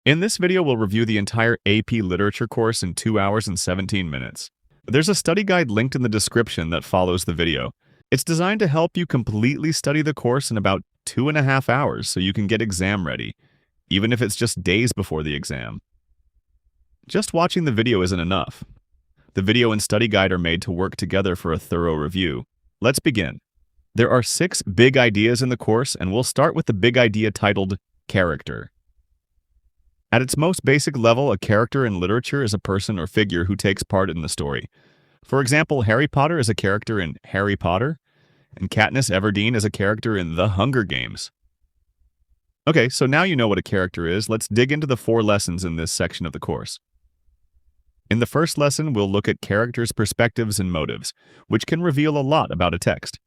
In this video, we'll review the entire AP Literature course in 2 hours and 17 minutes. There's a study guide linked in the description that follows the video. It's designed to help you completely study the course in about 2.5 hours so you can get exam ready, even if it's just days before the exam. Just watching the video isn't enough. The video and study guide are made to work together for a thorough review. Let's begin. There are 6 big ideas in the course, and we'll start with the big idea titled Character. At its most basic level, a character in literature is a person or figure who takes part in the story. For example, Harry Potter is a character in Harry Potter, and Katniss Everdeen is a character in The Hunger Games. Okay, so now you know what a character is. Let's dig into the 4 lessons in this section of the course. In the first lesson, we'll look at characters' perspectives and motives, which can reveal a lot about a text.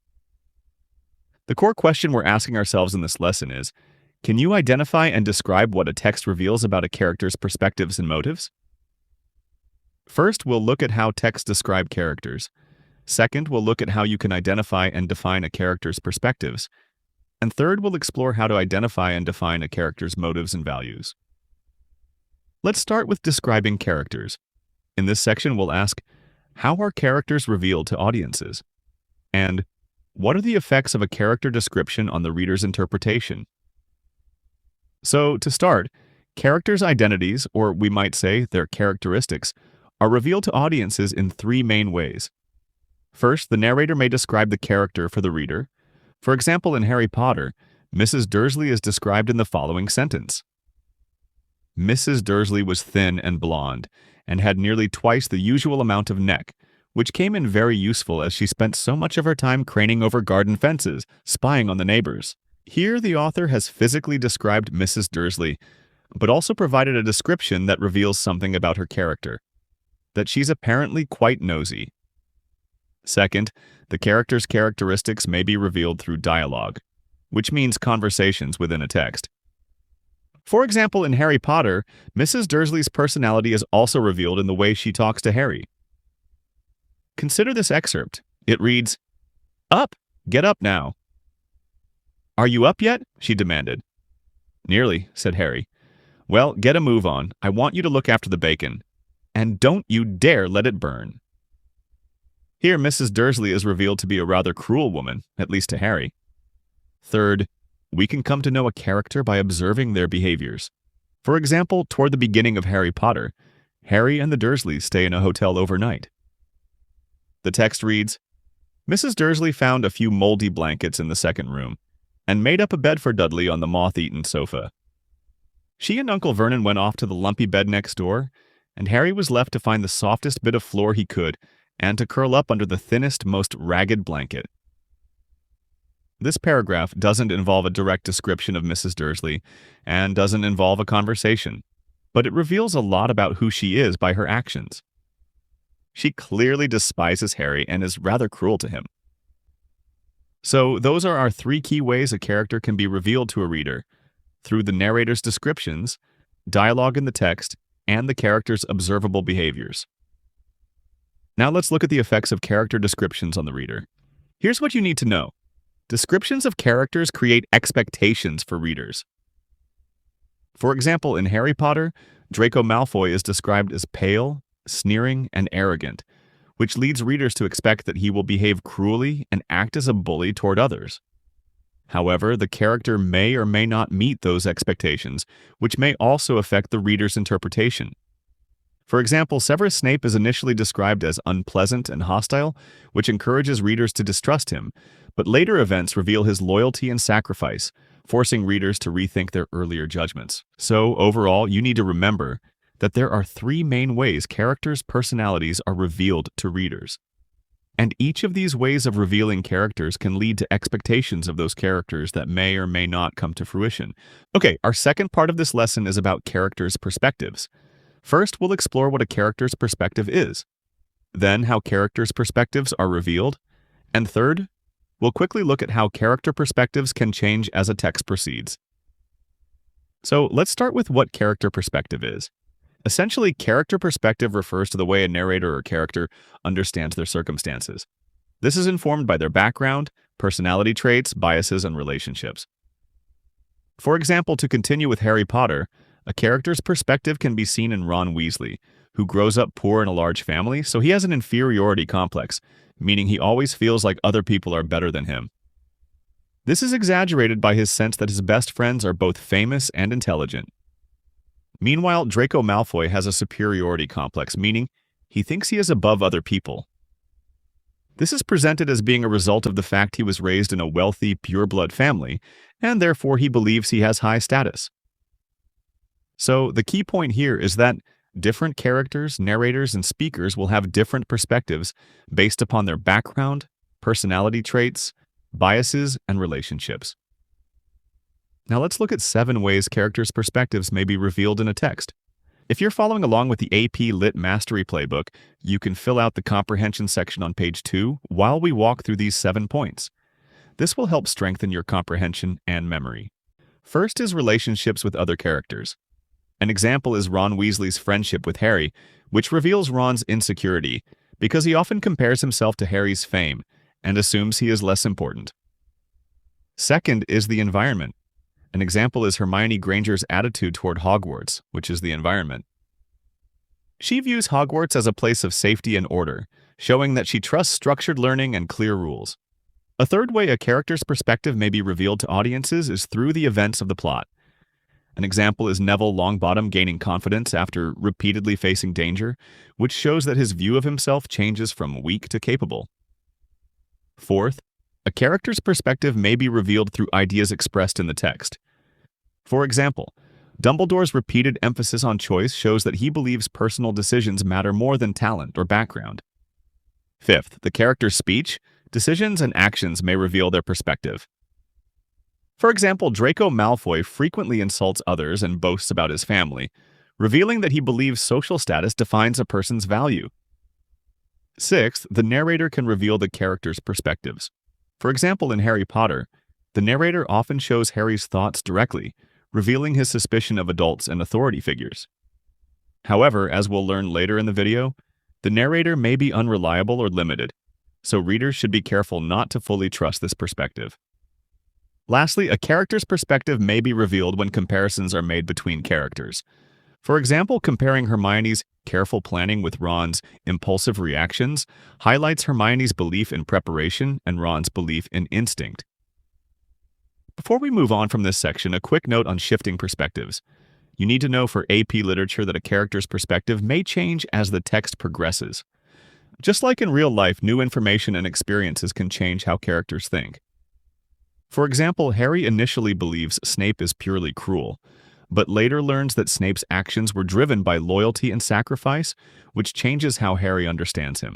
The core question we're asking ourselves in this lesson is, can you identify and describe what a text reveals about a character's perspectives and motives? First, we'll look at how texts describe characters. Second, we'll look at how you can identify and define a character's perspectives. And third, we'll explore how to identify and define a character's motives and values. Let's start with describing characters. In this section, we'll ask, how are characters revealed to audiences? And what are the effects of a character description on the reader's interpretation? So, to start, characters' identities, or we might say their characteristics, are revealed to audiences in 3 main ways. First, the narrator may describe the character for the reader. For example, in Harry Potter, Mrs. Dursley is described in the following sentence. Mrs. Dursley was thin and blonde, and had nearly twice the usual amount of neck, which came in very useful as she spent so much of her time craning over garden fences, spying on the neighbors. Here, the author has physically described Mrs. Dursley, but also provided a description that reveals something about her character, that she's apparently quite nosy. Second, the character's characteristics may be revealed through dialogue, which means conversations within a text. For example, in Harry Potter, Mrs. Dursley's personality is also revealed in the way she talks to Harry. Consider this excerpt. It reads, "Up! Get up now." "Are you up yet?" she demanded. "Nearly," said Harry. "Well, get a move on. I want you to look after the bacon. And don't you dare let it burn." Here, Mrs. Dursley is revealed to be a rather cruel woman, at least to Harry. Third, we can come to know a character by observing their behaviors. For example, toward the beginning of Harry Potter, Harry and the Dursleys stay in a hotel overnight. The text reads, Mrs. Dursley found a few moldy blankets in the second room and made up a bed for Dudley on the moth-eaten sofa. She and Uncle Vernon went off to the lumpy bed next door, and Harry was left to find the softest bit of floor he could and to curl up under the thinnest, most ragged blanket. This paragraph doesn't involve a direct description of Mrs. Dursley and doesn't involve a conversation, but it reveals a lot about who she is by her actions. She clearly despises Harry and is rather cruel to him. So those are our 3 key ways a character can be revealed to a reader, through the narrator's descriptions, dialogue in the text, and the character's observable behaviors. Now let's look at the effects of character descriptions on the reader. Here's what you need to know. Descriptions of characters create expectations for readers. For example, in Harry Potter, Draco Malfoy is described as pale, sneering, and arrogant, which leads readers to expect that he will behave cruelly and act as a bully toward others. However, the character may or may not meet those expectations, which may also affect the reader's interpretation. For example, Severus Snape is initially described as unpleasant and hostile, which encourages readers to distrust him, but later events reveal his loyalty and sacrifice, forcing readers to rethink their earlier judgments. So, overall, you need to remember that there are 3 main ways characters' personalities are revealed to readers. And each of these ways of revealing characters can lead to expectations of those characters that may or may not come to fruition. Okay, our second part of this lesson is about characters' perspectives. First, we'll explore what a character's perspective is. Then, how characters' perspectives are revealed. And third, we'll quickly look at how character perspectives can change as a text proceeds. So, let's start with what character perspective is. Essentially, character perspective refers to the way a narrator or character understands their circumstances. This is informed by their background, personality traits, biases, and relationships. For example, to continue with Harry Potter, A character's perspective can be seen in Ron Weasley, who grows up poor in a large family, so he has an inferiority complex, meaning he always feels like other people are better than him. This is exaggerated by his sense that his best friends are both famous and intelligent. Meanwhile, Draco Malfoy has a superiority complex, meaning he thinks he is above other people. This is presented as being a result of the fact he was raised in a wealthy, pure-blood family, and therefore he believes he has high status. So, the key point here is that different characters, narrators, and speakers will have different perspectives based upon their background, personality traits, biases, and relationships. Now let's look at 7 ways characters' perspectives may be revealed in a text. If you're following along with the AP Lit Mastery Playbook, you can fill out the comprehension section on page 2 while we walk through these 7 points. This will help strengthen your comprehension and memory. First is relationships with other characters. An example is Ron Weasley's friendship with Harry, which reveals Ron's insecurity because he often compares himself to Harry's fame and assumes he is less important. Second is the environment. An example is Hermione Granger's attitude toward Hogwarts, which is the environment. She views Hogwarts as a place of safety and order, showing that she trusts structured learning and clear rules. A third way a character's perspective may be revealed to audiences is through the events of the plot. An example is Neville Longbottom gaining confidence after repeatedly facing danger, which shows that his view of himself changes from weak to capable. Fourth, a character's perspective may be revealed through ideas expressed in the text. For example, Dumbledore's repeated emphasis on choice shows that he believes personal decisions matter more than talent or background. Fifth, the character's speech, decisions, and actions may reveal their perspective. For example, Draco Malfoy frequently insults others and boasts about his family, revealing that he believes social status defines a person's value. Sixth, the narrator can reveal the character's perspectives. For example, in Harry Potter, the narrator often shows Harry's thoughts directly, revealing his suspicion of adults and authority figures. However, as we'll learn later in the video, the narrator may be unreliable or limited, so readers should be careful not to fully trust this perspective. Lastly, a character's perspective may be revealed when comparisons are made between characters. For example, comparing Hermione's careful planning with Ron's impulsive reactions highlights Hermione's belief in preparation and Ron's belief in instinct. Before we move on from this section, a quick note on shifting perspectives. You need to know for AP literature that a character's perspective may change as the text progresses. Just like in real life, new information and experiences can change how characters think. For example, Harry initially believes Snape is purely cruel, but later learns that Snape's actions were driven by loyalty and sacrifice, which changes how Harry understands him.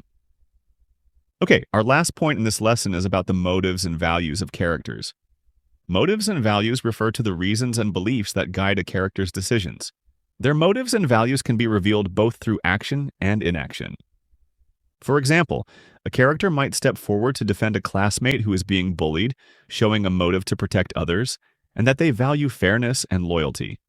Okay, our last point in this lesson is about the motives and values of characters. Motives and values refer to the reasons and beliefs that guide a character's decisions. Their motives and values can be revealed both through action and inaction. For example, a character might step forward to defend a classmate who is being bullied, showing a motive to protect others, and that they value fairness and loyalty.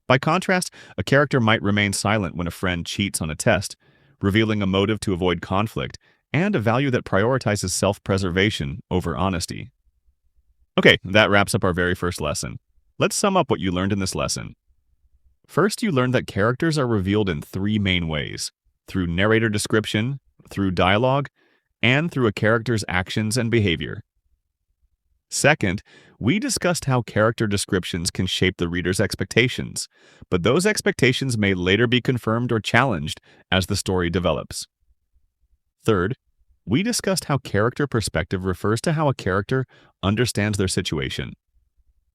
By contrast, a character might remain silent when a friend cheats on a test, revealing a motive to avoid conflict and a value that prioritizes self-preservation over honesty. Okay, that wraps up our very first lesson. Let's sum up what you learned in this lesson. First, you learned that characters are revealed in 3 main ways: through narrator description, through dialogue, and through a character's actions and behavior. Second, we discussed how character descriptions can shape the reader's expectations, but those expectations may later be confirmed or challenged as the story develops. Third, we discussed how character perspective refers to how a character understands their situation.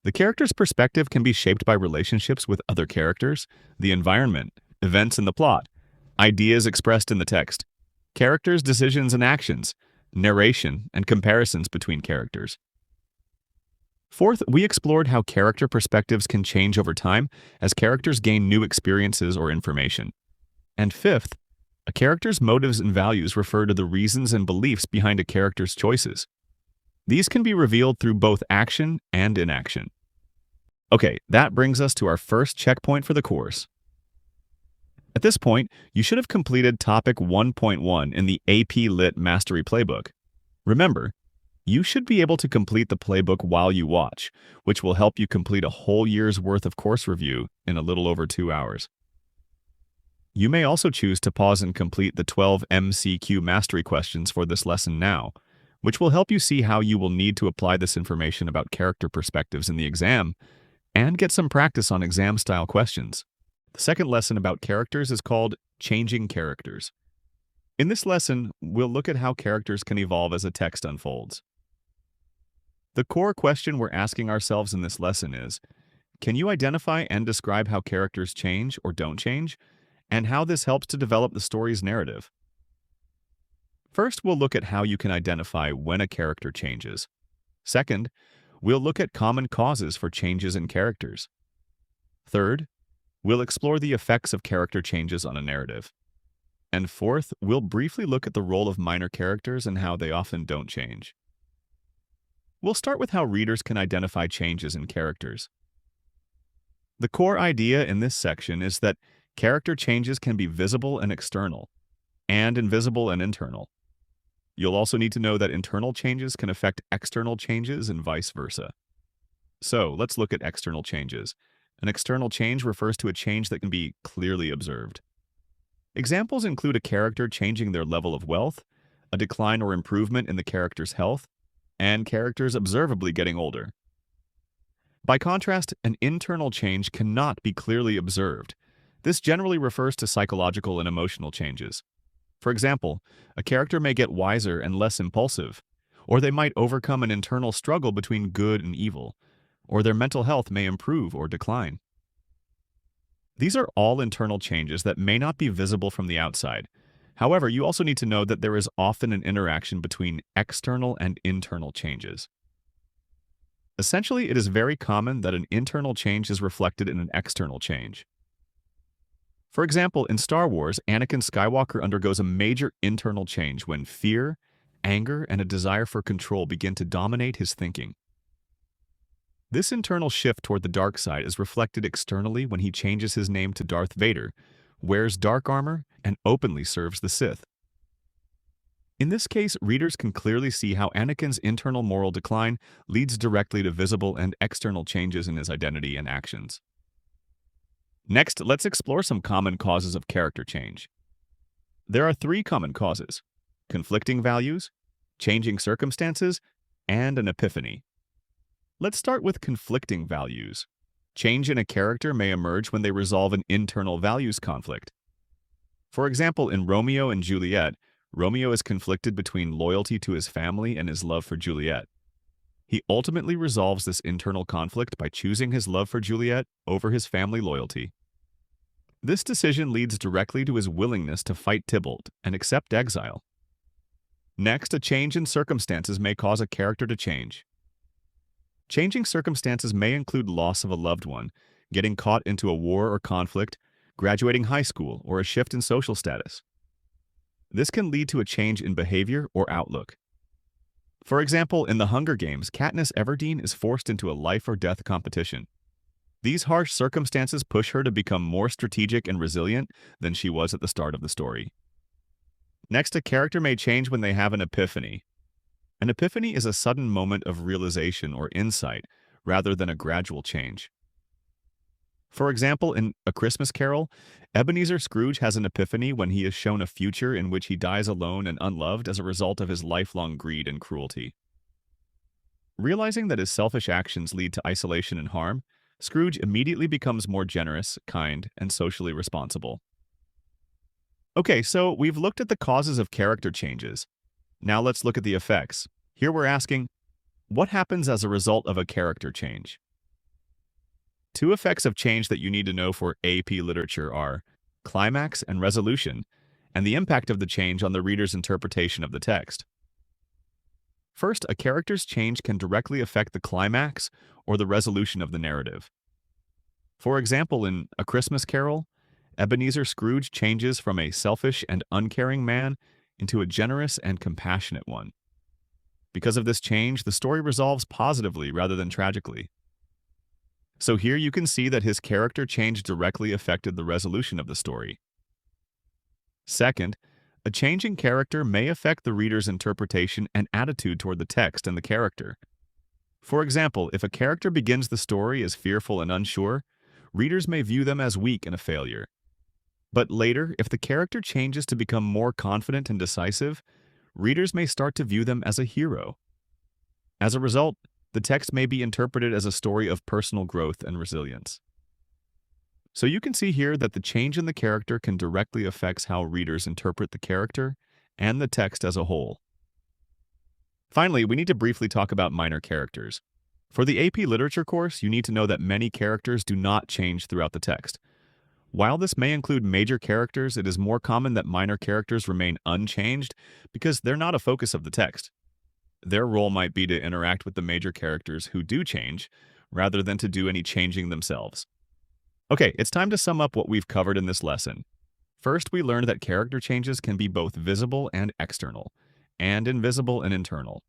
The character's perspective can be shaped by relationships with other characters, the environment, events in the plot, ideas expressed in the text, characters' decisions and actions, narration, and comparisons between characters. Fourth, we explored how character perspectives can change over time as characters gain new experiences or information. And fifth, a character's motives and values refer to the reasons and beliefs behind a character's choices. These can be revealed through both action and inaction. Okay, that brings us to our first checkpoint for the course. At this point, you should have completed Topic 1.1 in the AP Lit Mastery Playbook. Remember, You should be able to complete the playbook while you watch, which will help you complete a whole year's worth of course review in a little over 2 hours. You may also choose to pause and complete the 12 MCQ mastery questions for this lesson now, which will help you see how you will need to apply this information about character perspectives in the exam and get some practice on exam-style questions. The second lesson about characters is called Changing Characters. In this lesson, we'll look at how characters can evolve as a text unfolds. The core question we're asking ourselves in this lesson is, can you identify and describe how characters change or don't change, and how this helps to develop the story's narrative? First, we'll look at how you can identify when a character changes. Second, we'll look at common causes for changes in characters. Third, we'll explore the effects of character changes on a narrative. And fourth, we'll briefly look at the role of minor characters and how they often don't change. We'll start with how readers can identify changes in characters. The core idea in this section is that character changes can be visible and external, and invisible and internal. You'll also need to know that internal changes can affect external changes and vice versa. So, let's look at external changes. An external change refers to a change that can be clearly observed. Examples include a character changing their level of wealth, a decline or improvement in the character's health, and characters observably getting older. By contrast, an internal change cannot be clearly observed. This generally refers to psychological and emotional changes. For example, a character may get wiser and less impulsive, or they might overcome an internal struggle between good and evil, or their mental health may improve or decline. These are all internal changes that may not be visible from the outside. However, you also need to know that there is often an interaction between external and internal changes. Essentially, it is very common that an internal change is reflected in an external change. For example, in Star Wars, Anakin Skywalker undergoes a major internal change when fear, anger, and a desire for control begin to dominate his thinking. This internal shift toward the dark side is reflected externally when he changes his name to Darth Vader, wears dark armor, and openly serves the Sith. In this case, readers can clearly see how Anakin's internal moral decline leads directly to visible and external changes in his identity and actions. Next, let's explore some common causes of character change. There are 3 common causes: conflicting values, changing circumstances, and an epiphany. Let's start with conflicting values. Change in a character may emerge when they resolve an internal values conflict. For example, in Romeo and Juliet, Romeo is conflicted between loyalty to his family and his love for Juliet. He ultimately resolves this internal conflict by choosing his love for Juliet over his family loyalty. This decision leads directly to his willingness to fight Tybalt and accept exile. Next, a change in circumstances may cause a character to change. Changing circumstances may include loss of a loved one, getting caught into a war or conflict, graduating high school, or a shift in social status. This can lead to a change in behavior or outlook. For example, in The Hunger Games, Katniss Everdeen is forced into a life-or-death competition. These harsh circumstances push her to become more strategic and resilient than she was at the start of the story. Next, a character may change when they have an epiphany. An epiphany is a sudden moment of realization or insight, rather than a gradual change. For example, in A Christmas Carol, Ebenezer Scrooge has an epiphany when he is shown a future in which he dies alone and unloved as a result of his lifelong greed and cruelty. Realizing that his selfish actions lead to isolation and harm, Scrooge immediately becomes more generous, kind, and socially responsible. Okay, so we've looked at the causes of character changes. Now let's look at the effects. Here we're asking, what happens as a result of a character change? 2 effects of change that you need to know for AP literature are climax and resolution, and the impact of the change on the reader's interpretation of the text. First, a character's change can directly affect the climax or the resolution of the narrative. For example, in A Christmas Carol, Ebenezer Scrooge changes from a selfish and uncaring man into a generous and compassionate one. Because of this change, the story resolves positively rather than tragically. So here you can see that his character change directly affected the resolution of the story. Second, A changing character may affect the reader's interpretation and attitude toward the text and the character. For example, if a character begins the story as fearful and unsure, readers may view them as weak and a failure. But later, if the character changes to become more confident and decisive, readers may start to view them as a hero. As a result, the text may be interpreted as a story of personal growth and resilience. So you can see here that the change in the character can directly affect how readers interpret the character and the text as a whole. Finally, we need to briefly talk about minor characters. For the AP Literature course, you need to know that many characters do not change throughout the text. While this may include major characters, it is more common that minor characters remain unchanged because they're not a focus of the text. Their role might be to interact with the major characters who do change, rather than to do any changing themselves. Okay, it's time to sum up what we've covered in this lesson. First, we learned that character changes can be both visible and external, and invisible and internal.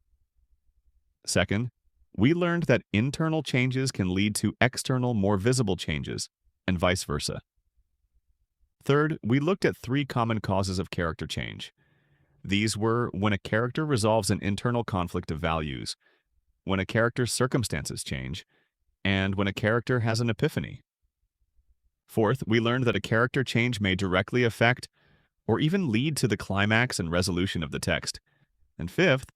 Second, we learned that internal changes can lead to external, more visible changes, and vice versa. Third, we looked at 3 common causes of character change. These were when a character resolves an internal conflict of values, when a character's circumstances change, and when a character has an epiphany. Fourth, we learned that a character change may directly affect or even lead to the climax and resolution of the text. And fifth,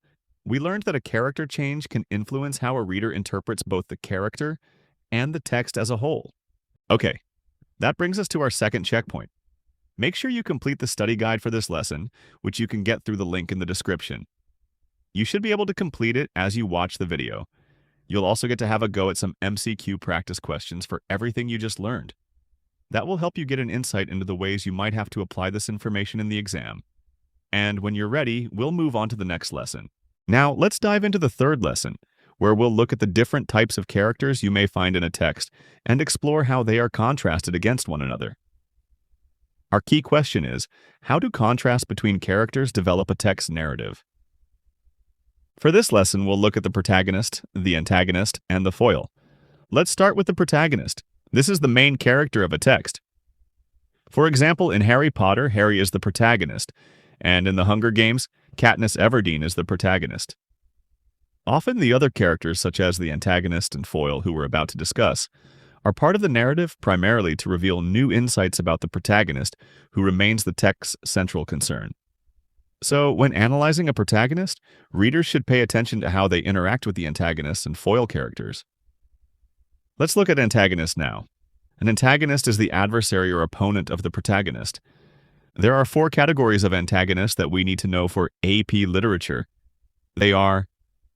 we learned that a character change can influence how a reader interprets both the character and the text as a whole. Okay, that brings us to our second checkpoint. Make sure you complete the study guide for this lesson, which you can get through the link in the description. You should be able to complete it as you watch the video. You'll also get to have a go at some MCQ practice questions for everything you just learned. That will help you get an insight into the ways you might have to apply this information in the exam. And when you're ready, we'll move on to the next lesson. Now, let's dive into the third lesson, where we'll look at the different types of characters you may find in a text and explore how they are contrasted against one another. Our key question is, how do contrasts between characters develop a text narrative? For this lesson, we'll look at the protagonist, the antagonist, and the foil. Let's start with the protagonist. This is the main character of a text. For example, in Harry Potter, Harry is the protagonist, and in The Hunger Games, Katniss Everdeen is the protagonist. Often the other characters, such as the antagonist and foil who we're about to discuss, are part of the narrative primarily to reveal new insights about the protagonist, who remains the text's central concern. So, when analyzing a protagonist, readers should pay attention to how they interact with the antagonist and foil characters. Let's look at antagonist now. An antagonist is the adversary or opponent of the protagonist. There are 4 categories of antagonists that we need to know for AP literature. They are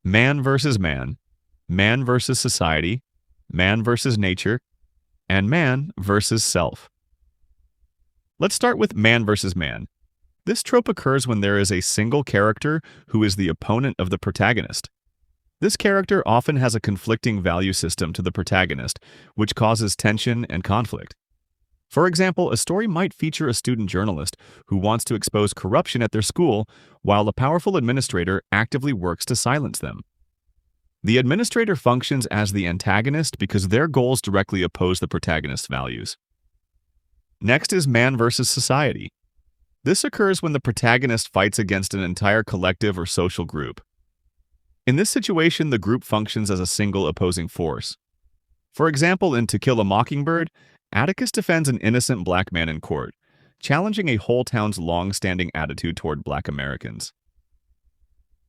man versus man versus society, man versus nature, and man versus self. Let's start with man versus man. This trope occurs when there is a single character who is the opponent of the protagonist. This character often has a conflicting value system to the protagonist, which causes tension and conflict. For example, a story might feature a student journalist who wants to expose corruption at their school, while a powerful administrator actively works to silence them. The administrator functions as the antagonist because their goals directly oppose the protagonist's values. Next is man versus society. This occurs when the protagonist fights against an entire collective or social group. In this situation, the group functions as a single opposing force. For example, in To Kill a Mockingbird, Atticus defends an innocent black man in court, challenging a whole town's long-standing attitude toward black Americans.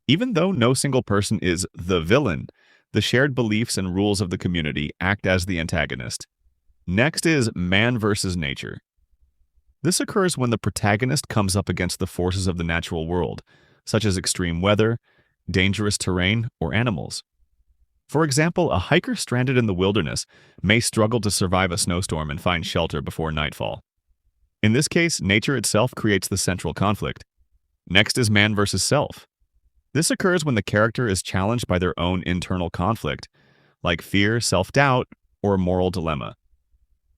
Even though no single person is the villain, the shared beliefs and rules of the community act as the antagonist. Next is man versus nature. This occurs when the protagonist comes up against the forces of the natural world, such as extreme weather, dangerous terrain, or animals. For example, a hiker stranded in the wilderness may struggle to survive a snowstorm and find shelter before nightfall. In this case, nature itself creates the central conflict. Next is man versus self. This occurs when the character is challenged by their own internal conflict, like fear, self-doubt, or a moral dilemma.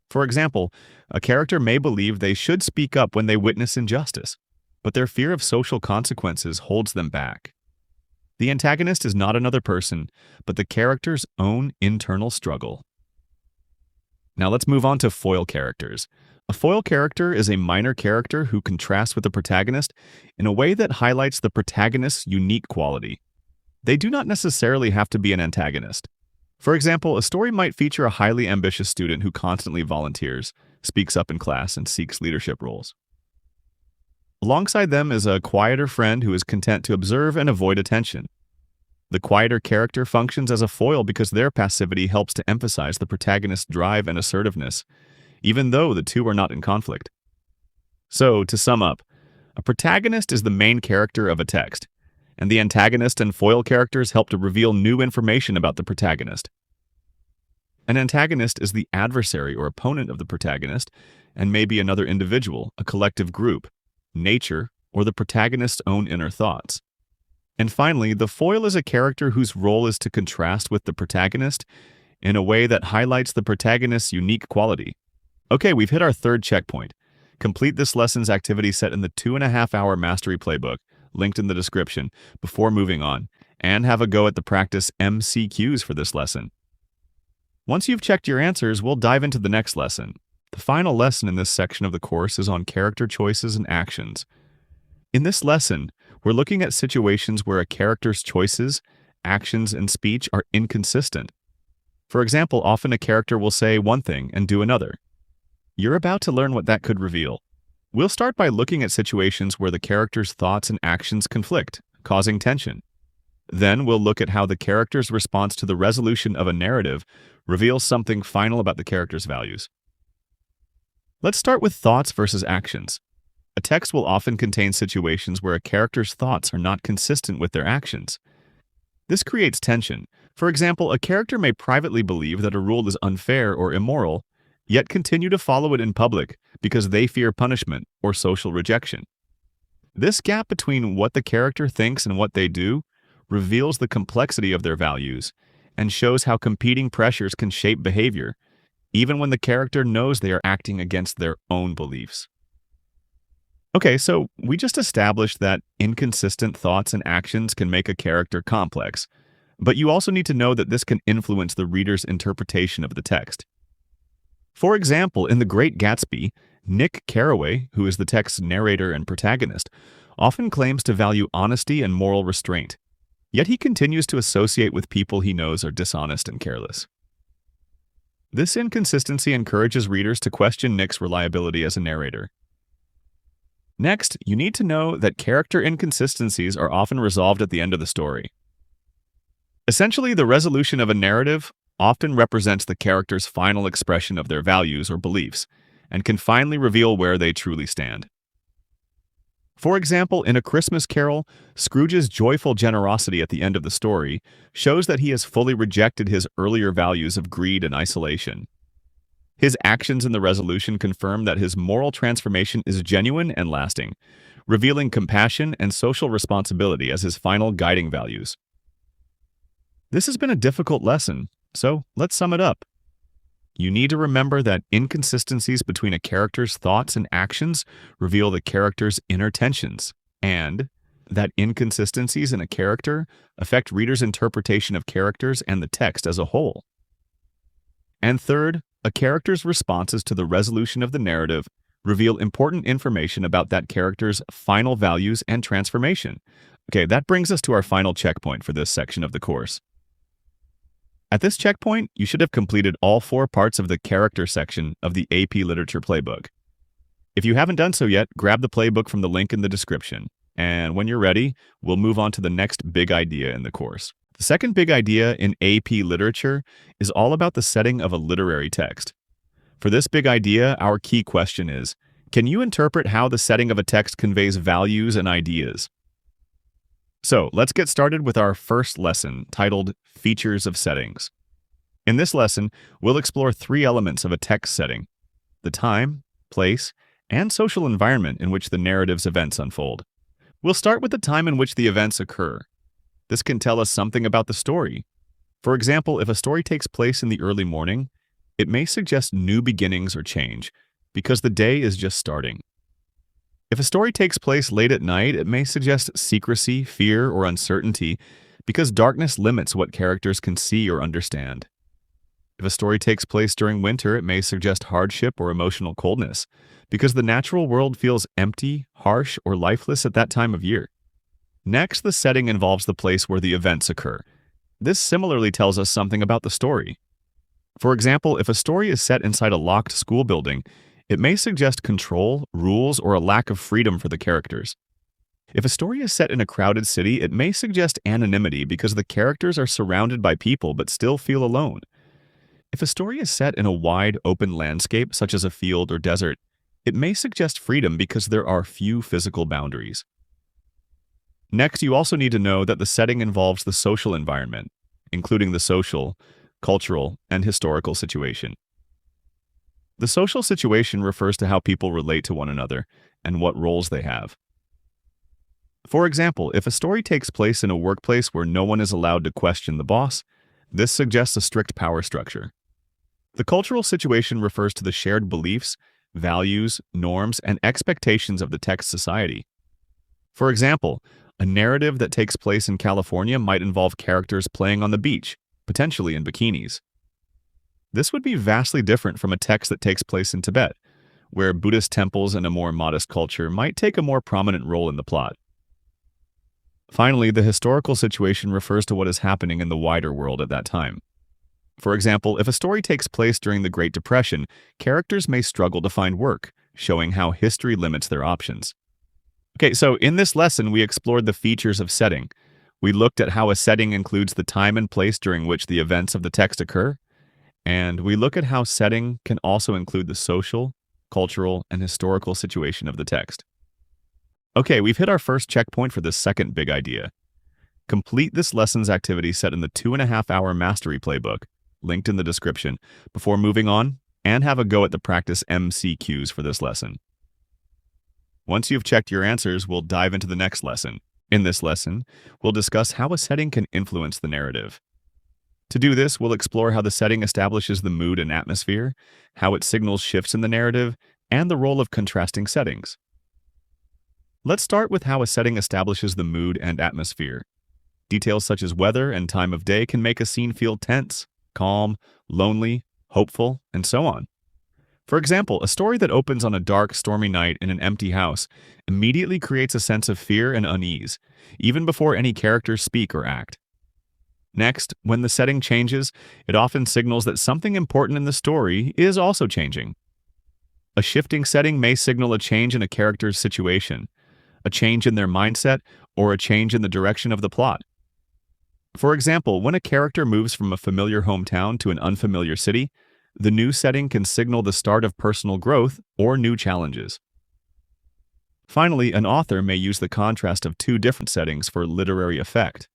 For example, a character may believe they should speak up when they witness injustice, but their fear of social consequences holds them back. The antagonist is not another person, but the character's own internal struggle. Now let's move on to foil characters. A foil character is a minor character who contrasts with the protagonist in a way that highlights the protagonist's unique quality. They do not necessarily have to be an antagonist. For example, a story might feature a highly ambitious student who constantly volunteers, speaks up in class, and seeks leadership roles. Alongside them is a quieter friend who is content to observe and avoid attention. The quieter character functions as a foil because their passivity helps to emphasize the protagonist's drive and assertiveness, even though the two are not in conflict. So, to sum up, a protagonist is the main character of a text, and the antagonist and foil characters help to reveal new information about the protagonist. An antagonist is the adversary or opponent of the protagonist, and may be another individual, a collective group, nature, or the protagonist's own inner thoughts. And finally, the foil is a character whose role is to contrast with the protagonist in a way that highlights the protagonist's unique quality. Okay, we've hit our third checkpoint. Complete this lesson's activity set in the 2.5-hour mastery playbook, linked in the description, before moving on, and have a go at the practice MCQs for this lesson. Once you've checked your answers, we'll dive into the next lesson. The final lesson in this section of the course is on character choices and actions. In this lesson, we're looking at situations where a character's choices, actions, and speech are inconsistent. For example, often a character will say one thing and do another. You're about to learn what that could reveal. We'll start by looking at situations where the character's thoughts and actions conflict, causing tension. Then we'll look at how the character's response to the resolution of a narrative reveals something final about the character's values. Let's start with thoughts versus actions. A text will often contain situations where a character's thoughts are not consistent with their actions. This creates tension. For example, a character may privately believe that a rule is unfair or immoral, yet continue to follow it in public because they fear punishment or social rejection. This gap between what the character thinks and what they do reveals the complexity of their values and shows how competing pressures can shape behavior, even when the character knows they are acting against their own beliefs. Okay, so we just established that inconsistent thoughts and actions can make a character complex, but you also need to know that this can influence the reader's interpretation of the text. For example, in The Great Gatsby, Nick Carraway, who is the text's narrator and protagonist, often claims to value honesty and moral restraint, yet he continues to associate with people he knows are dishonest and careless. This inconsistency encourages readers to question Nick's reliability as a narrator. Next, you need to know that character inconsistencies are often resolved at the end of the story. Essentially, the resolution of a narrative often represents the character's final expression of their values or beliefs, and can finally reveal where they truly stand. For example, in A Christmas Carol, Scrooge's joyful generosity at the end of the story shows that he has fully rejected his earlier values of greed and isolation. His actions in the resolution confirm that his moral transformation is genuine and lasting, revealing compassion and social responsibility as his final guiding values. This has been a difficult lesson, so let's sum it up. You need to remember that inconsistencies between a character's thoughts and actions reveal the character's inner tensions, and that inconsistencies in a character affect readers' interpretation of characters and the text as a whole. And third, a character's responses to the resolution of the narrative reveal important information about that character's final values and transformation. Okay, that brings us to our final checkpoint for this section of the course. At this checkpoint, you should have completed all 4 parts of the character section of the AP Literature Playbook. If you haven't done so yet, grab the playbook from the link in the description, and when you're ready, we'll move on to the next big idea in the course. The second big idea in AP Literature is all about the setting of a literary text. For this big idea, our key question is, can you interpret how the setting of a text conveys values and ideas? So, let's get started with our first lesson, titled Features of Settings. In this lesson, we'll explore 3 elements of a text setting: the time, place, and social environment in which the narrative's events unfold. We'll start with the time in which the events occur. This can tell us something about the story. For example, if a story takes place in the early morning, it may suggest new beginnings or change, because the day is just starting. If a story takes place late at night, it may suggest secrecy, fear, or uncertainty, because darkness limits what characters can see or understand. If a story takes place during winter, it may suggest hardship or emotional coldness, because the natural world feels empty, harsh, or lifeless at that time of year. Next, the setting involves the place where the events occur. This similarly tells us something about the story. For example, if a story is set inside a locked school building, it may suggest control, rules, or a lack of freedom for the characters. If a story is set in a crowded city, it may suggest anonymity because the characters are surrounded by people but still feel alone. If a story is set in a wide, open landscape, such as a field or desert, it may suggest freedom because there are few physical boundaries. Next, you also need to know that the setting involves the social environment, including the social, cultural, and historical situation. The social situation refers to how people relate to one another and what roles they have. For example, if a story takes place in a workplace where no one is allowed to question the boss, this suggests a strict power structure. The cultural situation refers to the shared beliefs, values, norms, and expectations of the text society. For example, a narrative that takes place in California might involve characters playing on the beach, potentially in bikinis. This would be vastly different from a text that takes place in Tibet, where Buddhist temples and a more modest culture might take a more prominent role in the plot. Finally, the historical situation refers to what is happening in the wider world at that time. For example, if a story takes place during the Great Depression, characters may struggle to find work, showing how history limits their options. Okay, so in this lesson, we explored the features of setting. We looked at how a setting includes the time and place during which the events of the text occur, and we look at how setting can also include the social, cultural, and historical situation of the text. Okay, we've hit our first checkpoint for this second big idea. Complete this lesson's activity set in the 2.5-hour mastery playbook, linked in the description, before moving on, and have a go at the practice MCQs for this lesson. Once you've checked your answers, we'll dive into the next lesson. In this lesson, we'll discuss how a setting can influence the narrative. To do this, we'll explore how the setting establishes the mood and atmosphere, how it signals shifts in the narrative, and the role of contrasting settings. Let's start with how a setting establishes the mood and atmosphere. Details such as weather and time of day can make a scene feel tense, calm, lonely, hopeful, and so on. For example, a story that opens on a dark, stormy night in an empty house immediately creates a sense of fear and unease, even before any characters speak or act. Next, when the setting changes, it often signals that something important in the story is also changing. A shifting setting may signal a change in a character's situation, a change in their mindset, or a change in the direction of the plot. For example, when a character moves from a familiar hometown to an unfamiliar city, the new setting can signal the start of personal growth or new challenges. Finally, an author may use the contrast of two different settings for literary effect.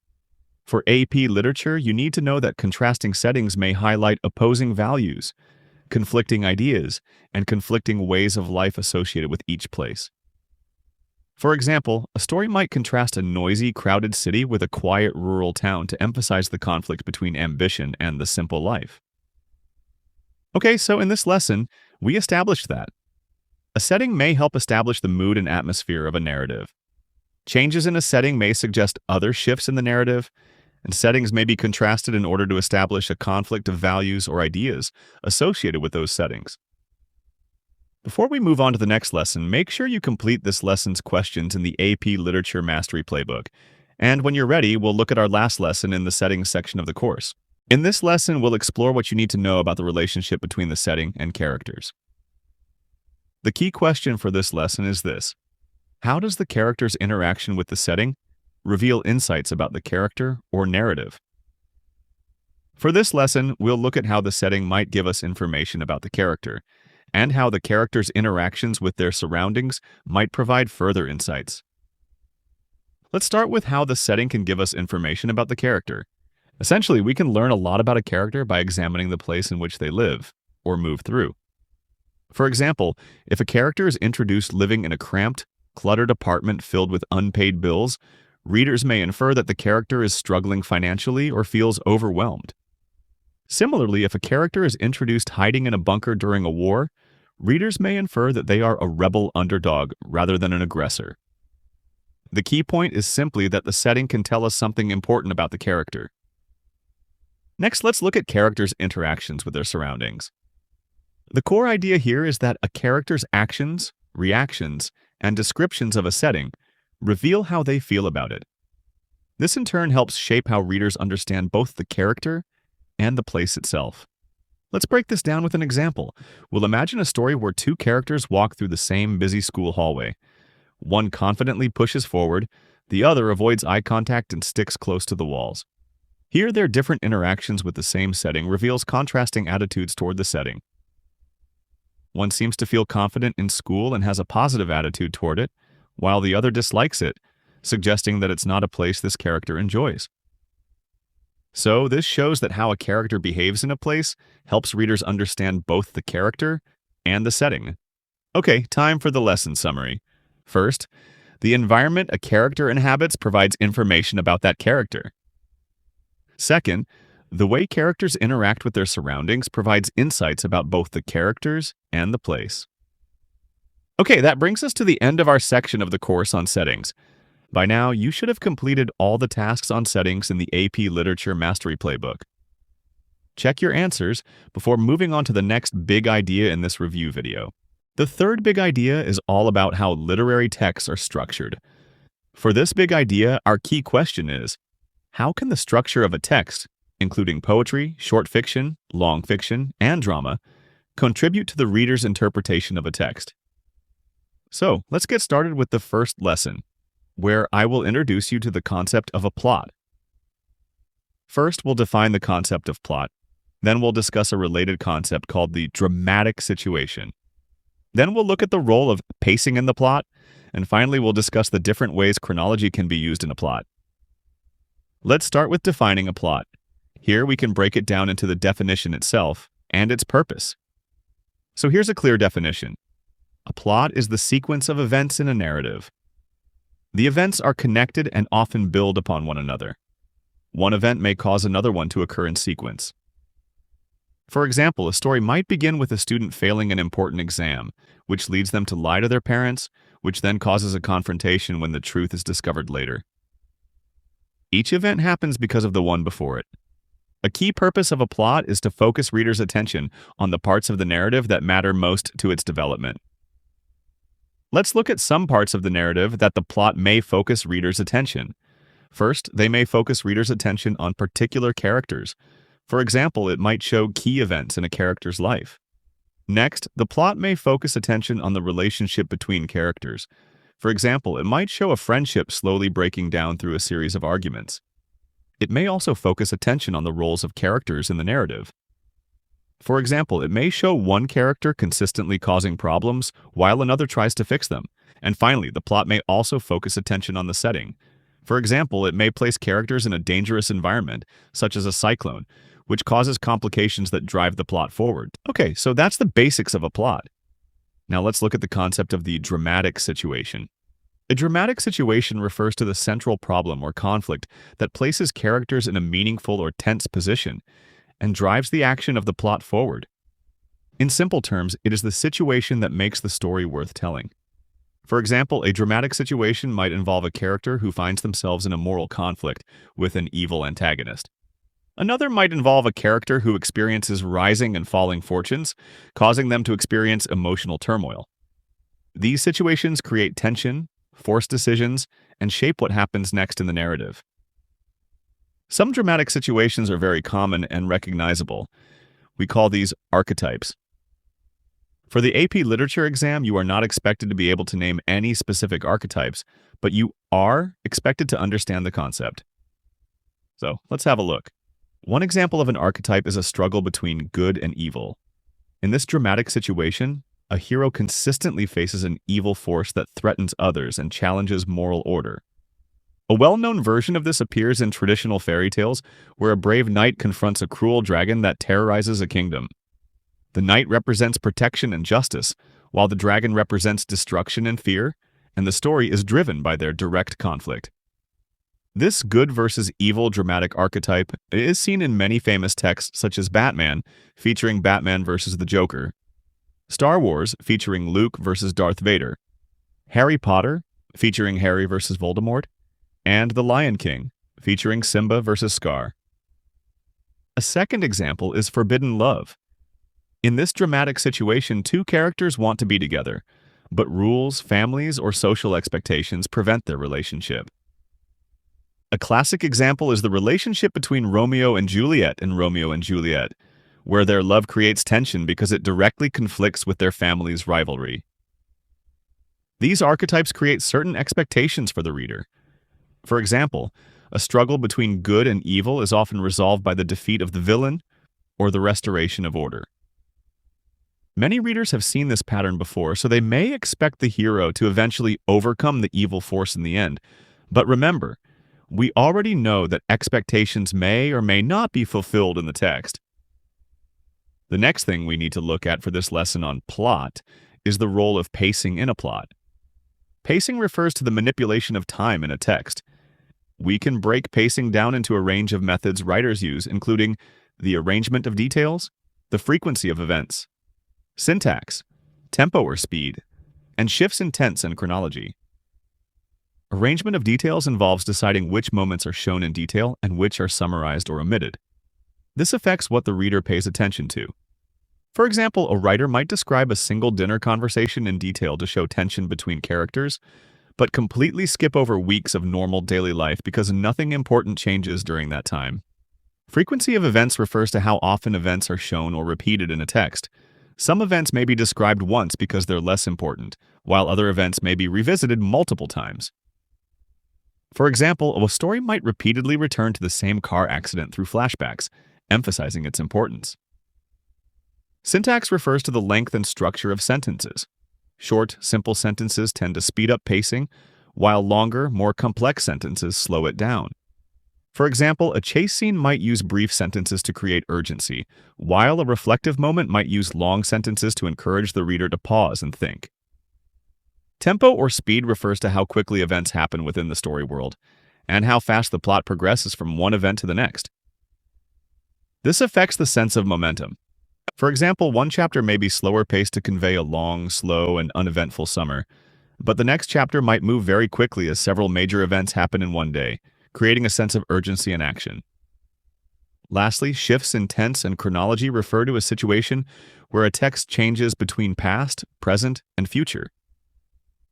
For AP literature, you need to know that contrasting settings may highlight opposing values, conflicting ideas, and conflicting ways of life associated with each place. For example, a story might contrast a noisy, crowded city with a quiet rural town to emphasize the conflict between ambition and the simple life. Okay, so in this lesson, we established that a setting may help establish the mood and atmosphere of a narrative. Changes in a setting may suggest other shifts in the narrative, and settings may be contrasted in order to establish a conflict of values or ideas associated with those settings. Before we move on to the next lesson, make sure you complete this lesson's questions in the AP Literature Mastery Playbook, and when you're ready, we'll look at our last lesson in the settings section of the course. In this lesson, we'll explore what you need to know about the relationship between the setting and characters. The key question for this lesson is this: how does the character's interaction with the setting reveal insights about the character or narrative? For this lesson, we'll look at how the setting might give us information about the character, and how the character's interactions with their surroundings might provide further insights. Let's start with how the setting can give us information about the character. Essentially, we can learn a lot about a character by examining the place in which they live, or move through. For example, if a character is introduced living in a cramped, cluttered apartment filled with unpaid bills, readers may infer that the character is struggling financially or feels overwhelmed. Similarly, if a character is introduced hiding in a bunker during a war, readers may infer that they are a rebel underdog rather than an aggressor. The key point is simply that the setting can tell us something important about the character. Next, let's look at characters' interactions with their surroundings. The core idea here is that a character's actions, reactions, and descriptions of a setting reveal how they feel about it. This in turn helps shape how readers understand both the character and the place itself. Let's break this down with an example. We'll imagine a story where two characters walk through the same busy school hallway. One confidently pushes forward, the other avoids eye contact and sticks close to the walls. Here, their different interactions with the same setting reveals contrasting attitudes toward the setting. One seems to feel confident in school and has a positive attitude toward it, while the other dislikes it, suggesting that it's not a place this character enjoys. So, this shows that how a character behaves in a place helps readers understand both the character and the setting. Okay, time for the lesson summary. First, the environment a character inhabits provides information about that character. Second, the way characters interact with their surroundings provides insights about both the characters and the place. Okay, that brings us to the end of our section of the course on settings. By now, you should have completed all the tasks on settings in the AP Literature Mastery Playbook. Check your answers before moving on to the next big idea in this review video. The third big idea is all about how literary texts are structured. For this big idea, our key question is, how can the structure of a text, including poetry, short fiction, long fiction, and drama, contribute to the reader's interpretation of a text? So, let's get started with the first lesson, where I will introduce you to the concept of a plot. First, we'll define the concept of plot. Then we'll discuss a related concept called the dramatic situation. Then we'll look at the role of pacing in the plot. And finally, we'll discuss the different ways chronology can be used in a plot. Let's start with defining a plot. Here we can break it down into the definition itself and its purpose. So here's a clear definition. A plot is the sequence of events in a narrative. The events are connected and often build upon one another. One event may cause another one to occur in sequence. For example, a story might begin with a student failing an important exam, which leads them to lie to their parents, which then causes a confrontation when the truth is discovered later. Each event happens because of the one before it. A key purpose of a plot is to focus readers' attention on the parts of the narrative that matter most to its development. Let's look at some parts of the narrative that the plot may focus readers' attention. First, they may focus readers' attention on particular characters. For example, it might show key events in a character's life. Next, the plot may focus attention on the relationship between characters. For example, it might show a friendship slowly breaking down through a series of arguments. It may also focus attention on the roles of characters in the narrative. For example, it may show one character consistently causing problems while another tries to fix them. And finally, the plot may also focus attention on the setting. For example, it may place characters in a dangerous environment, such as a cyclone, which causes complications that drive the plot forward. Okay, so that's the basics of a plot. Now let's look at the concept of the dramatic situation. A dramatic situation refers to the central problem or conflict that places characters in a meaningful or tense position and drives the action of the plot forward. In simple terms, it is the situation that makes the story worth telling. For example, a dramatic situation might involve a character who finds themselves in a moral conflict with an evil antagonist. Another might involve a character who experiences rising and falling fortunes, causing them to experience emotional turmoil. These situations create tension, force decisions, and shape what happens next in the narrative. Some dramatic situations are very common and recognizable. We call these archetypes. For the AP Literature exam, you are not expected to be able to name any specific archetypes, but you are expected to understand the concept. So, let's have a look. One example of an archetype is a struggle between good and evil. In this dramatic situation, a hero consistently faces an evil force that threatens others and challenges moral order. A well-known version of this appears in traditional fairy tales, where a brave knight confronts a cruel dragon that terrorizes a kingdom. The knight represents protection and justice, while the dragon represents destruction and fear, and the story is driven by their direct conflict. This good versus evil dramatic archetype is seen in many famous texts such as Batman, featuring Batman versus the Joker, Star Wars, featuring Luke versus Darth Vader, Harry Potter, featuring Harry versus Voldemort, and The Lion King, featuring Simba versus Scar. A second example is forbidden love. In this dramatic situation, two characters want to be together, but rules, families, or social expectations prevent their relationship. A classic example is the relationship between Romeo and Juliet in Romeo and Juliet, where their love creates tension because it directly conflicts with their family's rivalry. These archetypes create certain expectations for the reader. For example, a struggle between good and evil is often resolved by the defeat of the villain or the restoration of order. Many readers have seen this pattern before, so they may expect the hero to eventually overcome the evil force in the end. But remember, we already know that expectations may or may not be fulfilled in the text. The next thing we need to look at for this lesson on plot is the role of pacing in a plot. Pacing refers to the manipulation of time in a text. We can break pacing down into a range of methods writers use, including the arrangement of details, the frequency of events, syntax, tempo or speed, and shifts in tense and chronology. Arrangement of details involves deciding which moments are shown in detail and which are summarized or omitted. This affects what the reader pays attention to. For example, a writer might describe a single dinner conversation in detail to show tension between characters, but completely skip over weeks of normal daily life because nothing important changes during that time. Frequency of events refers to how often events are shown or repeated in a text. Some events may be described once because they're less important, while other events may be revisited multiple times. For example, a story might repeatedly return to the same car accident through flashbacks, emphasizing its importance. Syntax refers to the length and structure of sentences. Short, simple sentences tend to speed up pacing, while longer, more complex sentences slow it down. For example, a chase scene might use brief sentences to create urgency, while a reflective moment might use long sentences to encourage the reader to pause and think. Tempo or speed refers to how quickly events happen within the story world, and how fast the plot progresses from one event to the next. This affects the sense of momentum. For example, one chapter may be slower paced to convey a long, slow, and uneventful summer, but the next chapter might move very quickly as several major events happen in one day, creating a sense of urgency and action. Lastly, shifts in tense and chronology refer to a situation where a text changes between past, present, and future.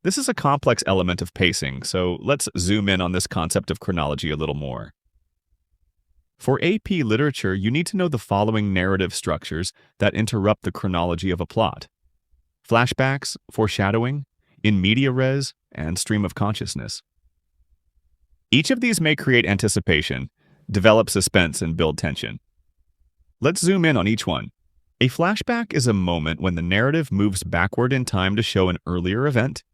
This is a complex element of pacing, so let's zoom in on this concept of chronology a little more. For AP literature, you need to know the following narrative structures that interrupt the chronology of a plot: flashbacks, foreshadowing, in media res, and stream of consciousness. Each of these may create anticipation, develop suspense, and build tension. Let's zoom in on each one. A flashback is a moment when the narrative moves backward in time to show an earlier event.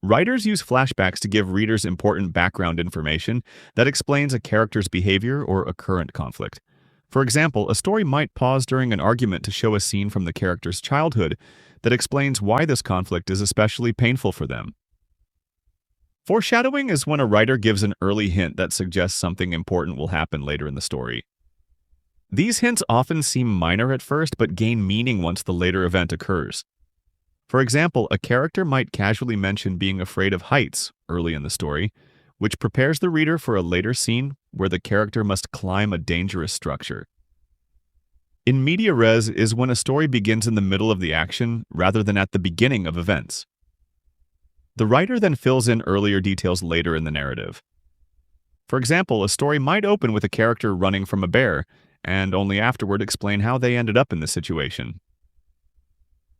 Writers use flashbacks to give readers important background information that explains a character's behavior or a current conflict. For example, a story might pause during an argument to show a scene from the character's childhood that explains why this conflict is especially painful for them. Foreshadowing is when a writer gives an early hint that suggests something important will happen later in the story. These hints often seem minor at first but gain meaning once the later event occurs. For example, a character might casually mention being afraid of heights early in the story, which prepares the reader for a later scene where the character must climb a dangerous structure. In media res is when a story begins in the middle of the action rather than at the beginning of events. The writer then fills in earlier details later in the narrative. For example, a story might open with a character running from a bear, and only afterward explain how they ended up in the situation.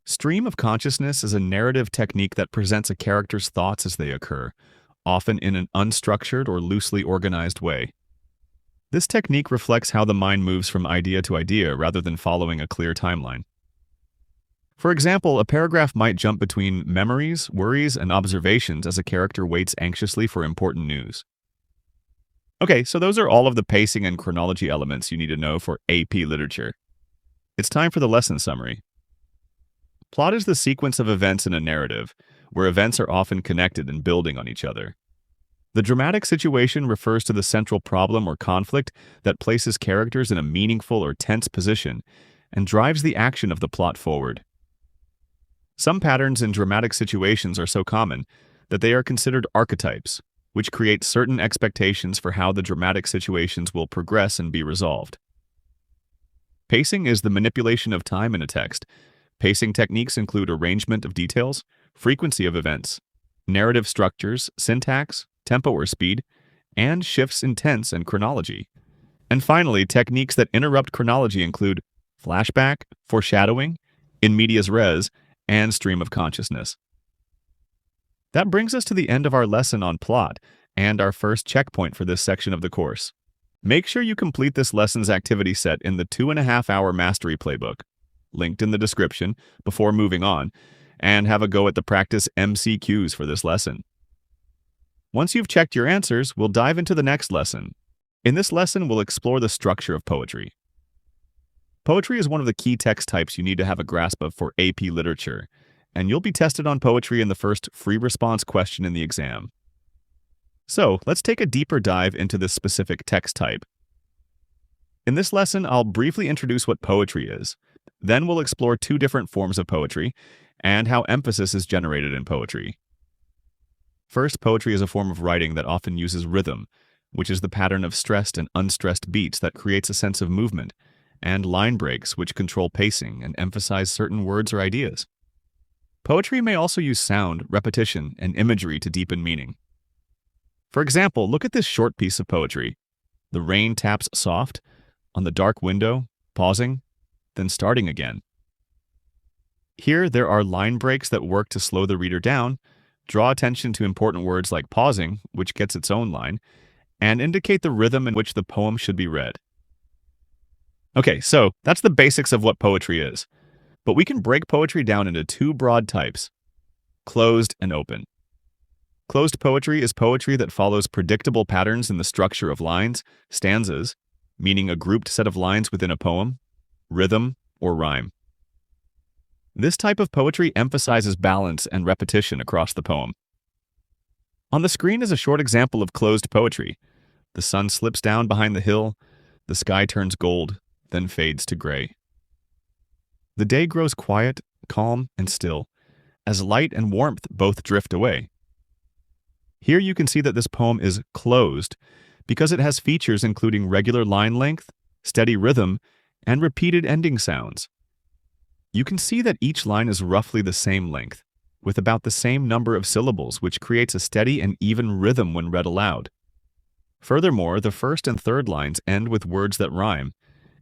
Stream of consciousness is a narrative technique that presents a character's thoughts as they occur, often in an unstructured or loosely organized way. This technique reflects how the mind moves from idea to idea rather than following a clear timeline. For example, a paragraph might jump between memories, worries, and observations as a character waits anxiously for important news. Okay, so those are all of the pacing and chronology elements you need to know for AP literature. It's time for the lesson summary. Plot is the sequence of events in a narrative, where events are often connected and building on each other. The dramatic situation refers to the central problem or conflict that places characters in a meaningful or tense position and drives the action of the plot forward. Some patterns in dramatic situations are so common that they are considered archetypes, which create certain expectations for how the dramatic situations will progress and be resolved. Pacing is the manipulation of time in a text. Pacing techniques include arrangement of details, frequency of events, narrative structures, syntax, tempo or speed, and shifts in tense and chronology. And finally, techniques that interrupt chronology include flashback, foreshadowing, in medias res, and stream of consciousness. That brings us to the end of our lesson on plot and our first checkpoint for this section of the course. Make sure you complete this lesson's activity set in the 2.5-hour mastery playbook, linked in the description, before moving on, and have a go at the practice MCQs for this lesson. Once you've checked your answers, we'll dive into the next lesson. In this lesson, we'll explore the structure of poetry. Poetry is one of the key text types you need to have a grasp of for AP literature, and you'll be tested on poetry in the first free response question in the exam. So, let's take a deeper dive into this specific text type. In this lesson, I'll briefly introduce what poetry is. Then we'll explore two different forms of poetry and how emphasis is generated in poetry. First, poetry is a form of writing that often uses rhythm, which is the pattern of stressed and unstressed beats that creates a sense of movement, and line breaks, which control pacing and emphasize certain words or ideas. Poetry may also use sound, repetition, and imagery to deepen meaning. For example, look at this short piece of poetry. The rain taps soft on the dark window, pausing, then starting again. Here, there are line breaks that work to slow the reader down, draw attention to important words like pausing, which gets its own line, and indicate the rhythm in which the poem should be read. Okay, so that's the basics of what poetry is. But we can break poetry down into two broad types: closed and open. Closed poetry is poetry that follows predictable patterns in the structure of lines, stanzas, meaning a grouped set of lines within a poem, rhythm, or rhyme. This type of poetry emphasizes balance and repetition across the poem. On the screen is a short example of closed poetry. The sun slips down behind the hill, the sky turns gold, then fades to gray. The day grows quiet, calm, and still, as light and warmth both drift away. Here you can see that this poem is closed because it has features including regular line length, steady rhythm, and repeated ending sounds. You can see that each line is roughly the same length, with about the same number of syllables, which creates a steady and even rhythm when read aloud. Furthermore, the first and third lines end with words that rhyme,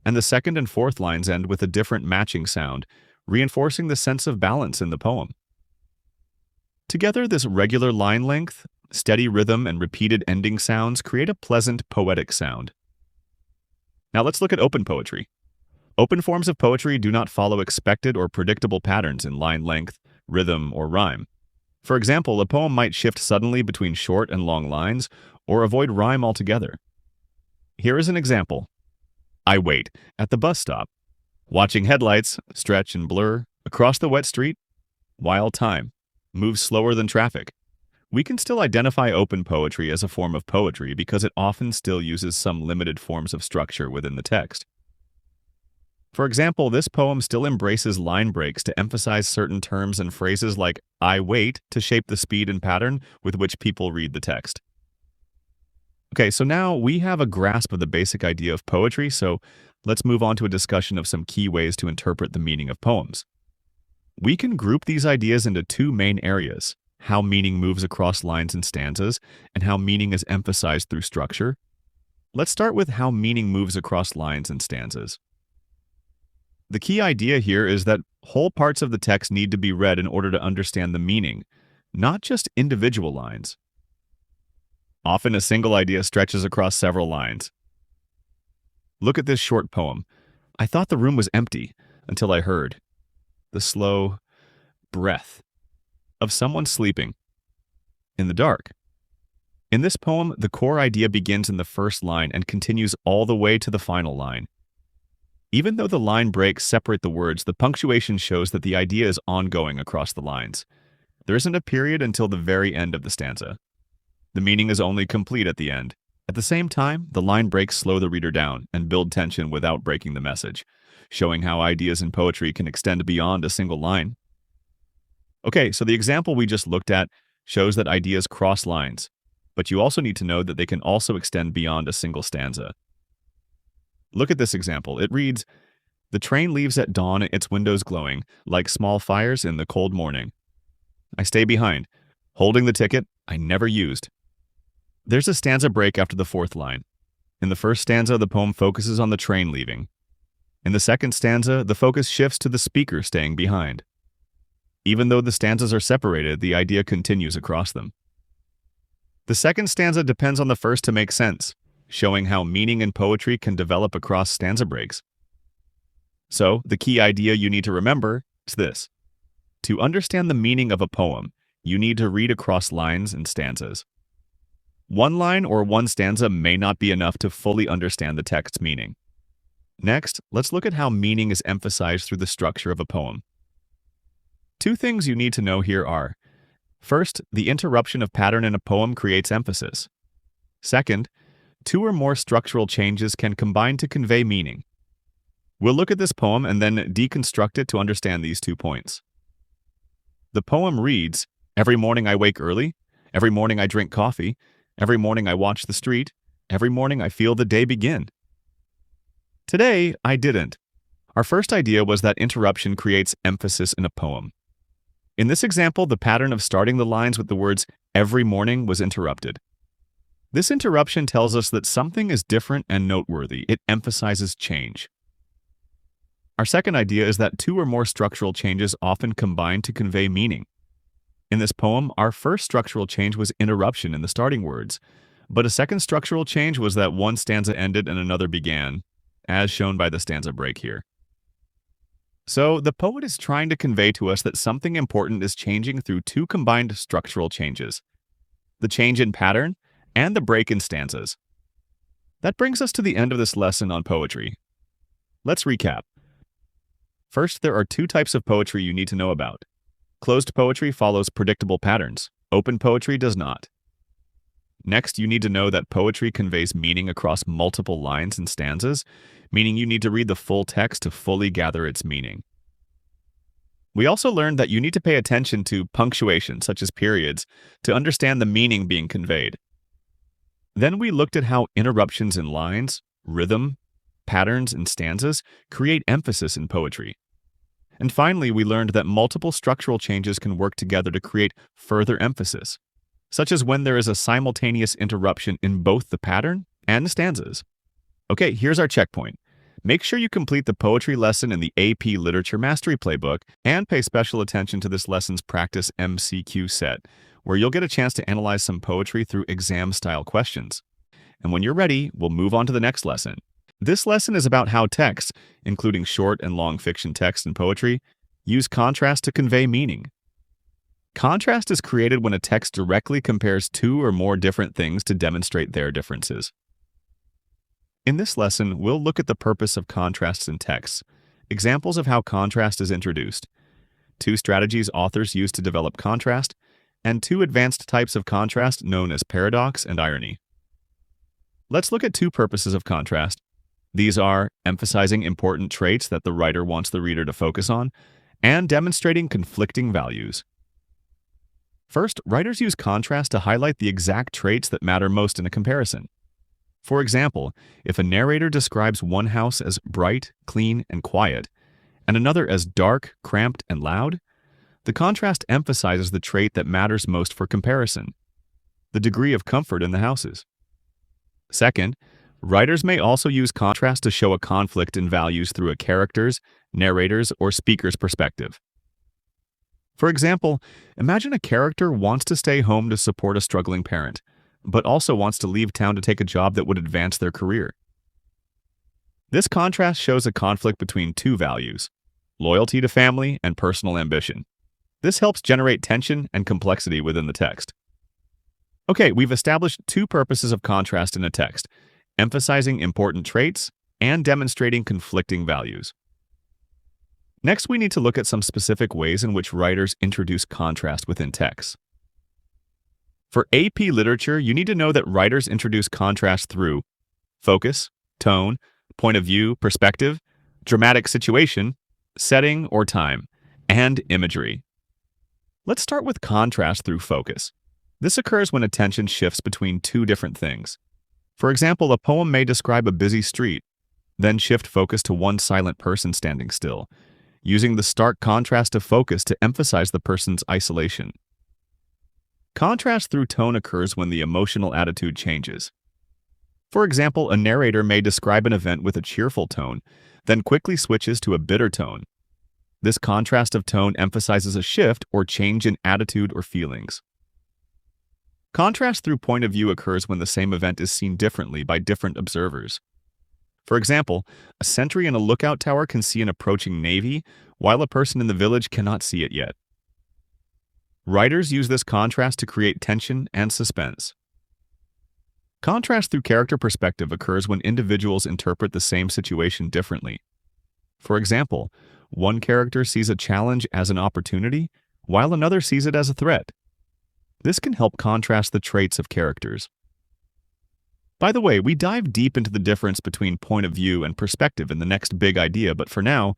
and the second and fourth lines end with a different matching sound, reinforcing the sense of balance in the poem. Together, this regular line length, steady rhythm, and repeated ending sounds create a pleasant, poetic sound. Now let's look at open poetry. Open forms of poetry do not follow expected or predictable patterns in line length, rhythm, or rhyme. For example, a poem might shift suddenly between short and long lines, or avoid rhyme altogether. Here is an example. I wait at the bus stop, watching headlights stretch and blur across the wet street, while time moves slower than traffic. We can still identify open poetry as a form of poetry because it often still uses some limited forms of structure within the text. For example, this poem still embraces line breaks to emphasize certain terms and phrases like I wait to shape the speed and pattern with which people read the text. Okay, so now we have a grasp of the basic idea of poetry, so let's move on to a discussion of some key ways to interpret the meaning of poems. We can group these ideas into two main areas: how meaning moves across lines and stanzas, and how meaning is emphasized through structure. Let's start with how meaning moves across lines and stanzas. The key idea here is that whole parts of the text need to be read in order to understand the meaning, not just individual lines. Often a single idea stretches across several lines. Look at this short poem. I thought the room was empty until I heard the slow breath of someone sleeping in the dark. In this poem, the core idea begins in the first line and continues all the way to the final line. Even though the line breaks separate the words, the punctuation shows that the idea is ongoing across the lines. There isn't a period until the very end of the stanza. The meaning is only complete at the end. At the same time, the line breaks slow the reader down and build tension without breaking the message, showing how ideas in poetry can extend beyond a single line. Okay, so the example we just looked at shows that ideas cross lines, but you also need to know that they can also extend beyond a single stanza. Look at this example. It reads, The train leaves at dawn, its windows glowing, like small fires in the cold morning. I stay behind, holding the ticket I never used. There's a stanza break after the fourth line. In the first stanza, the poem focuses on the train leaving. In the second stanza, the focus shifts to the speaker staying behind. Even though the stanzas are separated, the idea continues across them. The second stanza depends on the first to make sense, showing how meaning in poetry can develop across stanza breaks. So, the key idea you need to remember is this. To understand the meaning of a poem, you need to read across lines and stanzas. One line or one stanza may not be enough to fully understand the text's meaning. Next, let's look at how meaning is emphasized through the structure of a poem. Two things you need to know here are: first, the interruption of pattern in a poem creates emphasis. Second, two or more structural changes can combine to convey meaning. We'll look at this poem and then deconstruct it to understand these 2 points. The poem reads, "Every morning I wake early, every morning I drink coffee, every morning I watch the street, every morning I feel the day begin." Today, I didn't. Our first idea was that interruption creates emphasis in a poem. In this example, the pattern of starting the lines with the words "every morning" was interrupted. This interruption tells us that something is different and noteworthy. It emphasizes change. Our second idea is that two or more structural changes often combine to convey meaning. In this poem, our first structural change was interruption in the starting words, but a second structural change was that one stanza ended and another began, as shown by the stanza break here. So, the poet is trying to convey to us that something important is changing through two combined structural changes: the change in pattern and the break in stanzas. That brings us to the end of this lesson on poetry. Let's recap. First, there are two types of poetry you need to know about. Closed poetry follows predictable patterns. Open poetry does not. Next, you need to know that poetry conveys meaning across multiple lines and stanzas, meaning you need to read the full text to fully gather its meaning. We also learned that you need to pay attention to punctuation, such as periods, to understand the meaning being conveyed. Then we looked at how interruptions in lines, rhythm, patterns, and stanzas create emphasis in poetry. And finally, we learned that multiple structural changes can work together to create further emphasis, such as when there is a simultaneous interruption in both the pattern and the stanzas. Okay, here's our checkpoint. Make sure you complete the poetry lesson in the AP Literature Mastery Playbook and pay special attention to this lesson's practice MCQ set, where you'll get a chance to analyze some poetry through exam-style questions. And when you're ready, we'll move on to the next lesson. This lesson is about how texts, including short and long fiction text and poetry, use contrast to convey meaning. Contrast is created when a text directly compares two or more different things to demonstrate their differences. In this lesson, we'll look at the purpose of contrasts in texts, examples of how contrast is introduced, two strategies authors use to develop contrast, and two advanced types of contrast known as paradox and irony. Let's look at two purposes of contrast. These are emphasizing important traits that the writer wants the reader to focus on, and demonstrating conflicting values. First, writers use contrast to highlight the exact traits that matter most in a comparison. For example, if a narrator describes one house as bright, clean, and quiet, and another as dark, cramped, and loud, the contrast emphasizes the trait that matters most for comparison: the degree of comfort in the houses. Second, writers may also use contrast to show a conflict in values through a character's, narrator's, or speaker's perspective. For example, imagine a character wants to stay home to support a struggling parent, but also wants to leave town to take a job that would advance their career. This contrast shows a conflict between two values: loyalty to family and personal ambition. This helps generate tension and complexity within the text. Okay, we've established two purposes of contrast in a text: emphasizing important traits and demonstrating conflicting values. Next, we need to look at some specific ways in which writers introduce contrast within texts. For AP literature, you need to know that writers introduce contrast through focus, tone, point of view, perspective, dramatic situation, setting or time, and imagery. Let's start with contrast through focus. This occurs when attention shifts between two different things. For example, a poem may describe a busy street. Then shift focus to one silent person standing still, using the stark contrast of focus to emphasize the person's isolation. Contrast through tone occurs when the emotional attitude changes. For example, a narrator may describe an event with a cheerful tone, then quickly switches to a bitter tone. This contrast of tone emphasizes a shift or change in attitude or feelings. Contrast through point of view occurs when the same event is seen differently by different observers. For example, a sentry in a lookout tower can see an approaching navy, while a person in the village cannot see it yet. Writers use this contrast to create tension and suspense. Contrast through character perspective occurs when individuals interpret the same situation differently. For example, one character sees a challenge as an opportunity, while another sees it as a threat. This can help contrast the traits of characters. By the way, we dive deep into the difference between point of view and perspective in the next big idea, but for now,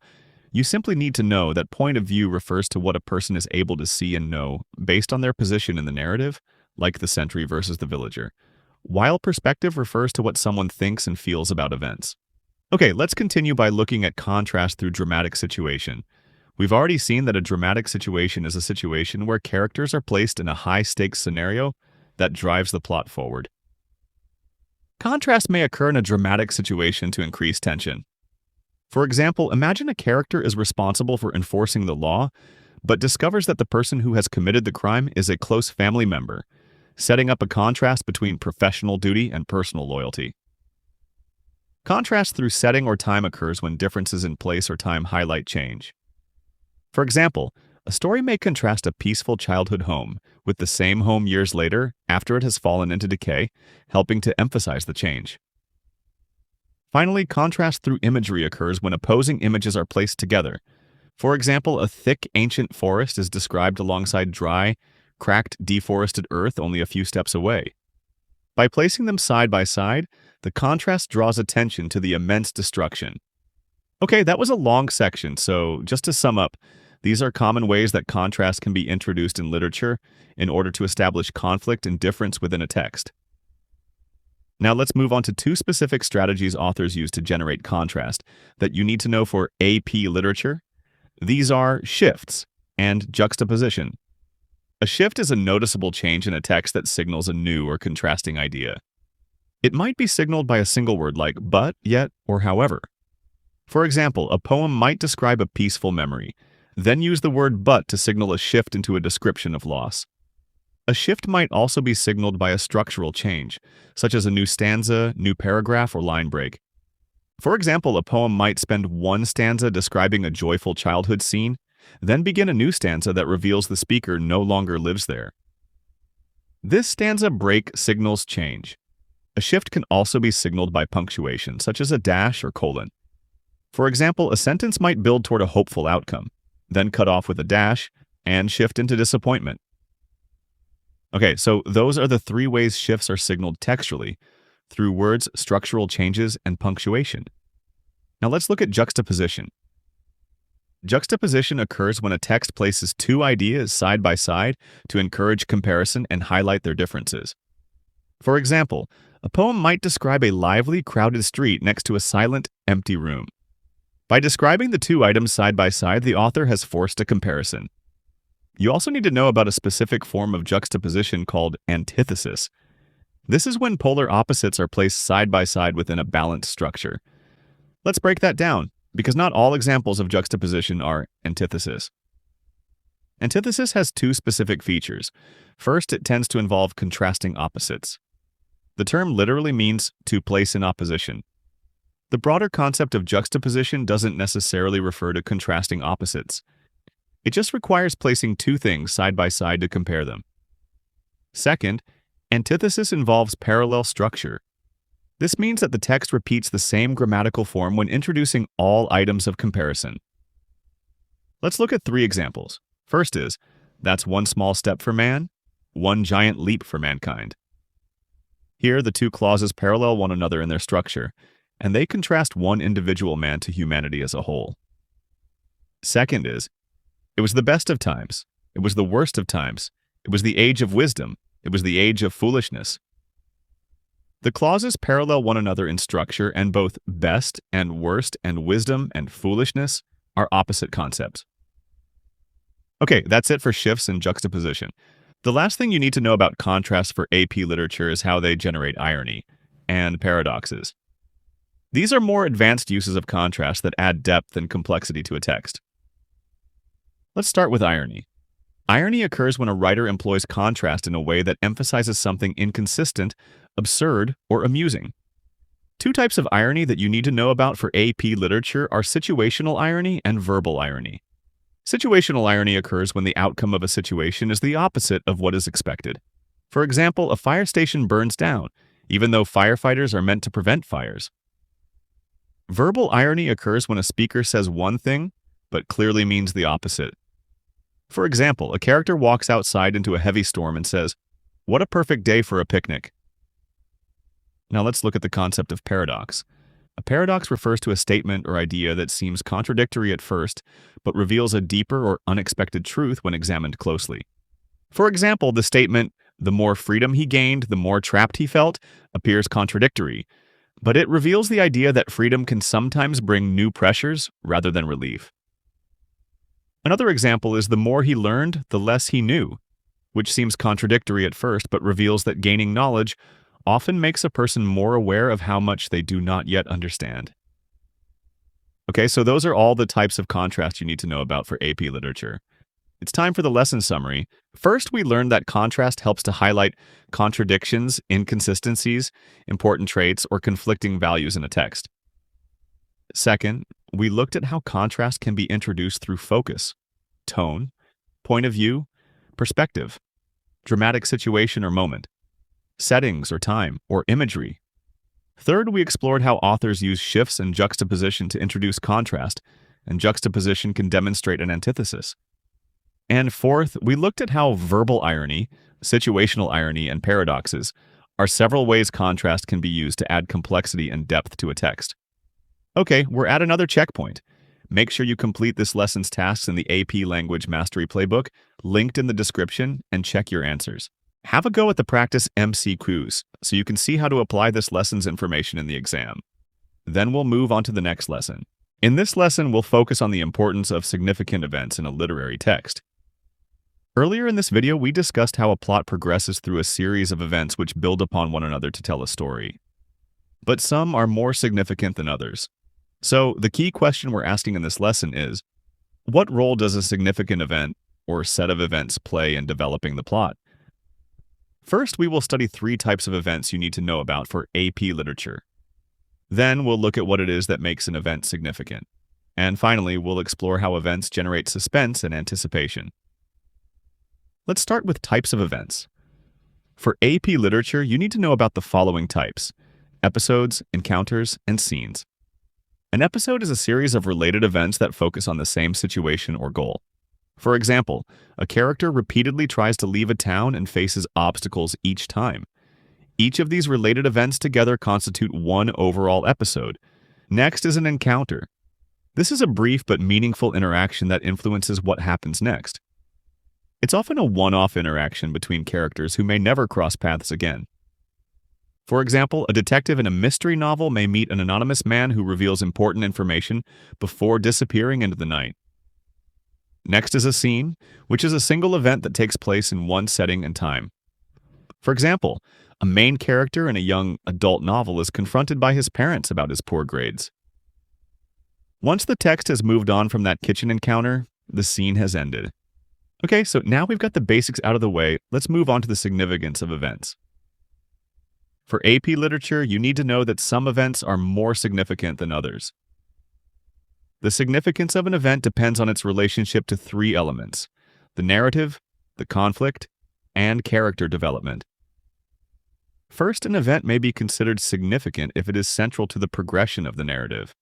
you simply need to know that point of view refers to what a person is able to see and know based on their position in the narrative, like the sentry versus the villager, while perspective refers to what someone thinks and feels about events. Okay, let's continue by looking at contrast through dramatic situation. We've already seen that a dramatic situation is a situation where characters are placed in a high-stakes scenario that drives the plot forward. Contrast may occur in a dramatic situation to increase tension. For example, imagine a character is responsible for enforcing the law, but discovers that the person who has committed the crime is a close family member, setting up a contrast between professional duty and personal loyalty. Contrast through setting or time occurs when differences in place or time highlight change. For example, a story may contrast a peaceful childhood home with the same home years later after it has fallen into decay, helping to emphasize the change. Finally, contrast through imagery occurs when opposing images are placed together. For example, a thick, ancient forest is described alongside dry, cracked, deforested earth only a few steps away. By placing them side by side, the contrast draws attention to the immense destruction. Okay, that was a long section, so just to sum up, these are common ways that contrast can be introduced in literature in order to establish conflict and difference within a text. Now let's move on to two specific strategies authors use to generate contrast that you need to know for AP literature. These are shifts and juxtaposition. A shift is a noticeable change in a text that signals a new or contrasting idea. It might be signaled by a single word like but, yet, or however. For example, a poem might describe a peaceful memory, then use the word but to signal a shift into a description of loss. A shift might also be signaled by a structural change, such as a new stanza, new paragraph, or line break. For example, a poem might spend one stanza describing a joyful childhood scene, then begin a new stanza that reveals the speaker no longer lives there. This stanza break signals change. A shift can also be signaled by punctuation, such as a dash or colon. For example, a sentence might build toward a hopeful outcome, then cut off with a dash, and shift into disappointment. Okay, so those are the three ways shifts are signaled textually, through words, structural changes, and punctuation. Now let's look at juxtaposition. Juxtaposition occurs when a text places two ideas side by side to encourage comparison and highlight their differences. For example, a poem might describe a lively, crowded street next to a silent, empty room. By describing the two items side by side, the author has forced a comparison. You also need to know about a specific form of juxtaposition called antithesis. This is when polar opposites are placed side by side within a balanced structure. Let's break that down, because not all examples of juxtaposition are antithesis. Antithesis has two specific features. First, it tends to involve contrasting opposites. The term literally means to place in opposition. The broader concept of juxtaposition doesn't necessarily refer to contrasting opposites. It just requires placing two things side by side to compare them. Second, antithesis involves parallel structure. This means that the text repeats the same grammatical form when introducing all items of comparison. Let's look at three examples. First is, that's one small step for man, one giant leap for mankind. Here, the two clauses parallel one another in their structure, and they contrast one individual man to humanity as a whole. Second is, it was the best of times, it was the worst of times, it was the age of wisdom, it was the age of foolishness. The clauses parallel one another in structure, and both best and worst and wisdom and foolishness are opposite concepts. Okay, that's it for shifts and juxtaposition. The last thing you need to know about contrasts for AP literature is how they generate irony and paradoxes. These are more advanced uses of contrast that add depth and complexity to a text. Let's start with irony. Irony occurs when a writer employs contrast in a way that emphasizes something inconsistent, absurd, or amusing. Two types of irony that you need to know about for AP literature are situational irony and verbal irony. Situational irony occurs when the outcome of a situation is the opposite of what is expected. For example, a fire station burns down, even though firefighters are meant to prevent fires. Verbal irony occurs when a speaker says one thing, but clearly means the opposite. For example, a character walks outside into a heavy storm and says, "What a perfect day for a picnic." Now let's look at the concept of paradox. A paradox refers to a statement or idea that seems contradictory at first, but reveals a deeper or unexpected truth when examined closely. For example, the statement, "The more freedom he gained, the more trapped he felt," appears contradictory, but it reveals the idea that freedom can sometimes bring new pressures rather than relief. Another example is, "The more he learned, the less he knew," which seems contradictory at first, but reveals that gaining knowledge often makes a person more aware of how much they do not yet understand. Okay, so those are all the types of contrast you need to know about for AP literature. It's time for the lesson summary. First, we learned that contrast helps to highlight contradictions, inconsistencies, important traits, or conflicting values in a text. Second, we looked at how contrast can be introduced through focus, tone, point of view, perspective, dramatic situation or moment, settings or time, or imagery. Third, we explored how authors use shifts and juxtaposition to introduce contrast, and juxtaposition can demonstrate an antithesis. And fourth, we looked at how verbal irony, situational irony, and paradoxes are several ways contrast can be used to add complexity and depth to a text. Okay, we're at another checkpoint. Make sure you complete this lesson's tasks in the AP Language Mastery Playbook, linked in the description, and check your answers. Have a go at the practice MCQs so you can see how to apply this lesson's information in the exam. Then we'll move on to the next lesson. In this lesson, we'll focus on the importance of significant events in a literary text. Earlier in this video, we discussed how a plot progresses through a series of events which build upon one another to tell a story. But some are more significant than others. So, the key question we're asking in this lesson is, what role does a significant event or set of events play in developing the plot? First, we will study 3 types of events you need to know about for AP literature. Then, we'll look at what it is that makes an event significant. And finally, we'll explore how events generate suspense and anticipation. Let's start with types of events. For AP literature, you need to know about the following types: episodes, encounters, and scenes. An episode is a series of related events that focus on the same situation or goal. For example, a character repeatedly tries to leave a town and faces obstacles each time. Each of these related events together constitute one overall episode. Next is an encounter. This is a brief but meaningful interaction that influences what happens next. It's often a one-off interaction between characters who may never cross paths again. For example, a detective in a mystery novel may meet an anonymous man who reveals important information before disappearing into the night. Next is a scene, which is a single event that takes place in one setting and time. For example, a main character in a young adult novel is confronted by his parents about his poor grades. Once the text has moved on from that kitchen encounter, the scene has ended. Okay, so now we've got the basics out of the way, let's move on to the significance of events. For AP literature, you need to know that some events are more significant than others. The significance of an event depends on its relationship to 3 elements: the narrative, the conflict, and character development. First, an event may be considered significant if it is central to the progression of the narrative.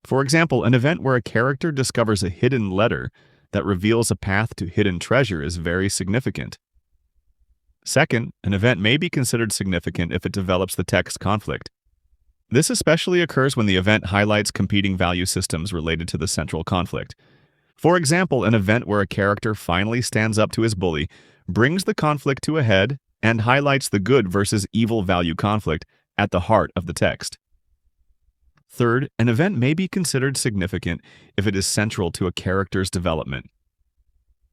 For example, an event where a character discovers a hidden letter that reveals a path to hidden treasure is very significant. Second, an event may be considered significant if it develops the text conflict. This especially occurs when the event highlights competing value systems related to the central conflict. For example, an event where a character finally stands up to his bully brings the conflict to a head and highlights the good versus evil value conflict at the heart of the text. Third, an event may be considered significant if it is central to a character's development.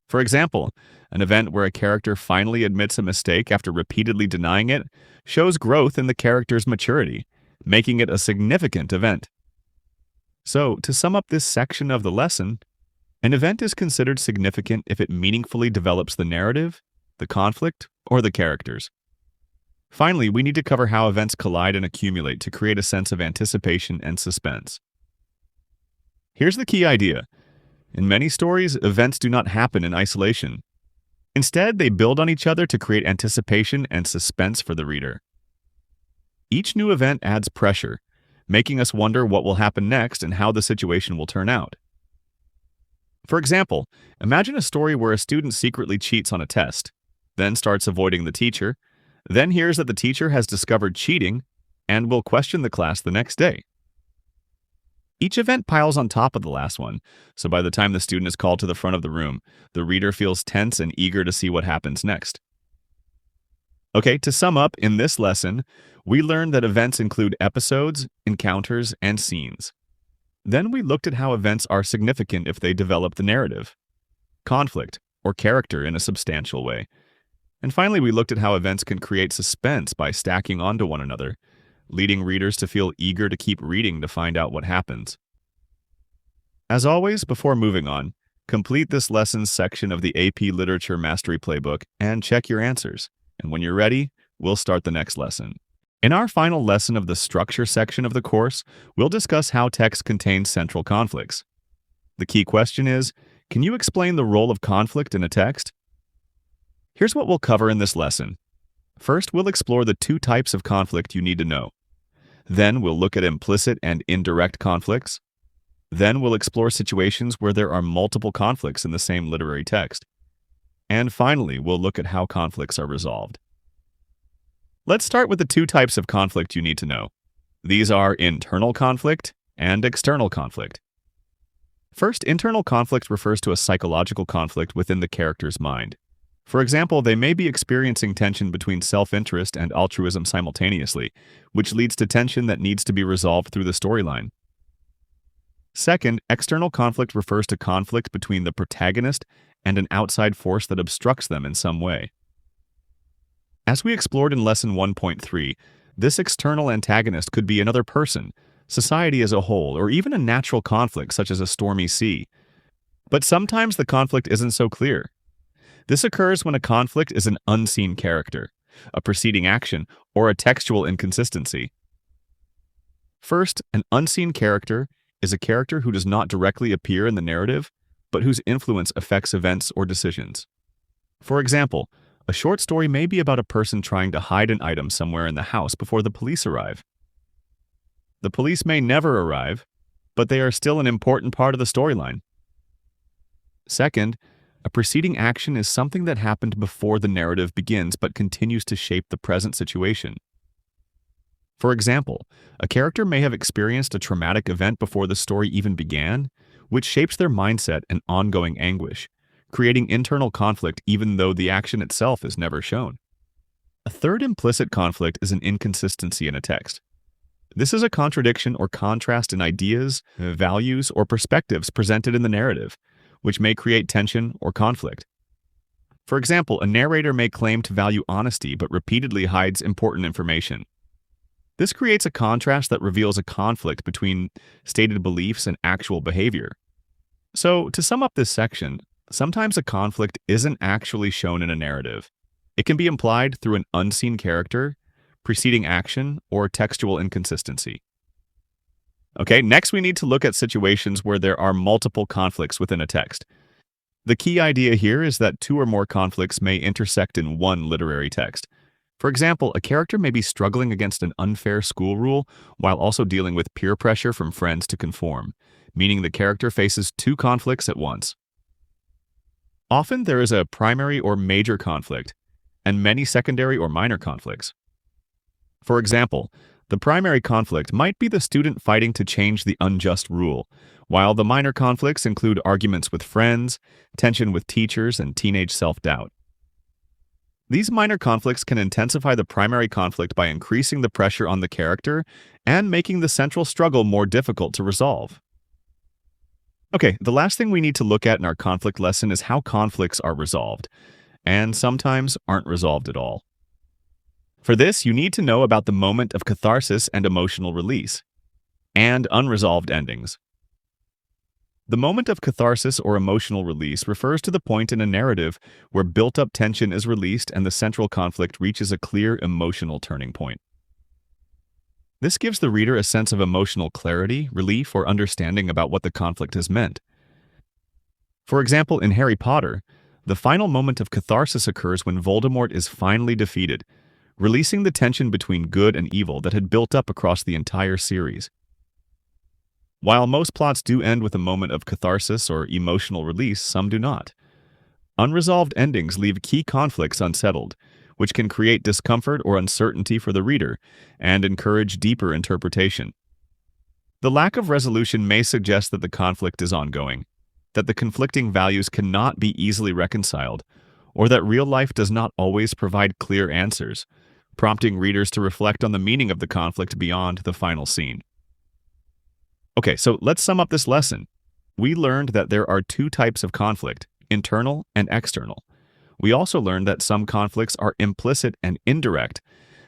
For example, an event where a character finally admits a mistake after repeatedly denying it shows growth in the character's maturity, making it a significant event. So, to sum up this section of the lesson, an event is considered significant if it meaningfully develops the narrative, the conflict, or the characters. Finally, we need to cover how events collide and accumulate to create a sense of anticipation and suspense. Here's the key idea. In many stories, events do not happen in isolation. Instead, they build on each other to create anticipation and suspense for the reader. Each new event adds pressure, making us wonder what will happen next and how the situation will turn out. For example, imagine a story where a student secretly cheats on a test, then starts avoiding the teacher, then hears that the teacher has discovered cheating and will question the class the next day. Each event piles on top of the last one, so by the time the student is called to the front of the room, the reader feels tense and eager to see what happens next. Okay, to sum up, in this lesson, we learned that events include episodes, encounters, and scenes. Then we looked at how events are significant if they develop the narrative, conflict, or character in a substantial way. And finally, we looked at how events can create suspense by stacking onto one another, leading readers to feel eager to keep reading to find out what happens. As always, before moving on, complete this lesson's section of the AP Literature Mastery Playbook and check your answers. And when you're ready, we'll start the next lesson. In our final lesson of the structure section of the course, we'll discuss how text contains central conflicts. The key question is, can you explain the role of conflict in a text? Here's what we'll cover in this lesson. First, we'll explore the two types of conflict you need to know. Then we'll look at implicit and indirect conflicts. Then we'll explore situations where there are multiple conflicts in the same literary text. And finally, we'll look at how conflicts are resolved. Let's start with the two types of conflict you need to know. These are internal conflict and external conflict. First, internal conflict refers to a psychological conflict within the character's mind. For example, they may be experiencing tension between self-interest and altruism simultaneously, which leads to tension that needs to be resolved through the storyline. Second, external conflict refers to conflict between the protagonist and an outside force that obstructs them in some way. As we explored in Lesson 1.3, this external antagonist could be another person, society as a whole, or even a natural conflict such as a stormy sea. But sometimes the conflict isn't so clear. This occurs when a conflict is an unseen character, a preceding action, or a textual inconsistency. First, an unseen character is a character who does not directly appear in the narrative, but whose influence affects events or decisions. For example, a short story may be about a person trying to hide an item somewhere in the house before the police arrive. The police may never arrive, but they are still an important part of the storyline. Second, a preceding action is something that happened before the narrative begins but continues to shape the present situation. For example, a character may have experienced a traumatic event before the story even began, which shapes their mindset and ongoing anguish, creating internal conflict even though the action itself is never shown. A third implicit conflict is an inconsistency in a text. This is a contradiction or contrast in ideas, values, or perspectives presented in the narrative, which may create tension or conflict. For example, a narrator may claim to value honesty but repeatedly hides important information. This creates a contrast that reveals a conflict between stated beliefs and actual behavior. So, to sum up this section, sometimes a conflict isn't actually shown in a narrative. It can be implied through an unseen character, preceding action, or textual inconsistency. Okay, next we need to look at situations where there are multiple conflicts within a text. The key idea here is that two or more conflicts may intersect in one literary text. For example, a character may be struggling against an unfair school rule while also dealing with peer pressure from friends to conform, meaning the character faces two conflicts at once. Often there is a primary or major conflict, and many secondary or minor conflicts. For example, the primary conflict might be the student fighting to change the unjust rule, while the minor conflicts include arguments with friends, tension with teachers, and teenage self-doubt. These minor conflicts can intensify the primary conflict by increasing the pressure on the character and making the central struggle more difficult to resolve. Okay, the last thing we need to look at in our conflict lesson is how conflicts are resolved, and sometimes aren't resolved at all. For this, you need to know about the moment of catharsis and emotional release, and unresolved endings. The moment of catharsis or emotional release refers to the point in a narrative where built-up tension is released and the central conflict reaches a clear emotional turning point. This gives the reader a sense of emotional clarity, relief, or understanding about what the conflict has meant. For example, in Harry Potter, the final moment of catharsis occurs when Voldemort is finally defeated, releasing the tension between good and evil that had built up across the entire series. While most plots do end with a moment of catharsis or emotional release, some do not. Unresolved endings leave key conflicts unsettled, which can create discomfort or uncertainty for the reader and encourage deeper interpretation. The lack of resolution may suggest that the conflict is ongoing, that the conflicting values cannot be easily reconciled, or that real life does not always provide clear answers, prompting readers to reflect on the meaning of the conflict beyond the final scene. Okay, so let's sum up this lesson. We learned that there are two types of conflict, internal and external. We also learned that some conflicts are implicit and indirect,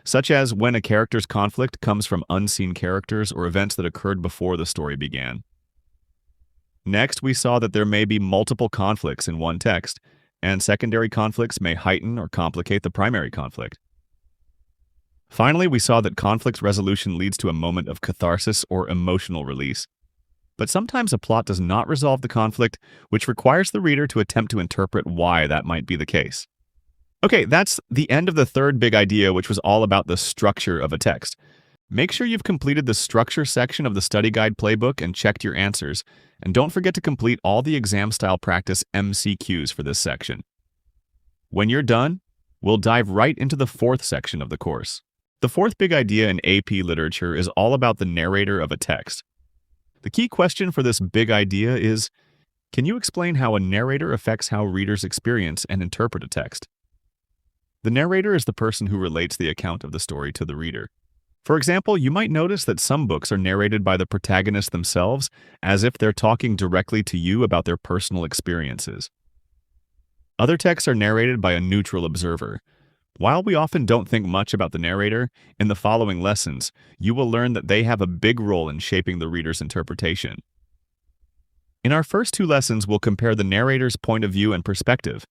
such as when a character's conflict comes from unseen characters or events that occurred before the story began. Next, we saw that there may be multiple conflicts in one text, and secondary conflicts may heighten or complicate the primary conflict. Finally, we saw that conflict resolution leads to a moment of catharsis or emotional release. But sometimes a plot does not resolve the conflict, which requires the reader to attempt to interpret why that might be the case. Okay, that's the end of the third big idea, which was all about the structure of a text. Make sure you've completed the structure section of the study guide playbook and checked your answers, and don't forget to complete all the exam-style practice MCQs for this section. When you're done, we'll dive right into the fourth section of the course. The fourth big idea in AP literature is all about the narrator of a text. The key question for this big idea is, can you explain how a narrator affects how readers experience and interpret a text? The narrator is the person who relates the account of the story to the reader. For example, you might notice that some books are narrated by the protagonists themselves as if they're talking directly to you about their personal experiences. Other texts are narrated by a neutral observer. While we often don't think much about the narrator, in the following lessons, you will learn that they have a big role in shaping the reader's interpretation. In our first two lessons, we'll compare the narrator's point of view and perspective.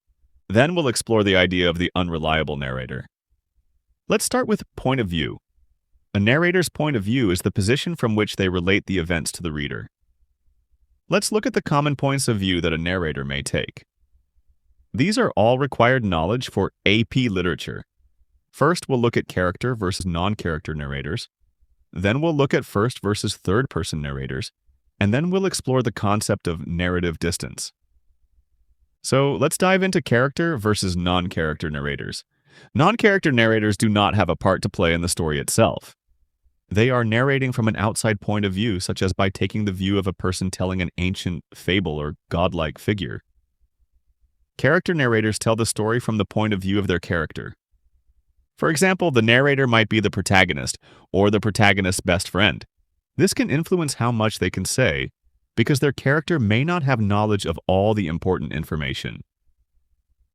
Then we'll explore the idea of the unreliable narrator. Let's start with point of view. A narrator's point of view is the position from which they relate the events to the reader. Let's look at the common points of view that a narrator may take. These are all required knowledge for AP literature. First, we'll look at character versus non-character narrators. Then we'll look at first versus third-person narrators. And then we'll explore the concept of narrative distance. So let's dive into character versus non-character narrators. Non-character narrators do not have a part to play in the story itself. They are narrating from an outside point of view, such as by taking the view of a person telling an ancient fable or godlike figure. Character narrators tell the story from the point of view of their character. For example, the narrator might be the protagonist or the protagonist's best friend. This can influence how much they can say because their character may not have knowledge of all the important information.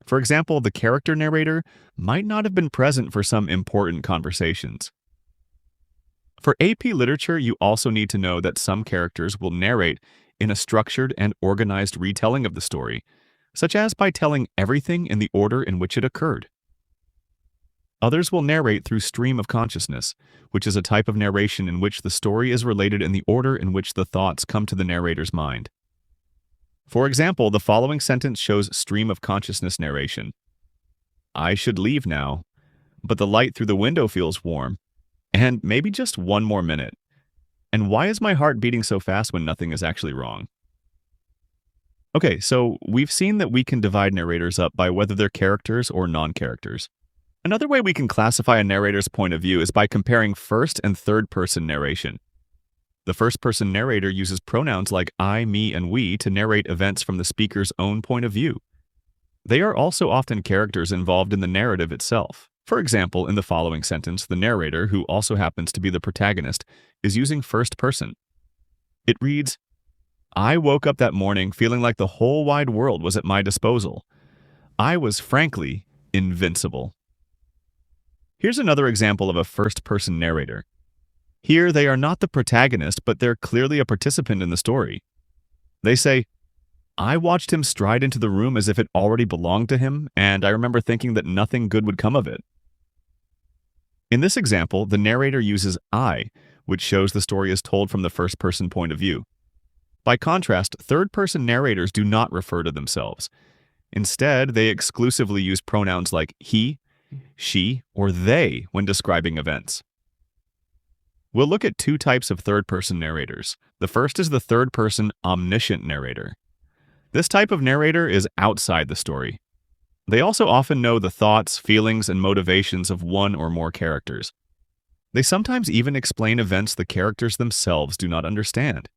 For example, the character narrator might not have been present for some important conversations. For AP literature, you also need to know that some characters will narrate in a structured and organized retelling of the story, such as by telling everything in the order in which it occurred. Others will narrate through stream of consciousness, which is a type of narration in which the story is related in the order in which the thoughts come to the narrator's mind. For example, the following sentence shows stream of consciousness narration. I should leave now, but the light through the window feels warm, and maybe just one more minute. And why is my heart beating so fast when nothing is actually wrong? Okay, so we've seen that we can divide narrators up by whether they're characters or non-characters. Another way we can classify a narrator's point of view is by comparing first and third-person narration. The first-person narrator uses pronouns like I, me, and we to narrate events from the speaker's own point of view. They are also often characters involved in the narrative itself. For example, in the following sentence, the narrator, who also happens to be the protagonist, is using first person. It reads, "I woke up that morning feeling like the whole wide world was at my disposal. I was frankly invincible." Here's another example of a first-person narrator. Here, they are not the protagonist, but they're clearly a participant in the story. They say, "I watched him stride into the room as if it already belonged to him, and I remember thinking that nothing good would come of it." In this example, the narrator uses I, which shows the story is told from the first-person point of view. By contrast, third-person narrators do not refer to themselves. Instead, they exclusively use pronouns like he, she, or they when describing events. We'll look at two types of third-person narrators. The first is the third-person omniscient narrator. This type of narrator is outside the story. They also often know the thoughts, feelings, and motivations of one or more characters. They sometimes even explain events the characters themselves do not understand.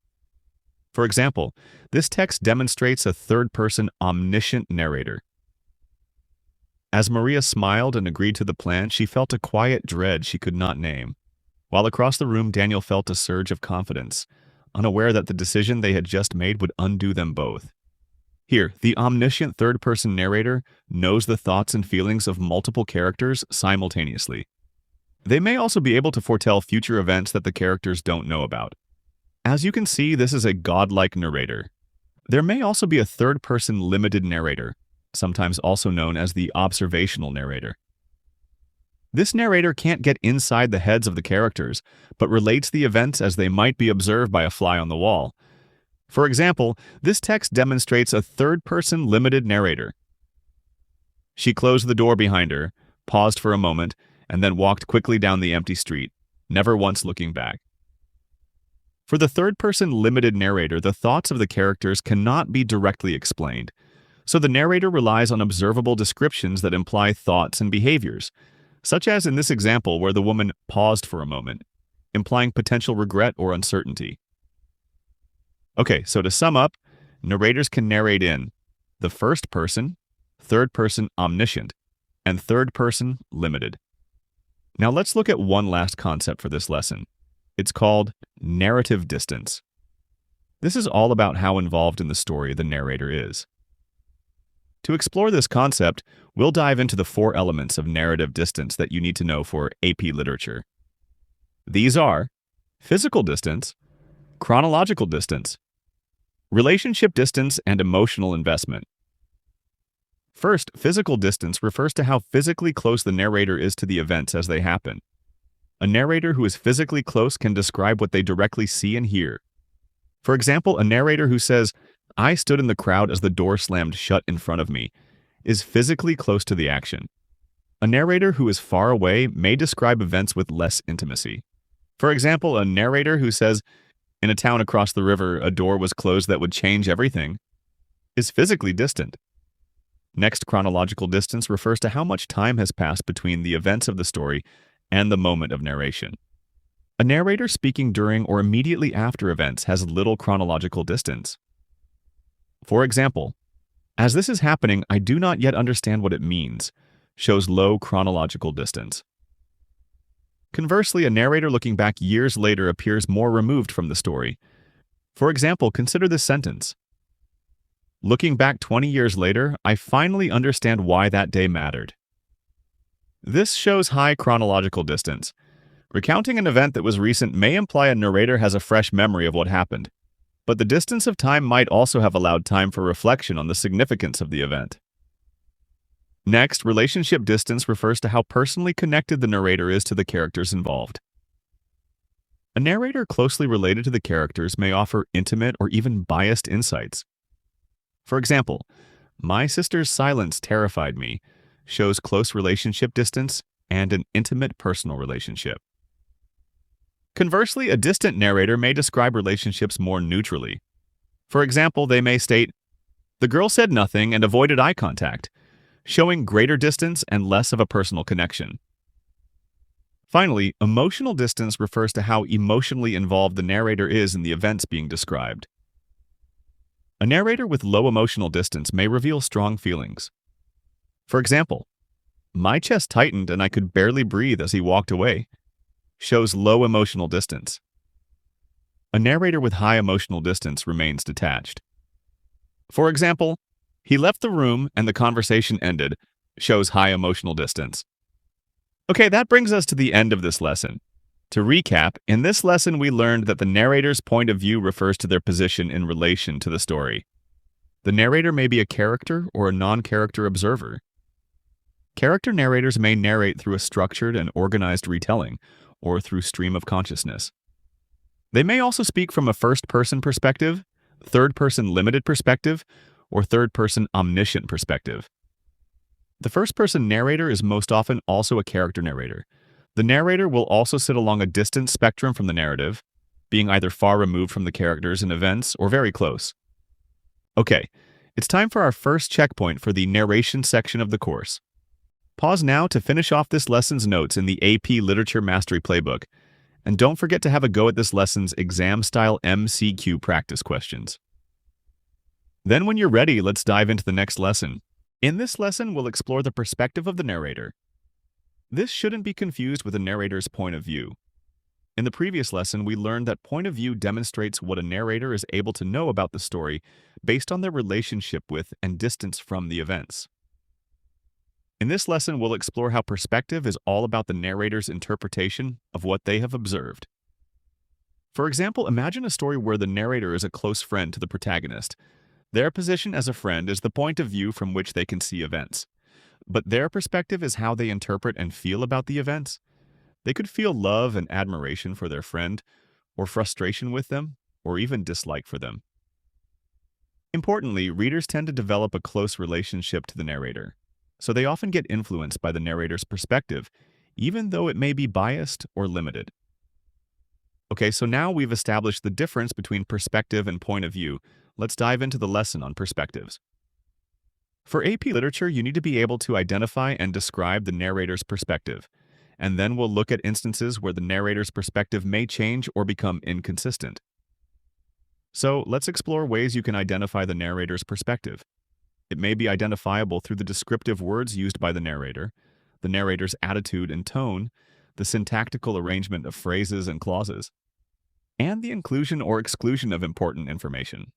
For example, this text demonstrates a third-person omniscient narrator. As Maria smiled and agreed to the plan, she felt a quiet dread she could not name. While across the room, Daniel felt a surge of confidence, unaware that the decision they had just made would undo them both. Here, the omniscient third-person narrator knows the thoughts and feelings of multiple characters simultaneously. They may also be able to foretell future events that the characters don't know about. As you can see, this is a godlike narrator. There may also be a third-person limited narrator, sometimes also known as the observational narrator. This narrator can't get inside the heads of the characters, but relates the events as they might be observed by a fly on the wall. For example, this text demonstrates a third-person limited narrator. She closed the door behind her, paused for a moment, and then walked quickly down the empty street, never once looking back. For the third-person limited narrator, the thoughts of the characters cannot be directly explained, so the narrator relies on observable descriptions that imply thoughts and behaviors, such as in this example where the woman paused for a moment, implying potential regret or uncertainty. Okay, so to sum up, narrators can narrate in the first person, third person omniscient, and third person limited. Now let's look at one last concept for this lesson. It's called narrative distance. This is all about how involved in the story the narrator is. To explore this concept, we'll dive into the 4 elements of narrative distance that you need to know for AP literature. These are physical distance, chronological distance, relationship distance, and emotional investment. First, physical distance refers to how physically close the narrator is to the events as they happen. A narrator who is physically close can describe what they directly see and hear. For example, a narrator who says, "I stood in the crowd as the door slammed shut in front of me," is physically close to the action. A narrator who is far away may describe events with less intimacy. For example, a narrator who says, "In a town across the river, a door was closed that would change everything," is physically distant. Next, chronological distance refers to how much time has passed between the events of the story and the moment of narration. A narrator speaking during or immediately after events has little chronological distance. For example, "As this is happening, I do not yet understand what it means," shows low chronological distance. Conversely, a narrator looking back years later appears more removed from the story. For example, consider this sentence. "Looking back 20 years later, I finally understand why that day mattered." This shows high chronological distance. Recounting an event that was recent may imply a narrator has a fresh memory of what happened, but the distance of time might also have allowed time for reflection on the significance of the event. Next, relationship distance refers to how personally connected the narrator is to the characters involved. A narrator closely related to the characters may offer intimate or even biased insights. For example, "My sister's silence terrified me," shows close relationship distance and an intimate personal relationship. Conversely, a distant narrator may describe relationships more neutrally. For example, they may state, "The girl said nothing and avoided eye contact," showing greater distance and less of a personal connection. Finally, emotional distance refers to how emotionally involved the narrator is in the events being described. A narrator with low emotional distance may reveal strong feelings. For example, "My chest tightened and I could barely breathe as he walked away," shows low emotional distance. A narrator with high emotional distance remains detached. For example, "He left the room and the conversation ended," shows high emotional distance. Okay, that brings us to the end of this lesson. To recap, in this lesson we learned that the narrator's point of view refers to their position in relation to the story. The narrator may be a character or a non-character observer. Character narrators may narrate through a structured and organized retelling, or through stream of consciousness. They may also speak from a first-person perspective, third-person limited perspective, or third-person omniscient perspective. The first-person narrator is most often also a character narrator. The narrator will also sit along a distant spectrum from the narrative, being either far removed from the characters and events or very close. Okay, it's time for our first checkpoint for the narration section of the course. Pause now to finish off this lesson's notes in the AP Literature Mastery Playbook, and don't forget to have a go at this lesson's exam-style MCQ practice questions. Then when you're ready, let's dive into the next lesson. In this lesson, we'll explore the perspective of the narrator. This shouldn't be confused with a narrator's point of view. In the previous lesson, we learned that point of view demonstrates what a narrator is able to know about the story based on their relationship with and distance from the events. In this lesson, we'll explore how perspective is all about the narrator's interpretation of what they have observed. For example, imagine a story where the narrator is a close friend to the protagonist. Their position as a friend is the point of view from which they can see events. But their perspective is how they interpret and feel about the events. They could feel love and admiration for their friend, or frustration with them, or even dislike for them. Importantly, readers tend to develop a close relationship to the narrator, so they often get influenced by the narrator's perspective, even though it may be biased or limited. Okay, so now we've established the difference between perspective and point of view. Let's dive into the lesson on perspectives. For AP Literature, you need to be able to identify and describe the narrator's perspective, and then we'll look at instances where the narrator's perspective may change or become inconsistent. So let's explore ways you can identify the narrator's perspective. It may be identifiable through the descriptive words used by the narrator's attitude and tone, the syntactical arrangement of phrases and clauses, and the inclusion or exclusion of important information.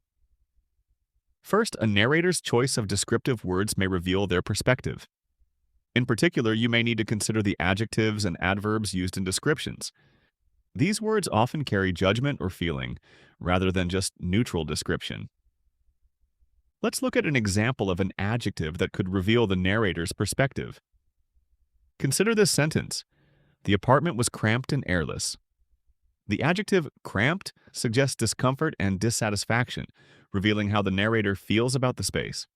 First, a narrator's choice of descriptive words may reveal their perspective. In particular, you may need to consider the adjectives and adverbs used in descriptions. These words often carry judgment or feeling, rather than just neutral description. Let's look at an example of an adjective that could reveal the narrator's perspective. Consider this sentence: "The apartment was cramped and airless." The adjective cramped suggests discomfort and dissatisfaction, revealing how the narrator feels about the space.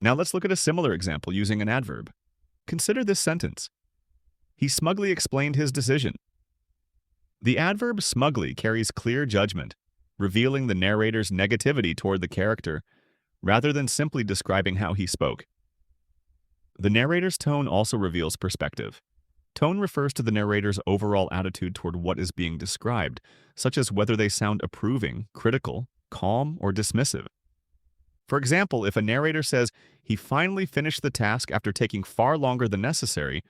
Now let's look at a similar example using an adverb. Consider this sentence: "He smugly explained his decision." The adverb smugly carries clear judgment, revealing the narrator's negativity toward the character, rather than simply describing how he spoke. The narrator's tone also reveals perspective. Tone refers to the narrator's overall attitude toward what is being described, such as whether they sound approving, critical, calm, or dismissive. For example, if a narrator says, "He finally finished the task after taking far longer than necessary,"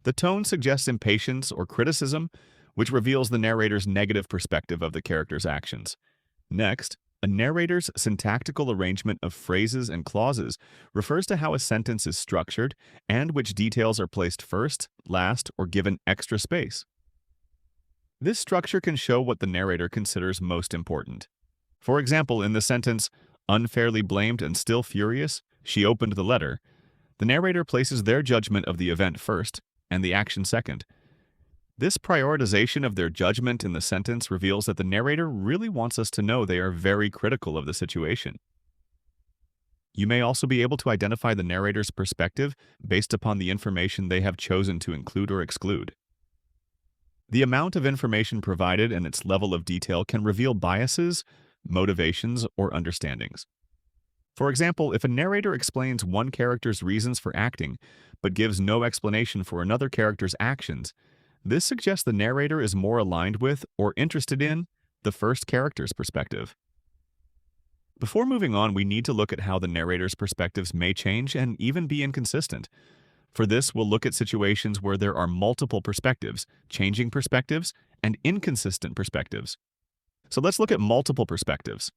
the tone suggests impatience or criticism, which reveals the narrator's negative perspective of the character's actions. Next, a narrator's syntactical arrangement of phrases and clauses refers to how a sentence is structured and which details are placed first, last, or given extra space. This structure can show what the narrator considers most important. For example, in the sentence, "Unfairly blamed and still furious, she opened the letter," the narrator places their judgment of the event first and the action second. This prioritization of their judgment in the sentence reveals that the narrator really wants us to know they are very critical of the situation. You may also be able to identify the narrator's perspective based upon the information they have chosen to include or exclude. The amount of information provided and its level of detail can reveal biases, motivations, or understandings. For example, if a narrator explains one character's reasons for acting, but gives no explanation for another character's actions, this suggests the narrator is more aligned with or interested in the first character's perspective. Before moving on, we need to look at how the narrator's perspectives may change and even be inconsistent. For this, we'll look at situations where there are multiple perspectives, changing perspectives, and inconsistent perspectives. So let's look at multiple perspectives.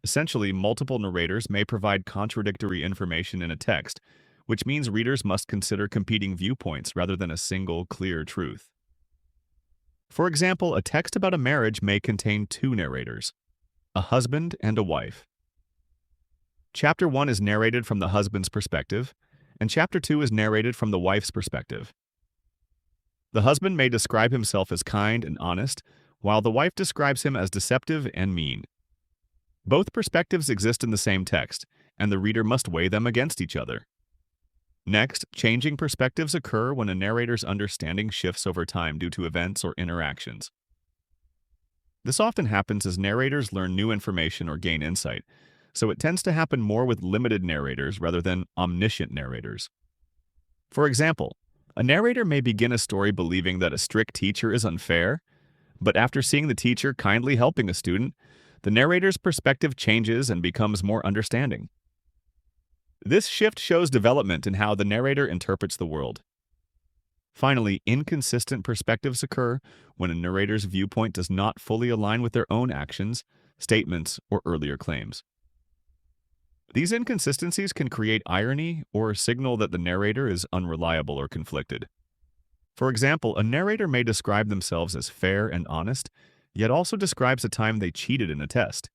Essentially, multiple narrators may provide contradictory information in a text, which means readers must consider competing viewpoints rather than a single, clear truth. For example, a text about a marriage may contain two narrators, a husband and a wife. Chapter 1 is narrated from the husband's perspective, and Chapter 2 is narrated from the wife's perspective. The husband may describe himself as kind and honest, while the wife describes him as deceptive and mean. Both perspectives exist in the same text, and the reader must weigh them against each other. Next, changing perspectives occur when a narrator's understanding shifts over time due to events or interactions. This often happens as narrators learn new information or gain insight, so it tends to happen more with limited narrators rather than omniscient narrators. For example, a narrator may begin a story believing that a strict teacher is unfair, but after seeing the teacher kindly helping a student, the narrator's perspective changes and becomes more understanding. This shift shows development in how the narrator interprets the world. Finally, inconsistent perspectives occur when a narrator's viewpoint does not fully align with their own actions, statements, or earlier claims. These inconsistencies can create irony or signal that the narrator is unreliable or conflicted. For example, a narrator may describe themselves as fair and honest, yet also describes a time they cheated in a test.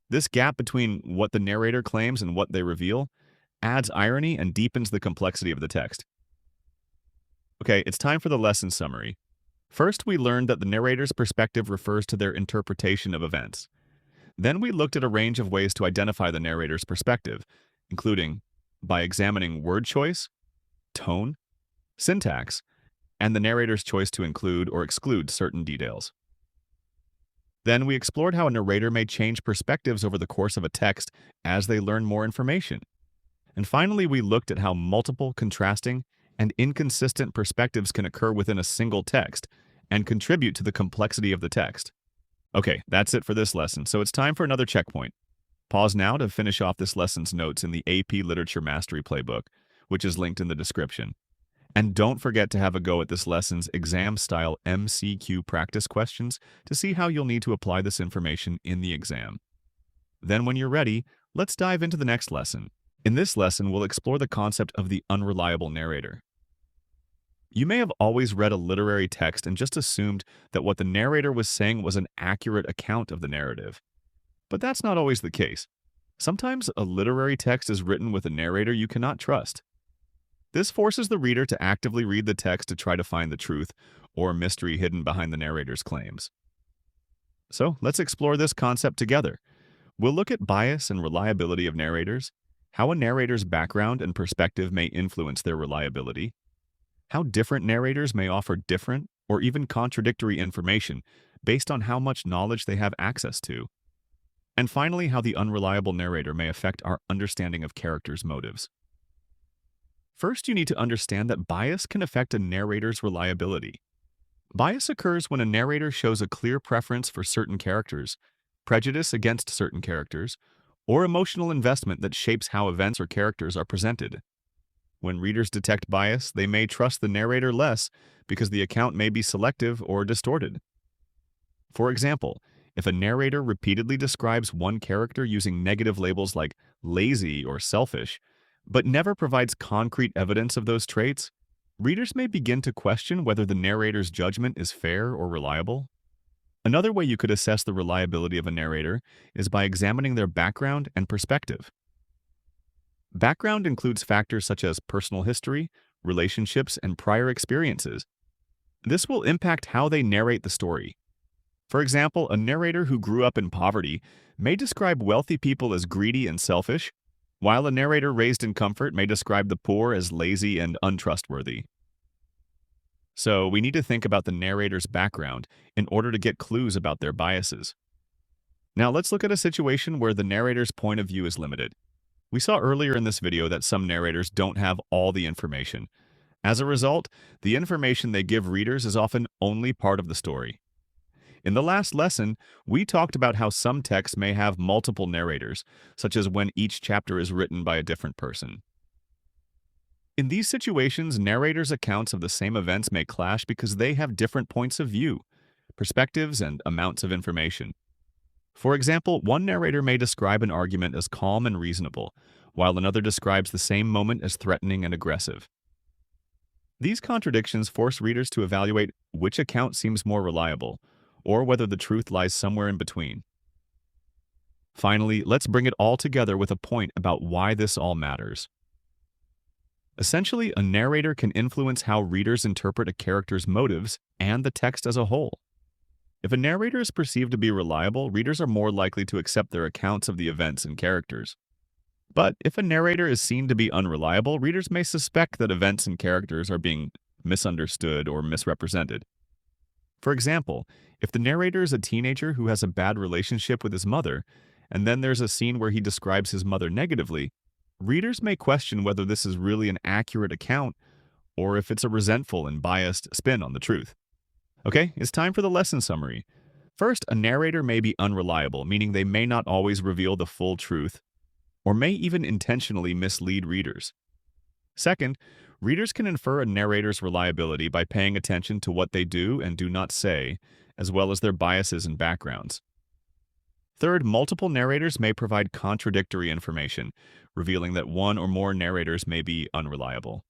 This gap between what the narrator claims and what they reveal adds irony and deepens the complexity of the text. Okay, it's time for the lesson summary. First, we learned that the narrator's perspective refers to their interpretation of events. Then we looked at a range of ways to identify the narrator's perspective, including by examining word choice, tone, syntax, and the narrator's choice to include or exclude certain details. Then we explored how a narrator may change perspectives over the course of a text as they learn more information. And finally, we looked at how multiple, contrasting, and inconsistent perspectives can occur within a single text and contribute to the complexity of the text. Okay, that's it for this lesson, so it's time for another checkpoint. Pause now to finish off this lesson's notes in the AP Literature Mastery Playbook, which is linked in the description. And don't forget to have a go at this lesson's exam-style MCQ practice questions to see how you'll need to apply this information in the exam. Then when you're ready, let's dive into the next lesson. In this lesson, we'll explore the concept of the unreliable narrator. You may have always read a literary text and just assumed that what the narrator was saying was an accurate account of the narrative. But that's not always the case. Sometimes a literary text is written with a narrator you cannot trust. This forces the reader to actively read the text to try to find the truth or mystery hidden behind the narrator's claims. So let's explore this concept together. We'll look at bias and reliability of narrators, how a narrator's background and perspective may influence their reliability, how different narrators may offer different or even contradictory information based on how much knowledge they have access to, and finally, how the unreliable narrator may affect our understanding of characters' motives. First, you need to understand that bias can affect a narrator's reliability. Bias occurs when a narrator shows a clear preference for certain characters, prejudice against certain characters, or emotional investment that shapes how events or characters are presented. When readers detect bias, they may trust the narrator less because the account may be selective or distorted. For example, if a narrator repeatedly describes one character using negative labels like lazy or selfish, but never provides concrete evidence of those traits, readers may begin to question whether the narrator's judgment is fair or reliable. Another way you could assess the reliability of a narrator is by examining their background and perspective. Background includes factors such as personal history, relationships, and prior experiences. This will impact how they narrate the story. For example, a narrator who grew up in poverty may describe wealthy people as greedy and selfish, while a narrator raised in comfort may describe the poor as lazy and untrustworthy. So, we need to think about the narrator's background in order to get clues about their biases. Now, let's look at a situation where the narrator's point of view is limited. We saw earlier in this video that some narrators don't have all the information. As a result, the information they give readers is often only part of the story. In the last lesson, we talked about how some texts may have multiple narrators, such as when each chapter is written by a different person. In these situations, narrators' accounts of the same events may clash because they have different points of view, perspectives, and amounts of information. For example, one narrator may describe an argument as calm and reasonable, while another describes the same moment as threatening and aggressive. These contradictions force readers to evaluate which account seems more reliable, or whether the truth lies somewhere in between. Finally, let's bring it all together with a point about why this all matters. Essentially, a narrator can influence how readers interpret a character's motives and the text as a whole. If a narrator is perceived to be reliable, readers are more likely to accept their accounts of the events and characters. But if a narrator is seen to be unreliable, readers may suspect that events and characters are being misunderstood or misrepresented. For example, if the narrator is a teenager who has a bad relationship with his mother, and then there's a scene where he describes his mother negatively, readers may question whether this is really an accurate account or if it's a resentful and biased spin on the truth. Okay, it's time for the lesson summary. First, a narrator may be unreliable, meaning they may not always reveal the full truth, or may even intentionally mislead readers. Second, readers can infer a narrator's reliability by paying attention to what they do and do not say, as well as their biases and backgrounds. Third, multiple narrators may provide contradictory information, revealing that one or more narrators may be unreliable.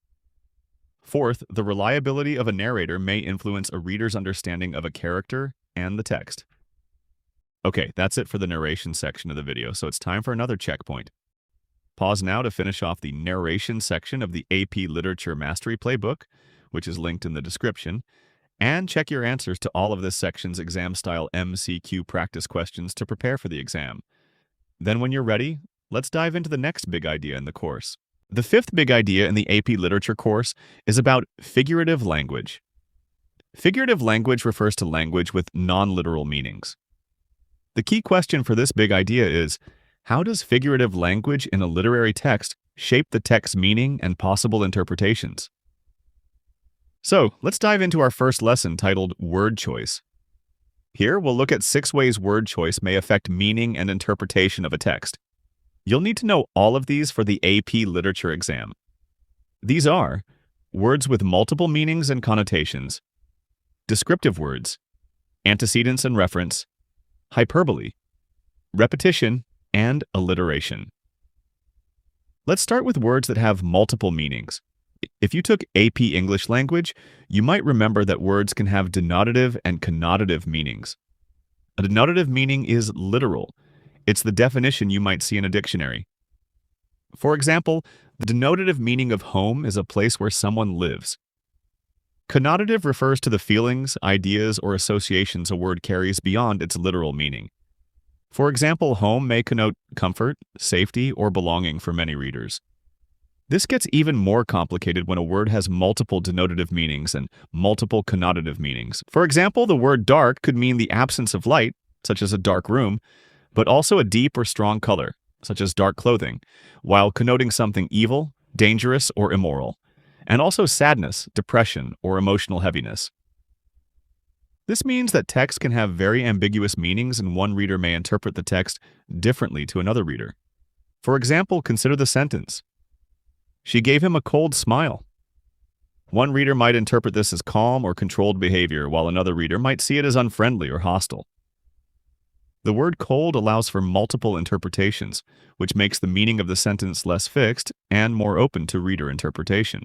Fourth, the reliability of a narrator may influence a reader's understanding of a character and the text. Okay, that's it for the narration section of the video, so it's time for another checkpoint. Pause now to finish off the narration section of the AP Literature Mastery Playbook, which is linked in the description, and check your answers to all of this section's exam-style MCQ practice questions to prepare for the exam. Then when you're ready, let's dive into the next big idea in the course. The fifth big idea in the AP Literature course is about figurative language. Figurative language refers to language with non-literal meanings. The key question for this big idea is, how does figurative language in a literary text shape the text's meaning and possible interpretations? So, let's dive into our first lesson titled Word Choice. Here, we'll look at 6 ways word choice may affect meaning and interpretation of a text. You'll need to know all of these for the AP Literature exam. These are words with multiple meanings and connotations, descriptive words, antecedents and referents, hyperbole, repetition, and alliteration. Let's start with words that have multiple meanings. If you took AP English Language, you might remember that words can have denotative and connotative meanings. A denotative meaning is literal. It's the definition you might see in a dictionary. For example, the denotative meaning of home is a place where someone lives. Connotative refers to the feelings, ideas, or associations a word carries beyond its literal meaning. For example, home may connote comfort, safety, or belonging for many readers. This gets even more complicated when a word has multiple denotative meanings and multiple connotative meanings. For example, the word dark could mean the absence of light, such as a dark room, but also a deep or strong color, such as dark clothing, while connoting something evil, dangerous, or immoral, and also sadness, depression, or emotional heaviness. This means that text can have very ambiguous meanings and one reader may interpret the text differently to another reader. For example, consider the sentence, "She gave him a cold smile." One reader might interpret this as calm or controlled behavior, while another reader might see it as unfriendly or hostile. The word cold allows for multiple interpretations, which makes the meaning of the sentence less fixed and more open to reader interpretation.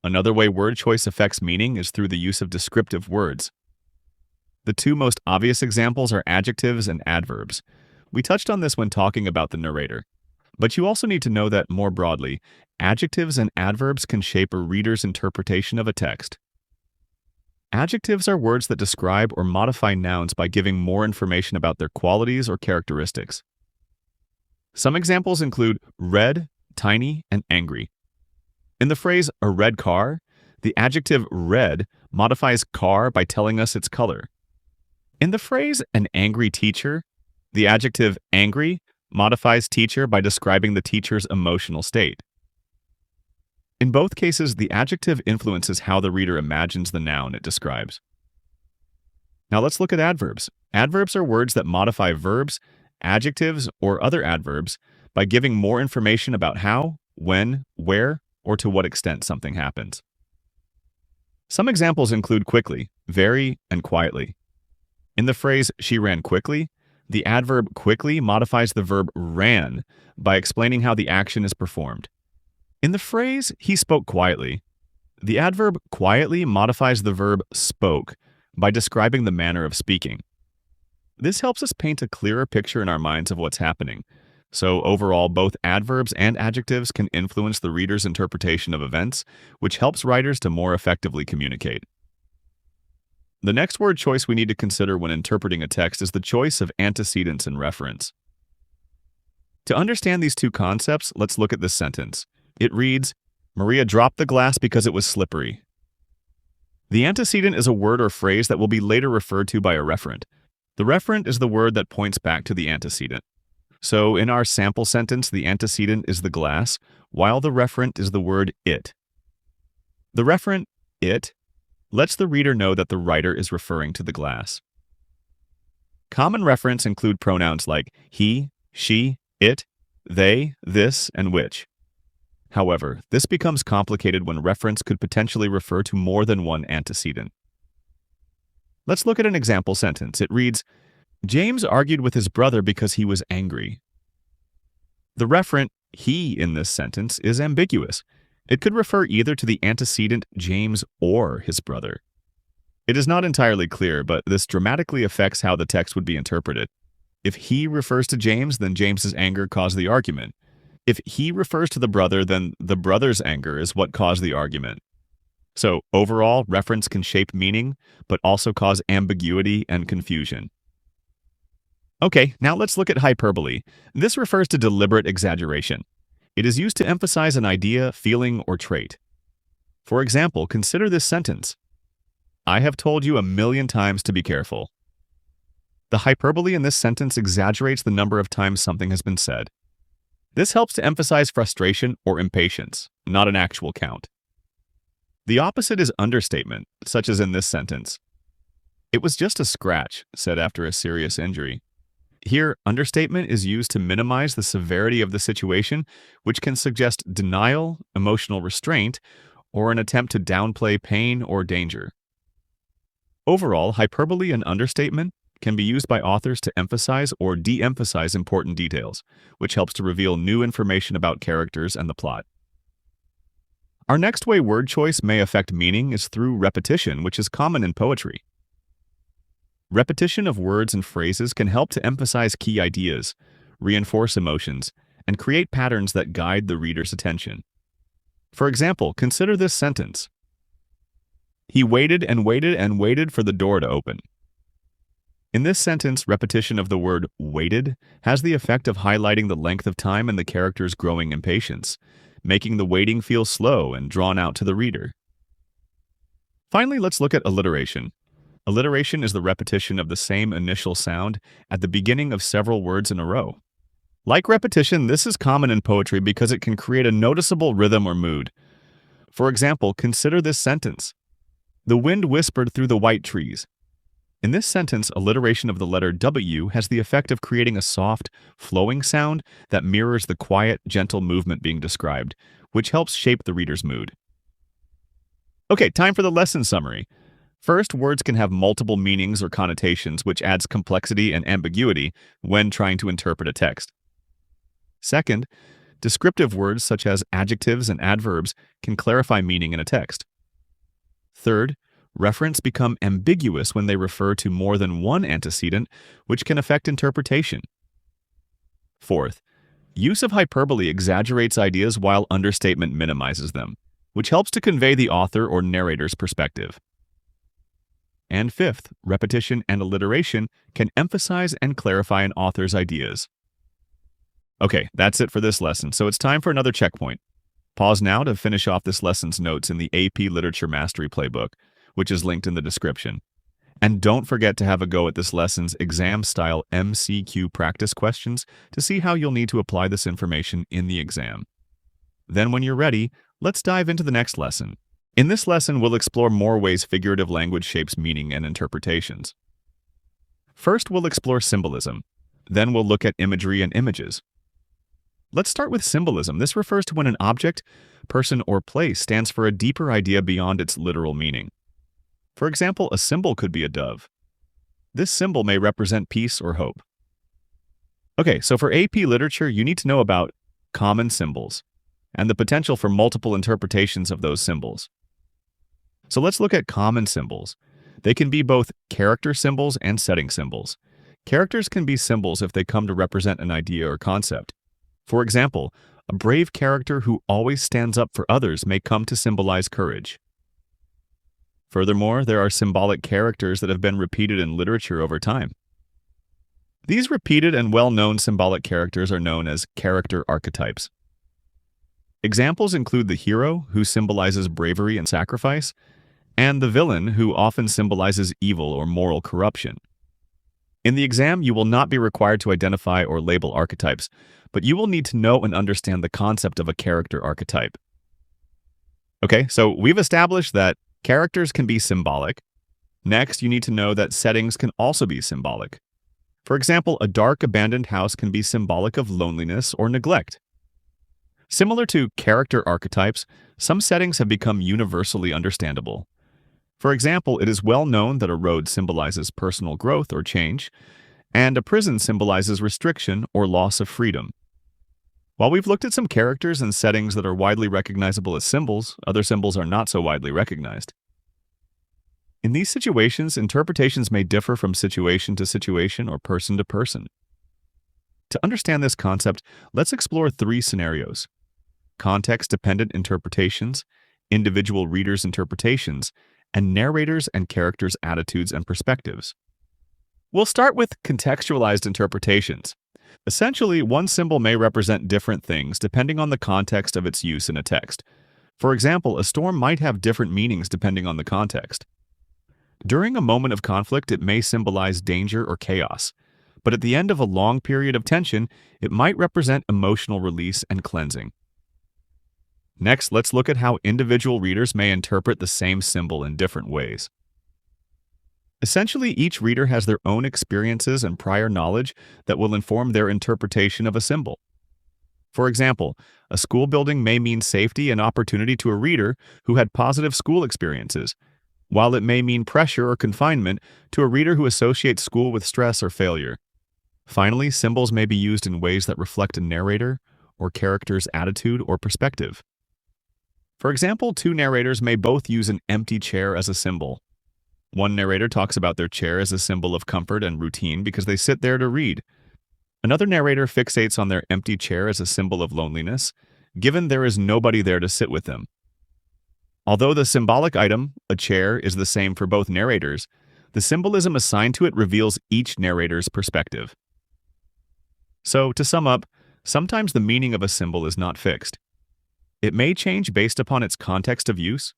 Another way word choice affects meaning is through the use of descriptive words. The 2 most obvious examples are adjectives and adverbs. We touched on this when talking about the narrator. But you also need to know that, more broadly, adjectives and adverbs can shape a reader's interpretation of a text. Adjectives are words that describe or modify nouns by giving more information about their qualities or characteristics. Some examples include red, tiny, and angry. In the phrase, a red car, the adjective red modifies car by telling us its color. In the phrase, an angry teacher, the adjective angry modifies teacher by describing the teacher's emotional state. In both cases, the adjective influences how the reader imagines the noun it describes. Now let's look at adverbs. Adverbs are words that modify verbs, adjectives, or other adverbs by giving more information about how, when, where, or to what extent something happens. Some examples include quickly, very, and quietly. In the phrase, she ran quickly, the adverb quickly modifies the verb ran by explaining how the action is performed. In the phrase, he spoke quietly, the adverb quietly modifies the verb spoke by describing the manner of speaking. This helps us paint a clearer picture in our minds of what's happening. So overall, both adverbs and adjectives can influence the reader's interpretation of events, which helps writers to more effectively communicate. The next word choice we need to consider when interpreting a text is the choice of antecedents and referents. To understand these two concepts, let's look at this sentence. It reads, Maria dropped the glass because it was slippery. The antecedent is a word or phrase that will be later referred to by a referent. The referent is the word that points back to the antecedent. So in our sample sentence, the antecedent is the glass, while the referent is the word it. The referent, it, lets the reader know that the writer is referring to the glass. Common referents include pronouns like he, she, it, they, this, and which. However, this becomes complicated when referents could potentially refer to more than one antecedent. Let's look at an example sentence. It reads, James argued with his brother because he was angry. The referent, he, in this sentence is ambiguous. It could refer either to the antecedent James or his brother. It is not entirely clear, but this dramatically affects how the text would be interpreted. If he refers to James, then James's anger caused the argument. If he refers to the brother, then the brother's anger is what caused the argument. So overall, reference can shape meaning, but also cause ambiguity and confusion. Okay, now let's look at hyperbole. This refers to deliberate exaggeration. It is used to emphasize an idea, feeling, or trait. For example, consider this sentence. I have told you 1,000,000 times to be careful. The hyperbole in this sentence exaggerates the number of times something has been said. This helps to emphasize frustration or impatience, not an actual count. The opposite is understatement, such as in this sentence. It was just a scratch, said after a serious injury. Here, understatement is used to minimize the severity of the situation, which can suggest denial, emotional restraint, or an attempt to downplay pain or danger. Overall, hyperbole and understatement can be used by authors to emphasize or de-emphasize important details, which helps to reveal new information about characters and the plot. Our next way word choice may affect meaning is through repetition, which is common in poetry. Repetition of words and phrases can help to emphasize key ideas, reinforce emotions, and create patterns that guide the reader's attention. For example, consider this sentence. He waited and waited and waited for the door to open. In this sentence, repetition of the word waited has the effect of highlighting the length of time and the character's growing impatience, making the waiting feel slow and drawn out to the reader. Finally, let's look at alliteration. Alliteration is the repetition of the same initial sound at the beginning of several words in a row. Like repetition, this is common in poetry because it can create a noticeable rhythm or mood. For example, consider this sentence. The wind whispered through the white trees. In this sentence, alliteration of the letter W has the effect of creating a soft, flowing sound that mirrors the quiet, gentle movement being described, which helps shape the reader's mood. Okay, time for the lesson summary. First, words can have multiple meanings or connotations, which adds complexity and ambiguity when trying to interpret a text. Second, descriptive words such as adjectives and adverbs can clarify meaning in a text. Third, referents become ambiguous when they refer to more than one antecedent, which can affect interpretation. Fourth, use of hyperbole exaggerates ideas while understatement minimizes them, which helps to convey the author or narrator's perspective. And fifth, repetition and alliteration can emphasize and clarify an author's ideas. Okay, that's it for this lesson, so it's time for another checkpoint. Pause now to finish off this lesson's notes in the AP Literature Mastery Playbook, which is linked in the description. And don't forget to have a go at this lesson's exam-style MCQ practice questions to see how you'll need to apply this information in the exam. Then when you're ready, let's dive into the next lesson. In this lesson, we'll explore more ways figurative language shapes meaning and interpretations. First, we'll explore symbolism. Then we'll look at imagery and images. Let's start with symbolism. This refers to when an object, person, or place stands for a deeper idea beyond its literal meaning. For example, a symbol could be a dove. This symbol may represent peace or hope. Okay, so for AP literature, you need to know about common symbols and the potential for multiple interpretations of those symbols. So let's look at common symbols. They can be both character symbols and setting symbols. Characters can be symbols if they come to represent an idea or concept. For example, a brave character who always stands up for others may come to symbolize courage. Furthermore, there are symbolic characters that have been repeated in literature over time. These repeated and well-known symbolic characters are known as character archetypes. Examples include the hero, who symbolizes bravery and sacrifice, and the villain, who often symbolizes evil or moral corruption. In the exam, you will not be required to identify or label archetypes, but you will need to know and understand the concept of a character archetype. Okay, so we've established that characters can be symbolic. Next, you need to know that settings can also be symbolic. For example, a dark, abandoned house can be symbolic of loneliness or neglect. Similar to character archetypes, some settings have become universally understandable. For example, it is well known that a road symbolizes personal growth or change, and a prison symbolizes restriction or loss of freedom. While we've looked at some characters and settings that are widely recognizable as symbols, other symbols are not so widely recognized. In these situations, interpretations may differ from situation to situation or person to person. To understand this concept, let's explore 3 scenarios: context-dependent interpretations, individual readers' interpretations, and narrators' and characters' attitudes and perspectives. We'll start with contextualized interpretations. Essentially, one symbol may represent different things depending on the context of its use in a text. For example, a storm might have different meanings depending on the context. During a moment of conflict, it may symbolize danger or chaos, but at the end of a long period of tension, it might represent emotional release and cleansing. Next, let's look at how individual readers may interpret the same symbol in different ways. Essentially, each reader has their own experiences and prior knowledge that will inform their interpretation of a symbol. For example, a school building may mean safety and opportunity to a reader who had positive school experiences, while it may mean pressure or confinement to a reader who associates school with stress or failure. Finally, symbols may be used in ways that reflect a narrator or character's attitude or perspective. For example, 2 narrators may both use an empty chair as a symbol. One narrator talks about their chair as a symbol of comfort and routine because they sit there to read. Another narrator fixates on their empty chair as a symbol of loneliness, given there is nobody there to sit with them. Although the symbolic item, a chair, is the same for both narrators, the symbolism assigned to it reveals each narrator's perspective. So, to sum up, sometimes the meaning of a symbol is not fixed. It may change based upon its context of use,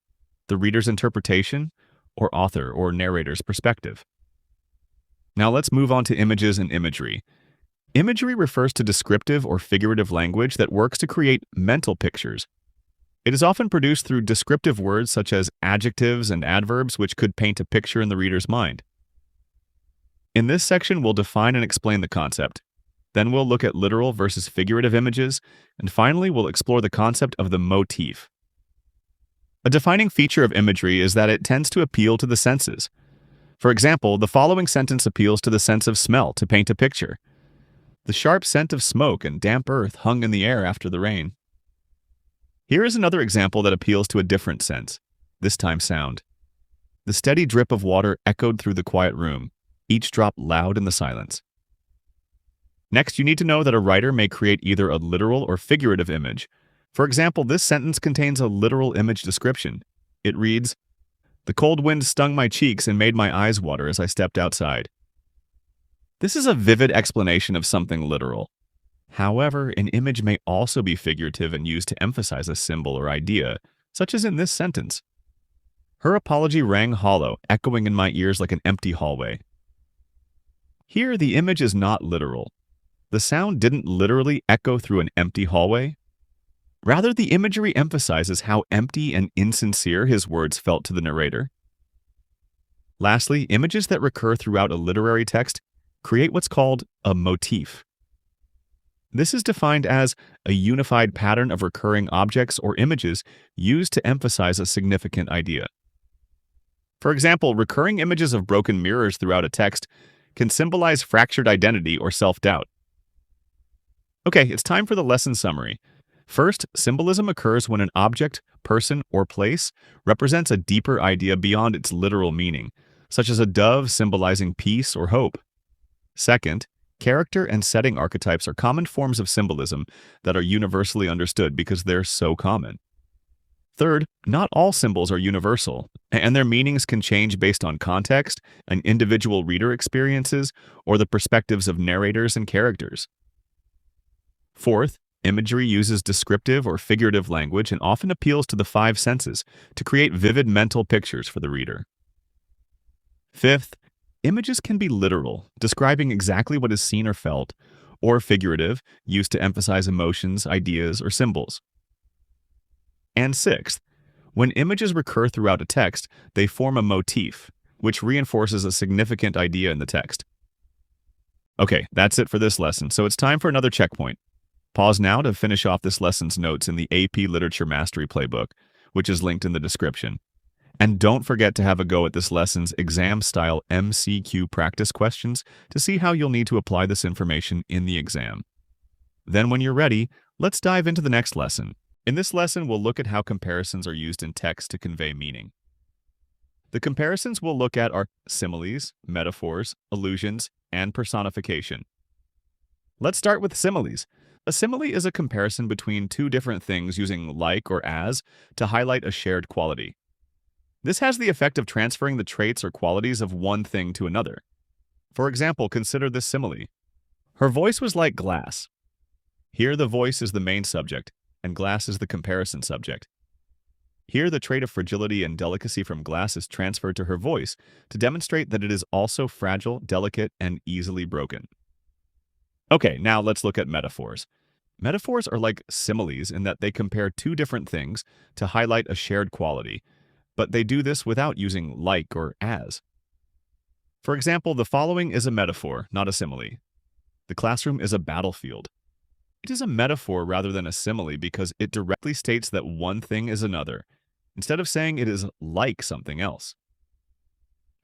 the reader's interpretation, or author or narrator's perspective. Now let's move on to images and imagery. Imagery refers to descriptive or figurative language that works to create mental pictures. It is often produced through descriptive words such as adjectives and adverbs, which could paint a picture in the reader's mind. In this section, we'll define and explain the concept. Then we'll look at literal versus figurative images, and finally, we'll explore the concept of the motif. A defining feature of imagery is that it tends to appeal to the senses. For example, the following sentence appeals to the sense of smell to paint a picture. The sharp scent of smoke and damp earth hung in the air after the rain. Here is another example that appeals to a different sense, this time sound. The steady drip of water echoed through the quiet room, each drop loud in the silence. Next, you need to know that a writer may create either a literal or figurative image. For example, this sentence contains a literal image description. It reads, "The cold wind stung my cheeks and made my eyes water as I stepped outside." This is a vivid explanation of something literal. However, an image may also be figurative and used to emphasize a symbol or idea, such as in this sentence. Her apology rang hollow, echoing in my ears like an empty hallway. Here, the image is not literal. The sound didn't literally echo through an empty hallway. Rather, the imagery emphasizes how empty and insincere his words felt to the narrator. Lastly, images that recur throughout a literary text create what's called a motif. This is defined as a unified pattern of recurring objects or images used to emphasize a significant idea. For example, recurring images of broken mirrors throughout a text can symbolize fractured identity or self-doubt. Okay, it's time for the lesson summary. First, symbolism occurs when an object, person, or place represents a deeper idea beyond its literal meaning, such as a dove symbolizing peace or hope. Second, character and setting archetypes are common forms of symbolism that are universally understood because they're so common. Third, not all symbols are universal, and their meanings can change based on context and individual reader experiences or the perspectives of narrators and characters. Fourth, imagery uses descriptive or figurative language and often appeals to the five senses to create vivid mental pictures for the reader. Fifth, images can be literal, describing exactly what is seen or felt, or figurative, used to emphasize emotions, ideas, or symbols. And sixth, when images recur throughout a text, they form a motif, which reinforces a significant idea in the text. Okay, that's it for this lesson, so it's time for another checkpoint. Pause now to finish off this lesson's notes in the AP Literature Mastery Playbook, which is linked in the description. And don't forget to have a go at this lesson's exam-style MCQ practice questions to see how you'll need to apply this information in the exam. Then when you're ready, let's dive into the next lesson. In this lesson, we'll look at how comparisons are used in text to convey meaning. The comparisons we'll look at are similes, metaphors, allusions, and personification. Let's start with similes. A simile is a comparison between two different things using like or as to highlight a shared quality. This has the effect of transferring the traits or qualities of one thing to another. For example, consider this simile. Her voice was like glass. Here the voice is the main subject, and glass is the comparison subject. Here the trait of fragility and delicacy from glass is transferred to her voice to demonstrate that it is also fragile, delicate, and easily broken. Okay, now let's look at metaphors. Metaphors are like similes in that they compare two different things to highlight a shared quality, but they do this without using like or as. For example, the following is a metaphor, not a simile. The classroom is a battlefield. It is a metaphor rather than a simile because it directly states that one thing is another, instead of saying it is like something else.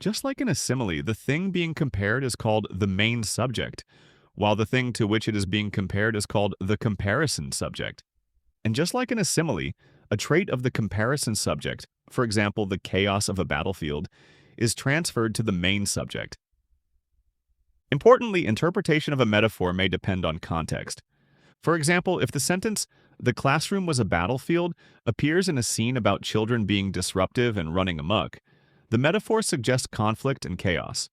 Just like in a simile, the thing being compared is called the main subject, while the thing to which it is being compared is called the comparison subject. And just like in a simile, a trait of the comparison subject, for example, the chaos of a battlefield, is transferred to the main subject. Importantly, interpretation of a metaphor may depend on context. For example, if the sentence, "the classroom was a battlefield," appears in a scene about children being disruptive and running amok, the metaphor suggests conflict and chaos.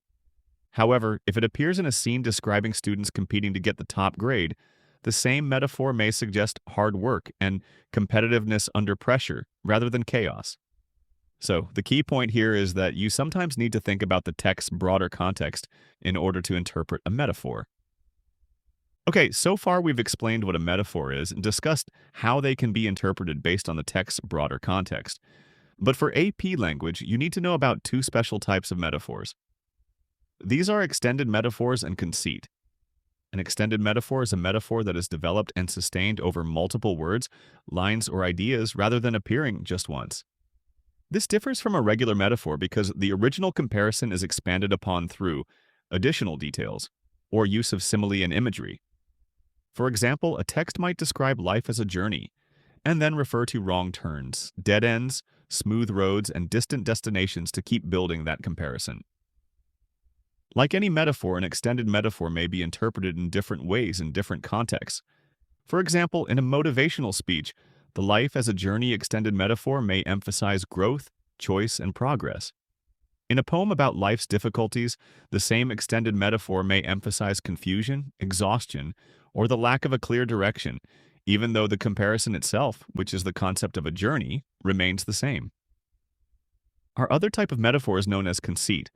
However, if it appears in a scene describing students competing to get the top grade, the same metaphor may suggest hard work and competitiveness under pressure rather than chaos. So, the key point here is that you sometimes need to think about the text's broader context in order to interpret a metaphor. Okay, so far we've explained what a metaphor is and discussed how they can be interpreted based on the text's broader context. But for AP language, you need to know about two special types of metaphors. These are extended metaphors and conceit. An extended metaphor is a metaphor that is developed and sustained over multiple words, lines, or ideas rather than appearing just once. This differs from a regular metaphor because the original comparison is expanded upon through additional details or use of simile and imagery. For example, a text might describe life as a journey and then refer to wrong turns, dead ends, smooth roads, and distant destinations to keep building that comparison. Like any metaphor, an extended metaphor may be interpreted in different ways in different contexts. For example, in a motivational speech, the life as a journey extended metaphor may emphasize growth, choice, and progress. In a poem about life's difficulties, the same extended metaphor may emphasize confusion, exhaustion, or the lack of a clear direction, even though the comparison itself, which is the concept of a journey, remains the same. Our other type of metaphor is known as conceit.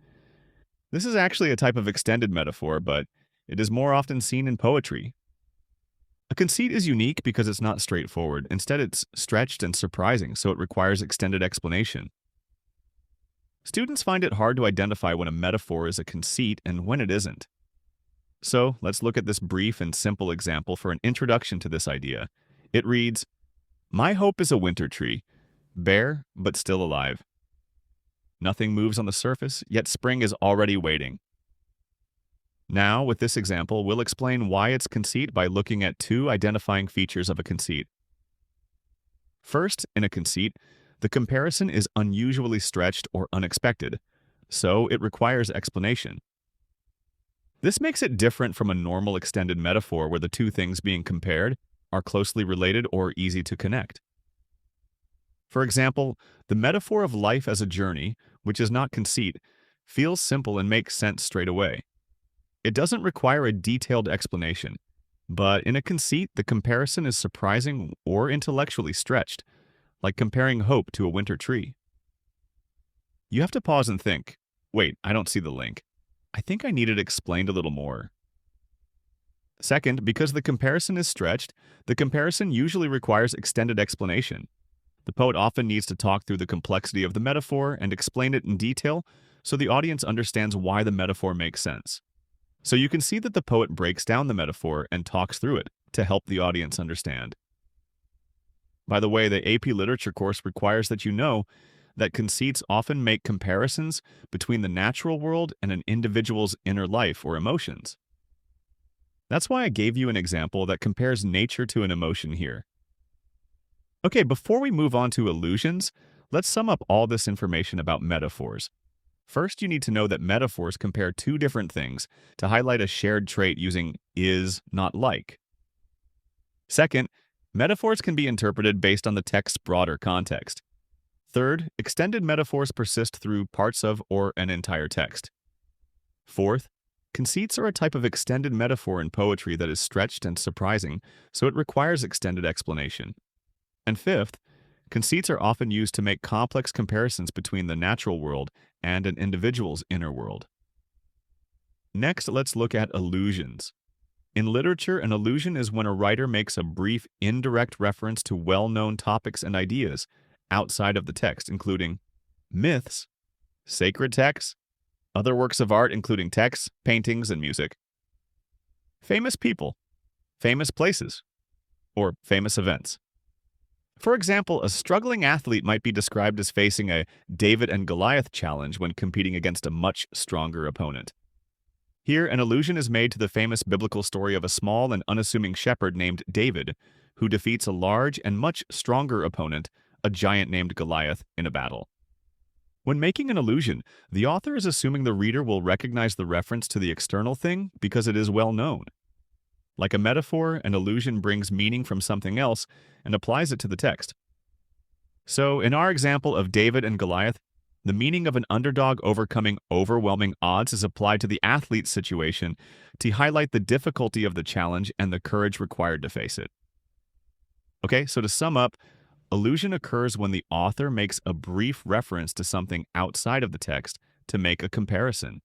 This is actually a type of extended metaphor, but it is more often seen in poetry. A conceit is unique because it's not straightforward. Instead, it's stretched and surprising, so it requires extended explanation. Students find it hard to identify when a metaphor is a conceit and when it isn't. So, let's look at this brief and simple example for an introduction to this idea. It reads, "My hope is a winter tree, bare but still alive. Nothing moves on the surface, yet spring is already waiting." Now, with this example, we'll explain why it's conceit by looking at two identifying features of a conceit. First, in a conceit, the comparison is unusually stretched or unexpected, so it requires explanation. This makes it different from a normal extended metaphor where the two things being compared are closely related or easy to connect. For example, the metaphor of life as a journey, which is not conceit, feels simple and makes sense straight away. It doesn't require a detailed explanation, but in a conceit, the comparison is surprising or intellectually stretched, like comparing hope to a winter tree. You have to pause and think, wait, I don't see the link. I think I need it explained a little more. Second, because the comparison is stretched, the comparison usually requires extended explanation. The poet often needs to talk through the complexity of the metaphor and explain it in detail so the audience understands why the metaphor makes sense. So you can see that the poet breaks down the metaphor and talks through it to help the audience understand. By the way, the AP Literature course requires that you know that conceits often make comparisons between the natural world and an individual's inner life or emotions. That's why I gave you an example that compares nature to an emotion here. Okay, before we move on to illusions, let's sum up all this information about metaphors. First, you need to know that metaphors compare two different things to highlight a shared trait using is, not like. Second, metaphors can be interpreted based on the text's broader context. Third, extended metaphors persist through parts of or an entire text. Fourth, conceits are a type of extended metaphor in poetry that is stretched and surprising, so it requires extended explanation. And fifth, conceits are often used to make complex comparisons between the natural world and an individual's inner world. Next, let's look at allusions. In literature, an allusion is when a writer makes a brief, indirect reference to well-known topics and ideas outside of the text, including myths, sacred texts, other works of art including texts, paintings, and music, famous people, famous places, or famous events. For example, a struggling athlete might be described as facing a David and Goliath challenge when competing against a much stronger opponent. Here, an allusion is made to the famous biblical story of a small and unassuming shepherd named David, who defeats a large and much stronger opponent, a giant named Goliath, in a battle. When making an allusion, the author is assuming the reader will recognize the reference to the external thing because it is well known. Like a metaphor, an allusion brings meaning from something else and applies it to the text. So, in our example of David and Goliath, the meaning of an underdog overcoming overwhelming odds is applied to the athlete's situation to highlight the difficulty of the challenge and the courage required to face it. Okay, so to sum up, allusion occurs when the author makes a brief reference to something outside of the text to make a comparison.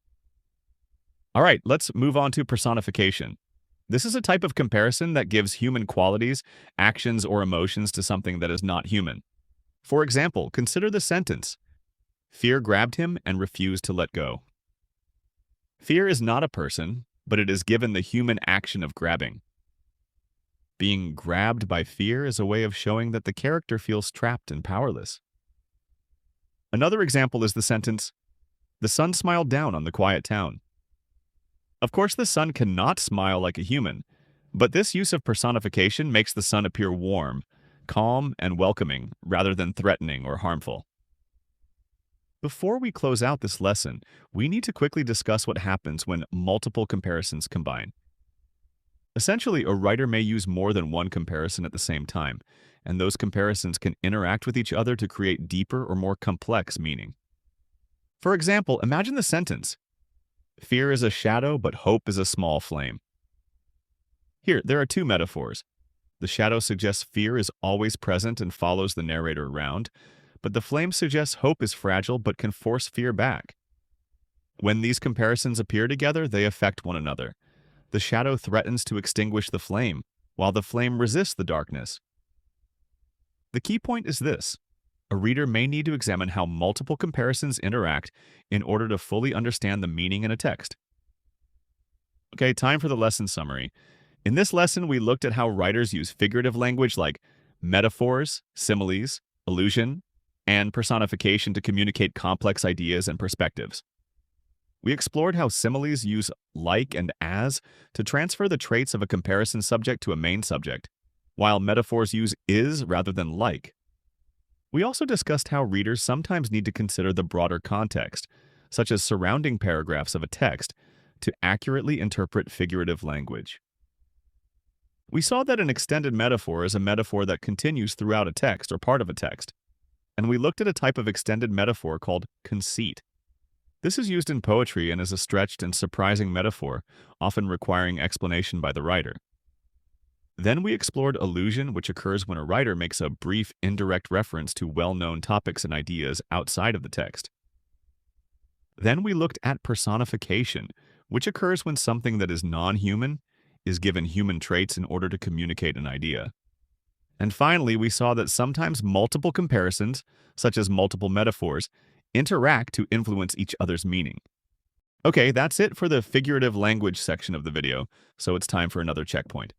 All right, let's move on to personification. This is a type of comparison that gives human qualities, actions, or emotions to something that is not human. For example, consider the sentence, "Fear grabbed him and refused to let go." Fear is not a person, but it is given the human action of grabbing. Being grabbed by fear is a way of showing that the character feels trapped and powerless. Another example is the sentence, "The sun smiled down on the quiet town." Of course, the sun cannot smile like a human, but this use of personification makes the sun appear warm, calm, and welcoming rather than threatening or harmful. Before we close out this lesson, we need to quickly discuss what happens when multiple comparisons combine. Essentially, a writer may use more than one comparison at the same time, and those comparisons can interact with each other to create deeper or more complex meaning. For example, imagine the sentence, "Fear is a shadow, but hope is a small flame." Here, there are two metaphors. The shadow suggests fear is always present and follows the narrator around, but the flame suggests hope is fragile but can force fear back. When these comparisons appear together, they affect one another. The shadow threatens to extinguish the flame, while the flame resists the darkness. The key point is this. A reader may need to examine how multiple comparisons interact in order to fully understand the meaning in a text. Okay, time for the lesson summary. In this lesson, we looked at how writers use figurative language like metaphors, similes, allusion, and personification to communicate complex ideas and perspectives. We explored how similes use like and as to transfer the traits of a comparison subject to a main subject, while metaphors use is rather than like. We also discussed how readers sometimes need to consider the broader context, such as surrounding paragraphs of a text, to accurately interpret figurative language. We saw that an extended metaphor is a metaphor that continues throughout a text or part of a text, and we looked at a type of extended metaphor called conceit. This is used in poetry and is a stretched and surprising metaphor, often requiring explanation by the writer. Then we explored allusion, which occurs when a writer makes a brief, indirect reference to well-known topics and ideas outside of the text. Then we looked at personification, which occurs when something that is non-human is given human traits in order to communicate an idea. And finally, we saw that sometimes multiple comparisons, such as multiple metaphors, interact to influence each other's meaning. Okay, that's it for the figurative language section of the video, so it's time for another checkpoint.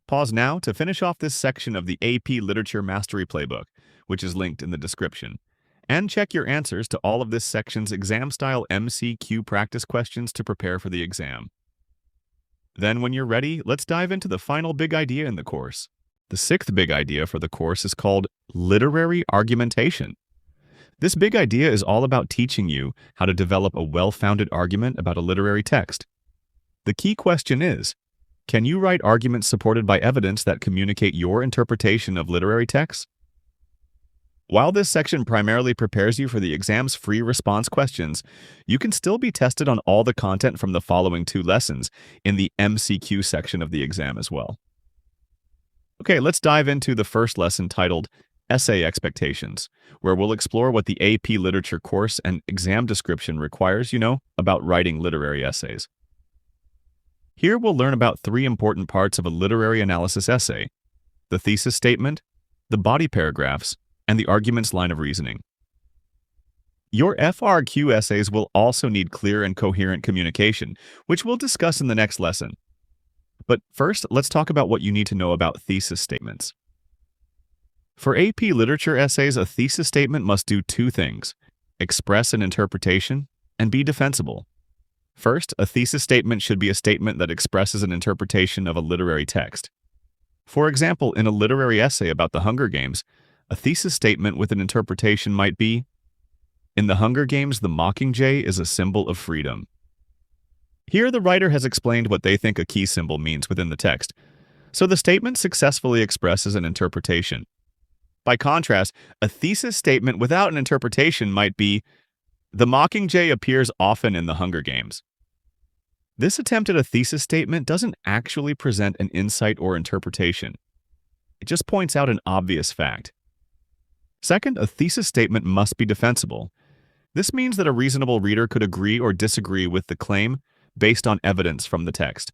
Pause now to finish off this section of the AP Literature Mastery Playbook, which is linked in the description, and check your answers to all of this section's exam-style MCQ practice questions to prepare for the exam. Then when you're ready, let's dive into the final big idea in the course. The sixth big idea for the course is called literary argumentation. This big idea is all about teaching you how to develop a well-founded argument about a literary text. The key question is, can you write arguments supported by evidence that communicate your interpretation of literary texts? While this section primarily prepares you for the exam's free response questions, you can still be tested on all the content from the following two lessons in the MCQ section of the exam as well. Okay, let's dive into the first lesson titled Essay Expectations, where we'll explore what the AP Literature course and exam description requires about writing literary essays. Here we'll learn about three important parts of a literary analysis essay: the thesis statement, the body paragraphs, and the argument's line of reasoning. Your FRQ essays will also need clear and coherent communication, which we'll discuss in the next lesson. But first, let's talk about what you need to know about thesis statements. For AP Literature essays, a thesis statement must do two things: express an interpretation and be defensible. First, a thesis statement should be a statement that expresses an interpretation of a literary text. For example, in a literary essay about the Hunger Games, a thesis statement with an interpretation might be, "In the Hunger Games, the mockingjay is a symbol of freedom." Here, the writer has explained what they think a key symbol means within the text, so the statement successfully expresses an interpretation. By contrast, a thesis statement without an interpretation might be, "The mockingjay appears often in the Hunger Games." This attempt at a thesis statement doesn't actually present an insight or interpretation. It just points out an obvious fact. Second, a thesis statement must be defensible. This means that a reasonable reader could agree or disagree with the claim based on evidence from the text.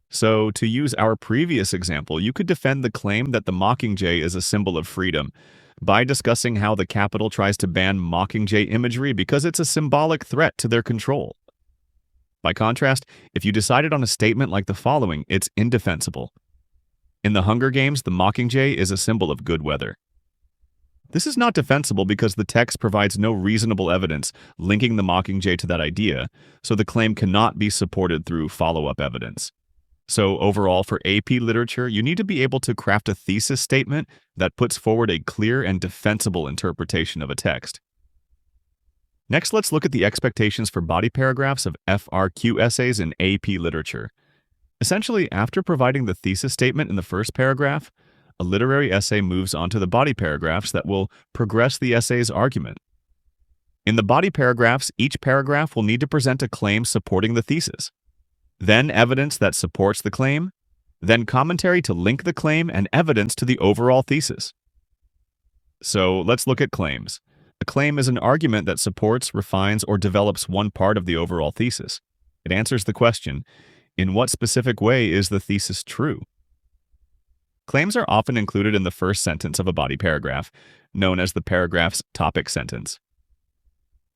So, to use our previous example, you could defend the claim that the mockingjay is a symbol of freedom by discussing how the Capitol tries to ban mockingjay imagery because it's a symbolic threat to their control. By contrast, if you decided on a statement like the following, it's indefensible. In the Hunger Games, the mockingjay is a symbol of good weather. This is not defensible because the text provides no reasonable evidence linking the mockingjay to that idea, so the claim cannot be supported through follow-up evidence. So overall, for AP Literature, you need to be able to craft a thesis statement that puts forward a clear and defensible interpretation of a text. Next, let's look at the expectations for body paragraphs of FRQ essays in AP Literature. Essentially, after providing the thesis statement in the first paragraph, a literary essay moves on to the body paragraphs that will progress the essay's argument. In the body paragraphs, each paragraph will need to present a claim supporting the thesis, then evidence that supports the claim, then commentary to link the claim and evidence to the overall thesis. So let's look at claims. A claim is an argument that supports, refines, or develops one part of the overall thesis. It answers the question, in what specific way is the thesis true? Claims are often included in the first sentence of a body paragraph, known as the paragraph's topic sentence.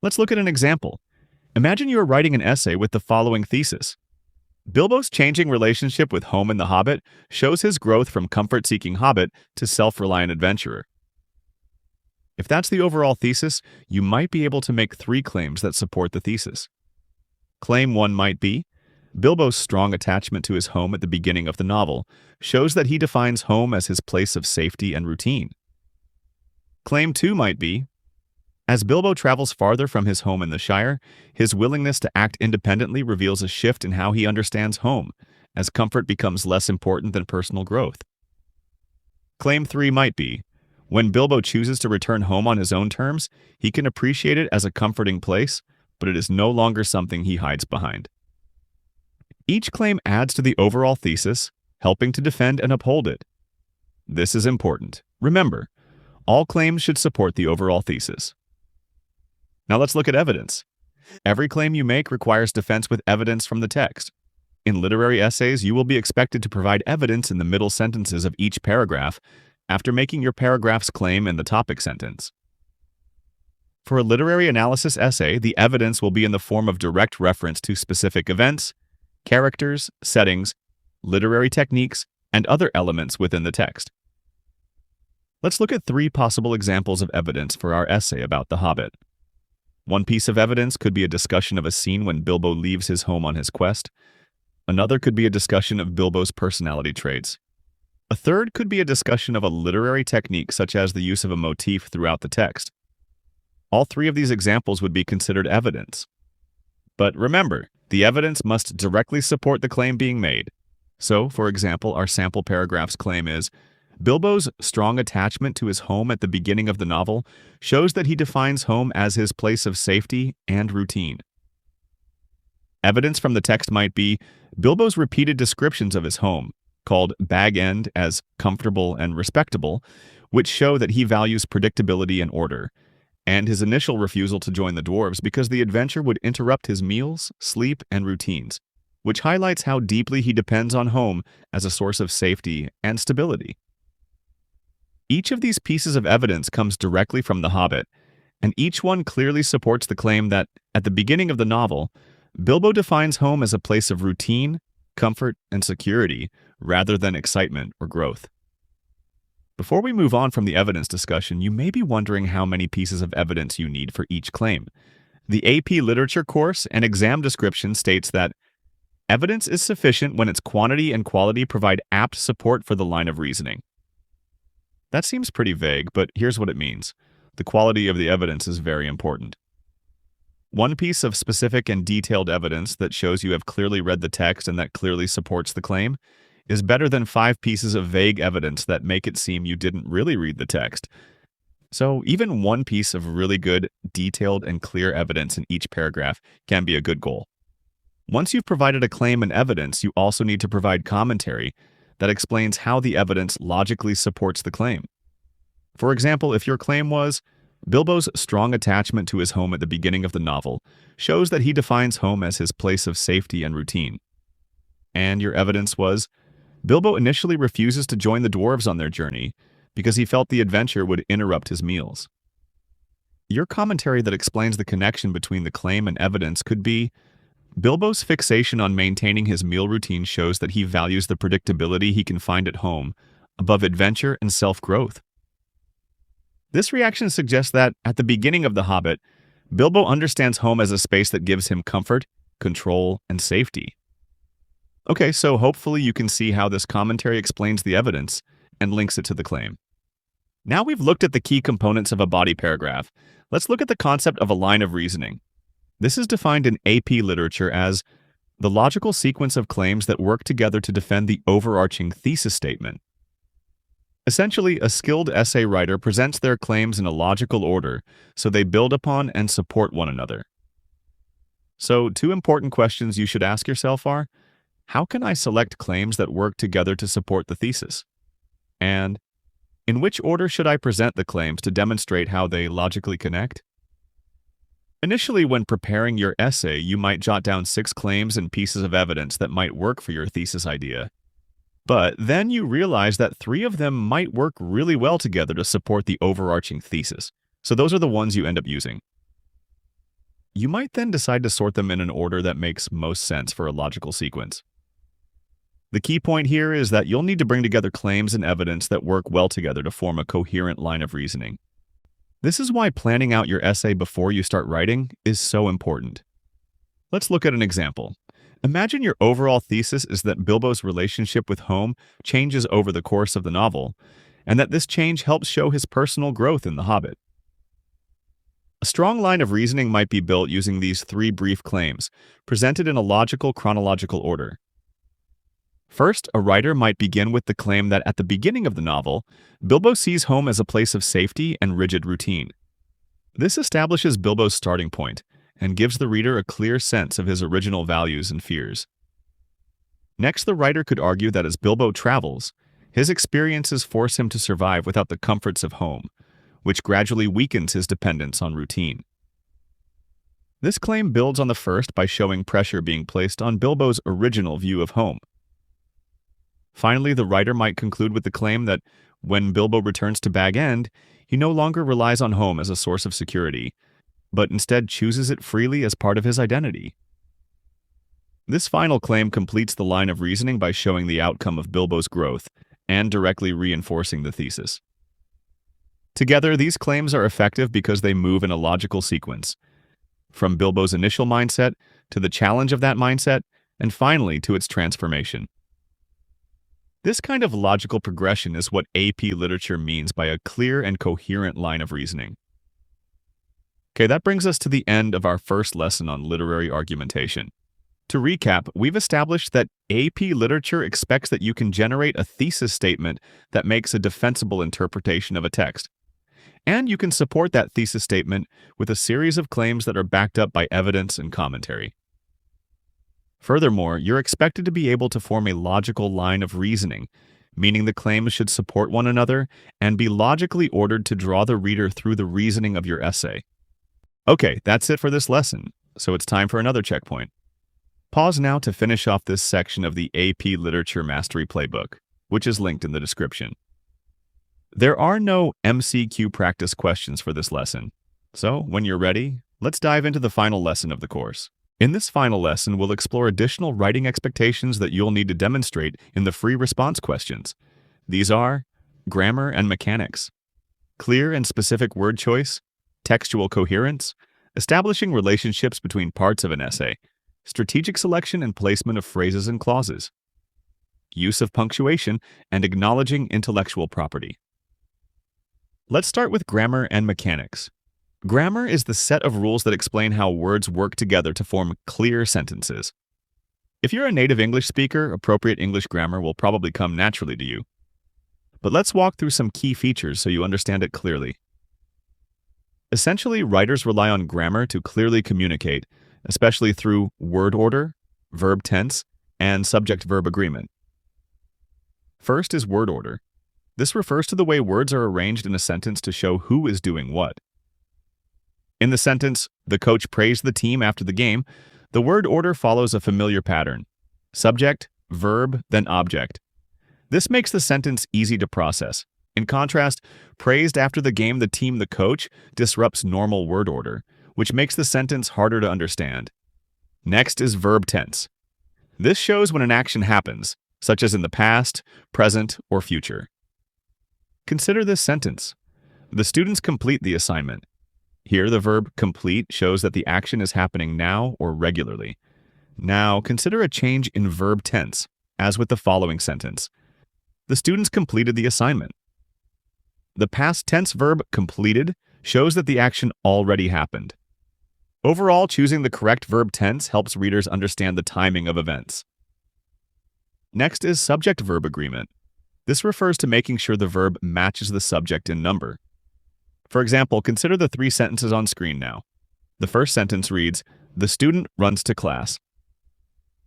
Let's look at an example. Imagine you are writing an essay with the following thesis. Bilbo's changing relationship with home in The Hobbit shows his growth from comfort-seeking hobbit to self-reliant adventurer. If that's the overall thesis, you might be able to make 3 claims that support the thesis. Claim 1 might be, Bilbo's strong attachment to his home at the beginning of the novel shows that he defines home as his place of safety and routine. Claim 2 might be, as Bilbo travels farther from his home in the Shire, his willingness to act independently reveals a shift in how he understands home, as comfort becomes less important than personal growth. Claim 3 might be, when Bilbo chooses to return home on his own terms, he can appreciate it as a comforting place, but it is no longer something he hides behind. Each claim adds to the overall thesis, helping to defend and uphold it. This is important. Remember, all claims should support the overall thesis. Now let's look at evidence. Every claim you make requires defense with evidence from the text. In literary essays, you will be expected to provide evidence in the middle sentences of each paragraph after making your paragraph's claim in the topic sentence. For a literary analysis essay, the evidence will be in the form of direct reference to specific events, characters, settings, literary techniques, and other elements within the text. Let's look at 3 possible examples of evidence for our essay about The Hobbit. One piece of evidence could be a discussion of a scene when Bilbo leaves his home on his quest. Another could be a discussion of Bilbo's personality traits. A third could be a discussion of a literary technique such as the use of a motif throughout the text. All 3 of these examples would be considered evidence. But remember, the evidence must directly support the claim being made. So, for example, our sample paragraph's claim is, Bilbo's strong attachment to his home at the beginning of the novel shows that he defines home as his place of safety and routine. Evidence from the text might be Bilbo's repeated descriptions of his home, called Bag End as comfortable and respectable, which show that he values predictability and order, and his initial refusal to join the dwarves because the adventure would interrupt his meals, sleep, and routines, which highlights how deeply he depends on home as a source of safety and stability. Each of these pieces of evidence comes directly from The Hobbit, and each one clearly supports the claim that, at the beginning of the novel, Bilbo defines home as a place of routine, comfort, and security, rather than excitement or growth. Before we move on from the evidence discussion, you may be wondering how many pieces of evidence you need for each claim. The AP Literature course and exam description states that evidence is sufficient when its quantity and quality provide apt support for the line of reasoning. That seems pretty vague, but here's what it means. The quality of the evidence is very important. One piece of specific and detailed evidence that shows you have clearly read the text and that clearly supports the claim is better than 5 pieces of vague evidence that make it seem you didn't really read the text. So even one piece of really good, detailed, and clear evidence in each paragraph can be a good goal. Once you've provided a claim and evidence, you also need to provide commentary that explains how the evidence logically supports the claim. For example, if your claim was, Bilbo's strong attachment to his home at the beginning of the novel shows that he defines home as his place of safety and routine. And your evidence was, Bilbo initially refuses to join the dwarves on their journey because he felt the adventure would interrupt his meals. Your commentary that explains the connection between the claim and evidence could be, Bilbo's fixation on maintaining his meal routine shows that he values the predictability he can find at home above adventure and self-growth. This reaction suggests that, at the beginning of The Hobbit, Bilbo understands home as a space that gives him comfort, control, and safety. Okay, so hopefully you can see how this commentary explains the evidence and links it to the claim. Now we've looked at the key components of a body paragraph. Let's look at the concept of a line of reasoning. This is defined in AP literature as the logical sequence of claims that work together to defend the overarching thesis statement. Essentially, a skilled essay writer presents their claims in a logical order, so they build upon and support one another. So, 2 important questions you should ask yourself are, how can I select claims that work together to support the thesis? And, in which order should I present the claims to demonstrate how they logically connect? Initially, when preparing your essay, you might jot down 6 claims and pieces of evidence that might work for your thesis idea. But then you realize that three of them might work really well together to support the overarching thesis. So those are the ones you end up using. You might then decide to sort them in an order that makes most sense for a logical sequence. The key point here is that you'll need to bring together claims and evidence that work well together to form a coherent line of reasoning. This is why planning out your essay before you start writing is so important. Let's look at an example. Imagine your overall thesis is that Bilbo's relationship with home changes over the course of the novel, and that this change helps show his personal growth in The Hobbit. A strong line of reasoning might be built using these three brief claims, presented in a logical chronological order. First, a writer might begin with the claim that at the beginning of the novel, Bilbo sees home as a place of safety and rigid routine. This establishes Bilbo's starting point and gives the reader a clear sense of his original values and fears. Next, the writer could argue that as Bilbo travels, his experiences force him to survive without the comforts of home, which gradually weakens his dependence on routine. This claim builds on the first by showing pressure being placed on Bilbo's original view of home. Finally, the writer might conclude with the claim that when Bilbo returns to Bag End, he no longer relies on home as a source of security, but instead chooses it freely as part of his identity. This final claim completes the line of reasoning by showing the outcome of Bilbo's growth and directly reinforcing the thesis. Together, these claims are effective because they move in a logical sequence, from Bilbo's initial mindset to the challenge of that mindset, and finally to its transformation. This kind of logical progression is what AP literature means by a clear and coherent line of reasoning. Okay, that brings us to the end of our first lesson on literary argumentation. To recap, we've established that AP literature expects that you can generate a thesis statement that makes a defensible interpretation of a text. And you can support that thesis statement with a series of claims that are backed up by evidence and commentary. Furthermore, you're expected to be able to form a logical line of reasoning, meaning the claims should support one another and be logically ordered to draw the reader through the reasoning of your essay. Okay, that's it for this lesson, so it's time for another checkpoint. Pause now to finish off this section of the AP Literature Mastery Playbook, which is linked in the description. There are no MCQ practice questions for this lesson, so when you're ready, let's dive into the final lesson of the course. In this final lesson, we'll explore additional writing expectations that you'll need to demonstrate in the free response questions. These are grammar and mechanics, clear and specific word choice, textual coherence, establishing relationships between parts of an essay, strategic selection and placement of phrases and clauses, use of punctuation, and acknowledging intellectual property. Let's start with grammar and mechanics. Grammar is the set of rules that explain how words work together to form clear sentences. If you're a native English speaker, appropriate English grammar will probably come naturally to you. But let's walk through some key features so you understand it clearly. Essentially, writers rely on grammar to clearly communicate, especially through word order, verb tense, and subject-verb agreement. First is word order. This refers to the way words are arranged in a sentence to show who is doing what. In the sentence, "The coach praised the team after the game," the word order follows a familiar pattern: subject, verb, then object. This makes the sentence easy to process. In contrast, praised after the game the team the coach disrupts normal word order, which makes the sentence harder to understand. Next is verb tense. This shows when an action happens, such as in the past, present, or future. Consider this sentence. The students complete the assignment. Here, the verb complete shows that the action is happening now or regularly. Now, consider a change in verb tense, as with the following sentence. The students completed the assignment. The past tense verb completed shows that the action already happened. Overall, choosing the correct verb tense helps readers understand the timing of events. Next is subject-verb agreement. This refers to making sure the verb matches the subject in number. For example, consider the three sentences on screen now. The first sentence reads, "The student runs to class."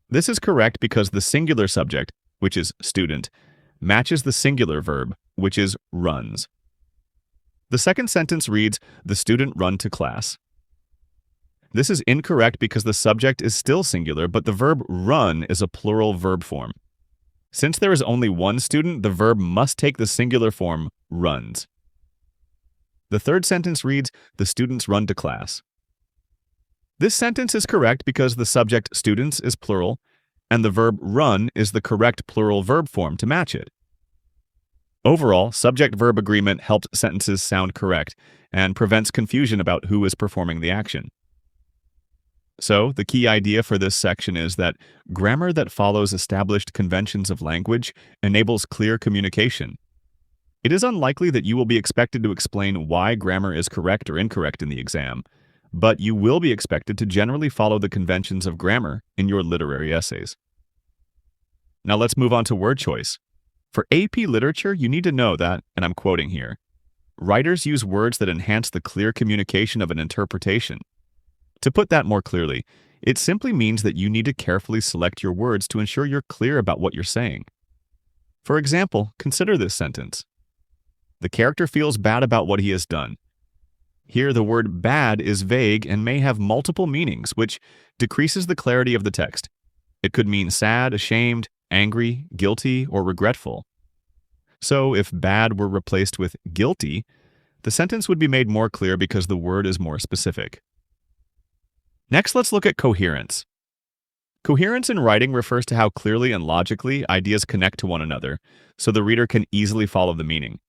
This is correct because the singular subject, which is student, matches the singular verb, which is runs. The second sentence reads, "The student run to class." This is incorrect because the subject is still singular, but the verb run is a plural verb form. Since there is only one student, the verb must take the singular form runs. The third sentence reads, "The students run to class." This sentence is correct because the subject students is plural, and the verb run is the correct plural verb form to match it. Overall, subject-verb agreement helps sentences sound correct and prevents confusion about who is performing the action. So, the key idea for this section is that grammar that follows established conventions of language enables clear communication. It is unlikely that you will be expected to explain why grammar is correct or incorrect in the exam, but you will be expected to generally follow the conventions of grammar in your literary essays. Now let's move on to word choice. For AP literature, you need to know that, and I'm quoting here, writers use words that enhance the clear communication of an interpretation. To put that more clearly, it simply means that you need to carefully select your words to ensure you're clear about what you're saying. For example, consider this sentence. The character feels bad about what he has done. Here, the word bad is vague and may have multiple meanings, which decreases the clarity of the text. It could mean sad, ashamed, angry, guilty, or regretful. So, if bad were replaced with guilty, the sentence would be made more clear because the word is more specific. Next, let's look at coherence. Coherence in writing refers to how clearly and logically ideas connect to one another, so the reader can easily follow the meaning.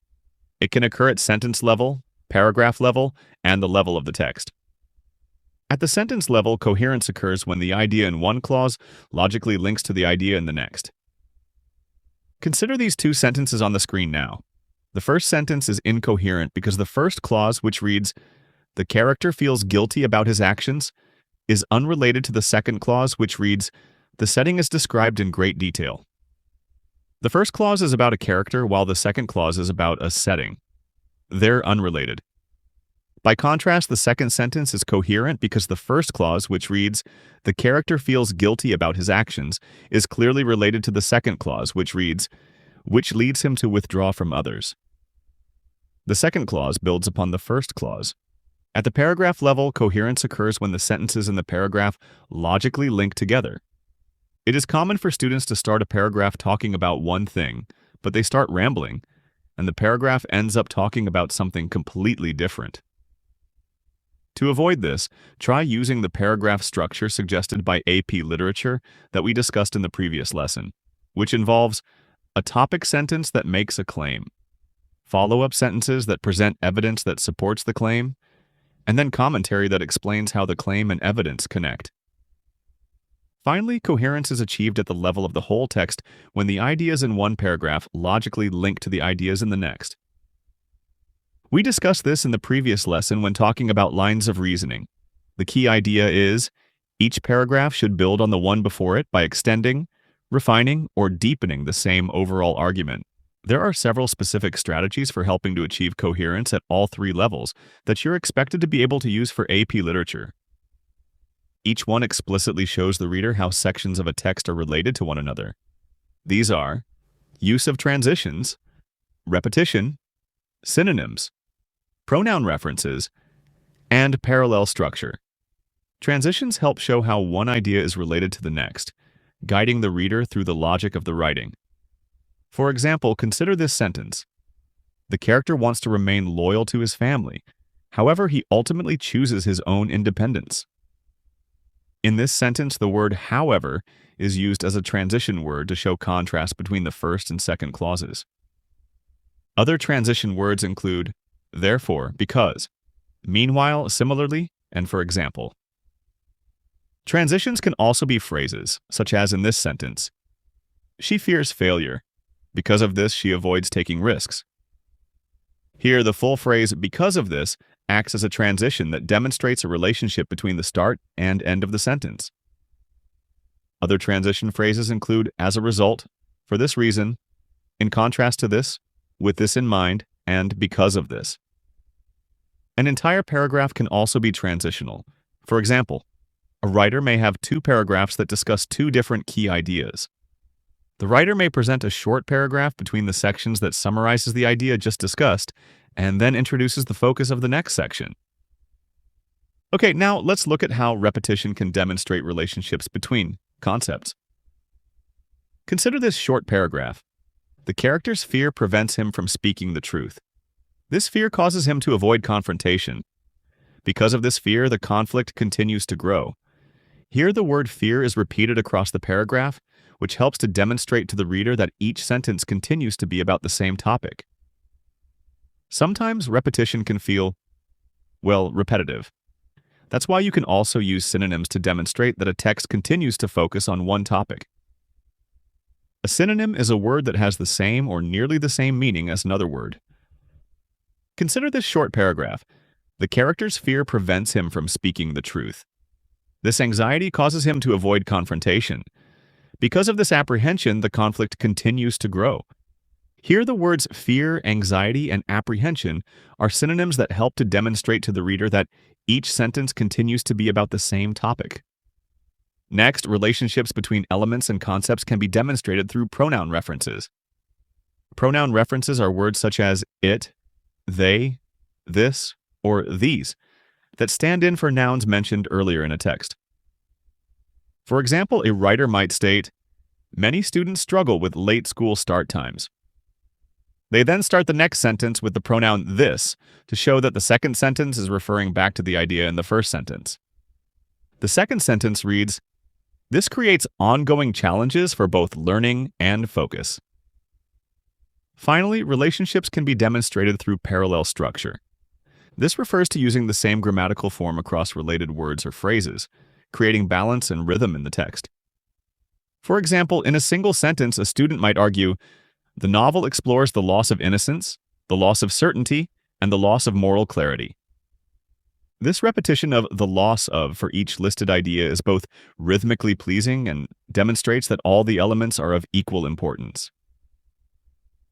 It can occur at sentence level, paragraph level, and the level of the text. At the sentence level, coherence occurs when the idea in one clause logically links to the idea in the next. Consider these two sentences on the screen now. The first sentence is incoherent because the first clause, which reads, "The character feels guilty about his actions," is unrelated to the second clause, which reads, "The setting is described in great detail." The first clause is about a character, while the second clause is about a setting. They're unrelated. By contrast, the second sentence is coherent because the first clause, which reads, "The character feels guilty about his actions," is clearly related to the second clause, which reads, "which leads him to withdraw from others." The second clause builds upon the first clause. At the paragraph level, coherence occurs when the sentences in the paragraph logically link together. It is common for students to start a paragraph talking about one thing, but they start rambling, and the paragraph ends up talking about something completely different. To avoid this, try using the paragraph structure suggested by AP Literature that we discussed in the previous lesson, which involves a topic sentence that makes a claim, follow-up sentences that present evidence that supports the claim, and then commentary that explains how the claim and evidence connect. Finally, coherence is achieved at the level of the whole text when the ideas in one paragraph logically link to the ideas in the next. We discussed this in the previous lesson when talking about lines of reasoning. The key idea is, each paragraph should build on the one before it by extending, refining, or deepening the same overall argument. There are several specific strategies for helping to achieve coherence at all three levels that you're expected to be able to use for AP Literature. Each one explicitly shows the reader how sections of a text are related to one another. These are use of transitions, repetition, synonyms, pronoun references, and parallel structure. Transitions help show how one idea is related to the next, guiding the reader through the logic of the writing. For example, consider this sentence. The character wants to remain loyal to his family. However, he ultimately chooses his own independence. In this sentence, the word however is used as a transition word to show contrast between the first and second clauses. Other transition words include therefore, because, meanwhile, similarly, and for example. Transitions can also be phrases, such as in this sentence. She fears failure. Because of this, she avoids taking risks. Here, the full phrase, because of this, acts as a transition that demonstrates a relationship between the start and end of the sentence. Other transition phrases include as a result, for this reason, in contrast to this, with this in mind, and because of this. An entire paragraph can also be transitional. For example, a writer may have two paragraphs that discuss two different key ideas. The writer may present a short paragraph between the sections that summarizes the idea just discussed, and then introduces the focus of the next section. Okay, now let's look at how repetition can demonstrate relationships between concepts. Consider this short paragraph. The character's fear prevents him from speaking the truth. This fear causes him to avoid confrontation. Because of this fear, the conflict continues to grow. Here, the word fear is repeated across the paragraph, which helps to demonstrate to the reader that each sentence continues to be about the same topic. Sometimes repetition can feel, well, repetitive. That's why you can also use synonyms to demonstrate that a text continues to focus on one topic. A synonym is a word that has the same or nearly the same meaning as another word. Consider this short paragraph. The character's fear prevents him from speaking the truth. This anxiety causes him to avoid confrontation. Because of this apprehension, the conflict continues to grow. Here, the words fear, anxiety, and apprehension are synonyms that help to demonstrate to the reader that each sentence continues to be about the same topic. Next, relationships between elements and concepts can be demonstrated through pronoun references. Pronoun references are words such as it, they, this, or these that stand in for nouns mentioned earlier in a text. For example, a writer might state, "Many students struggle with late school start times." They then start the next sentence with the pronoun this to show that the second sentence is referring back to the idea in the first sentence. The second sentence reads, "This creates ongoing challenges for both learning and focus." Finally, relationships can be demonstrated through parallel structure. This refers to using the same grammatical form across related words or phrases, creating balance and rhythm in the text. For example, in a single sentence, a student might argue, "The novel explores the loss of innocence, the loss of certainty, and the loss of moral clarity." This repetition of "the loss of" for each listed idea is both rhythmically pleasing and demonstrates that all the elements are of equal importance.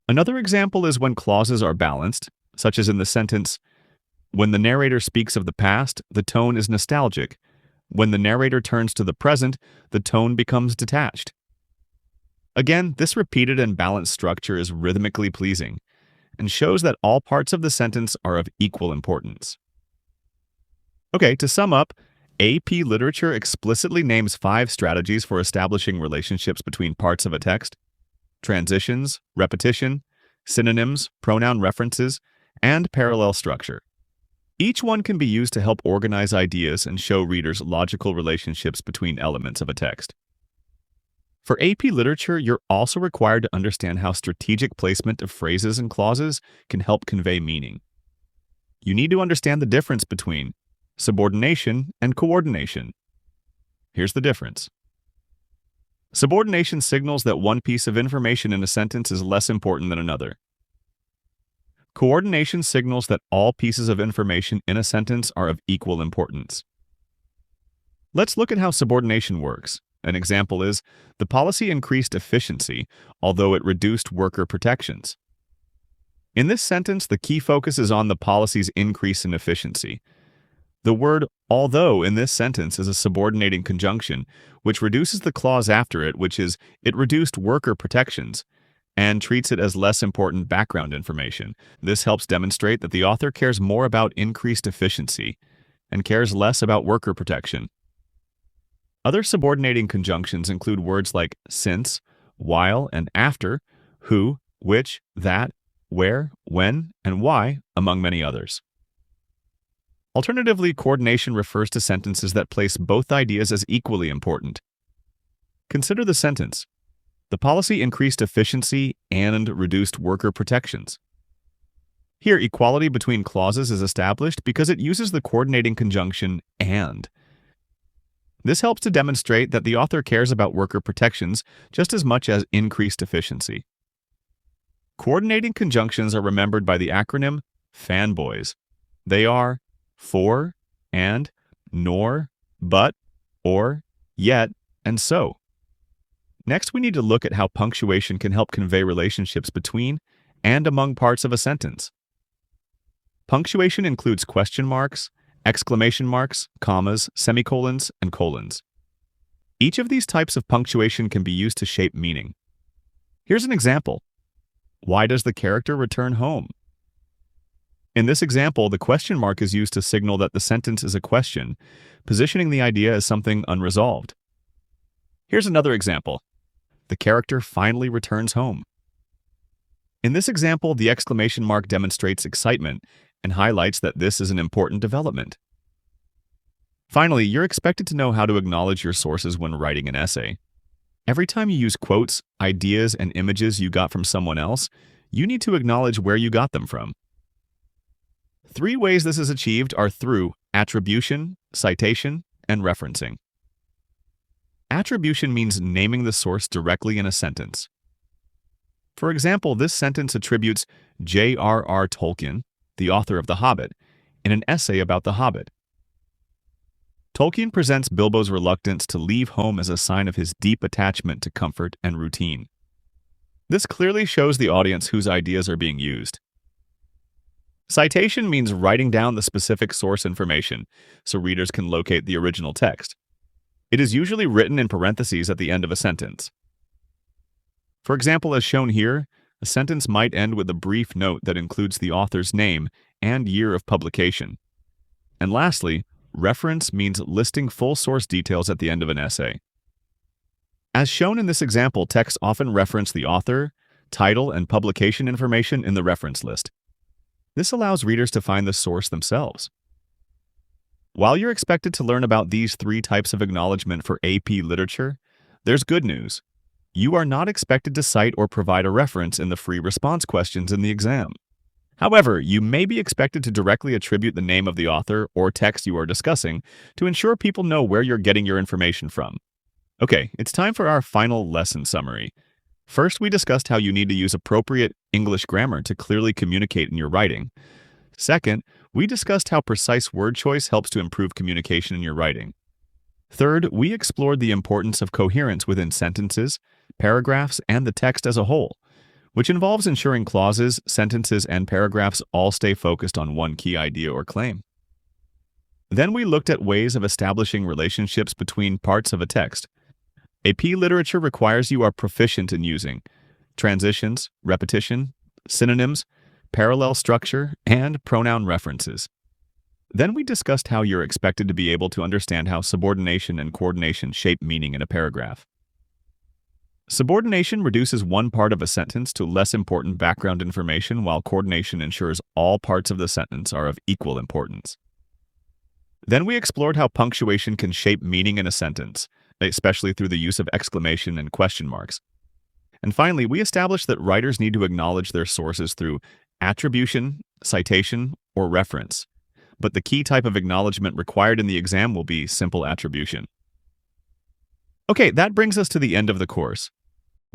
Another example is when clauses are balanced, such as in the sentence, "When the narrator speaks of the past, the tone is nostalgic. When the narrator turns to the present, the tone becomes detached." Again, this repeated and balanced structure is rhythmically pleasing and shows that all parts of the sentence are of equal importance. Okay, to sum up, AP Literature explicitly names 5 strategies for establishing relationships between parts of a text: transitions, repetition, synonyms, pronoun references, and parallel structure. Each one can be used to help organize ideas and show readers logical relationships between elements of a text. For AP Literature, you're also required to understand how strategic placement of phrases and clauses can help convey meaning. You need to understand the difference between subordination and coordination. Here's the difference. Subordination signals that one piece of information in a sentence is less important than another. Coordination signals that all pieces of information in a sentence are of equal importance. Let's look at how subordination works. An example is, the policy increased efficiency, although it reduced worker protections. In this sentence, the key focus is on the policy's increase in efficiency. The word although in this sentence is a subordinating conjunction, which reduces the clause after it, which is, it reduced worker protections, and treats it as less important background information. This helps demonstrate that the author cares more about increased efficiency and cares less about worker protection. Other subordinating conjunctions include words like since, while, and after, who, which, that, where, when, and why, among many others. Alternatively, coordination refers to sentences that place both ideas as equally important. Consider the sentence, "The policy increased efficiency and reduced worker protections." Here, equality between clauses is established because it uses the coordinating conjunction and. This helps to demonstrate that the author cares about worker protections just as much as increased efficiency. Coordinating conjunctions are remembered by the acronym FANBOYS. They are for, and, nor, but, or, yet, and so. Next, we need to look at how punctuation can help convey relationships between and among parts of a sentence. Punctuation includes question marks, exclamation marks, commas, semicolons, and colons. Each of these types of punctuation can be used to shape meaning. Here's an example. Why does the character return home? In this example, the question mark is used to signal that the sentence is a question, positioning the idea as something unresolved. Here's another example. the character finally returns home. In this example, the exclamation mark demonstrates excitement and highlights that this is an important development. Finally, you're expected to know how to acknowledge your sources when writing an essay. Every time you use quotes, ideas, and images you got from someone else, you need to acknowledge where you got them from. 3 ways this is achieved are through attribution, citation, and referencing. Attribution means naming the source directly in a sentence. For example, this sentence attributes J.R.R. Tolkien, the author of The Hobbit, in an essay about The Hobbit. Tolkien presents Bilbo's reluctance to leave home as a sign of his deep attachment to comfort and routine. This clearly shows the audience whose ideas are being used. Citation means writing down the specific source information so readers can locate the original text. It is usually written in parentheses at the end of a sentence. For example, as shown here, a sentence might end with a brief note that includes the author's name and year of publication. And lastly, reference means listing full source details at the end of an essay. As shown in this example, texts often reference the author, title, and publication information in the reference list. This allows readers to find the source themselves. While you're expected to learn about these 3 types of acknowledgement for AP literature, there's good news. You are not expected to cite or provide a reference in the free response questions in the exam. However, you may be expected to directly attribute the name of the author or text you are discussing to ensure people know where you're getting your information from. Okay, it's time for our final lesson summary. First, we discussed how you need to use appropriate English grammar to clearly communicate in your writing. Second, we discussed how precise word choice helps to improve communication in your writing. Third, we explored the importance of coherence within sentences, paragraphs, and the text as a whole, which involves ensuring clauses, sentences, and paragraphs all stay focused on one key idea or claim. Then we looked at ways of establishing relationships between parts of a text. AP literature requires you are proficient in using transitions, repetition, synonyms, parallel structure, and pronoun references. Then we discussed how you're expected to be able to understand how subordination and coordination shape meaning in a paragraph. Subordination reduces one part of a sentence to less important background information, while coordination ensures all parts of the sentence are of equal importance. Then we explored how punctuation can shape meaning in a sentence, especially through the use of exclamation and question marks. And finally, we established that writers need to acknowledge their sources through attribution, citation, or reference. But the key type of acknowledgement required in the exam will be simple attribution. Okay, that brings us to the end of the course.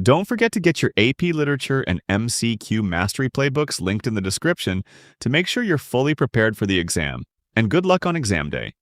Don't forget to get your AP Literature and MCQ Mastery Playbooks linked in the description to make sure you're fully prepared for the exam. And good luck on exam day.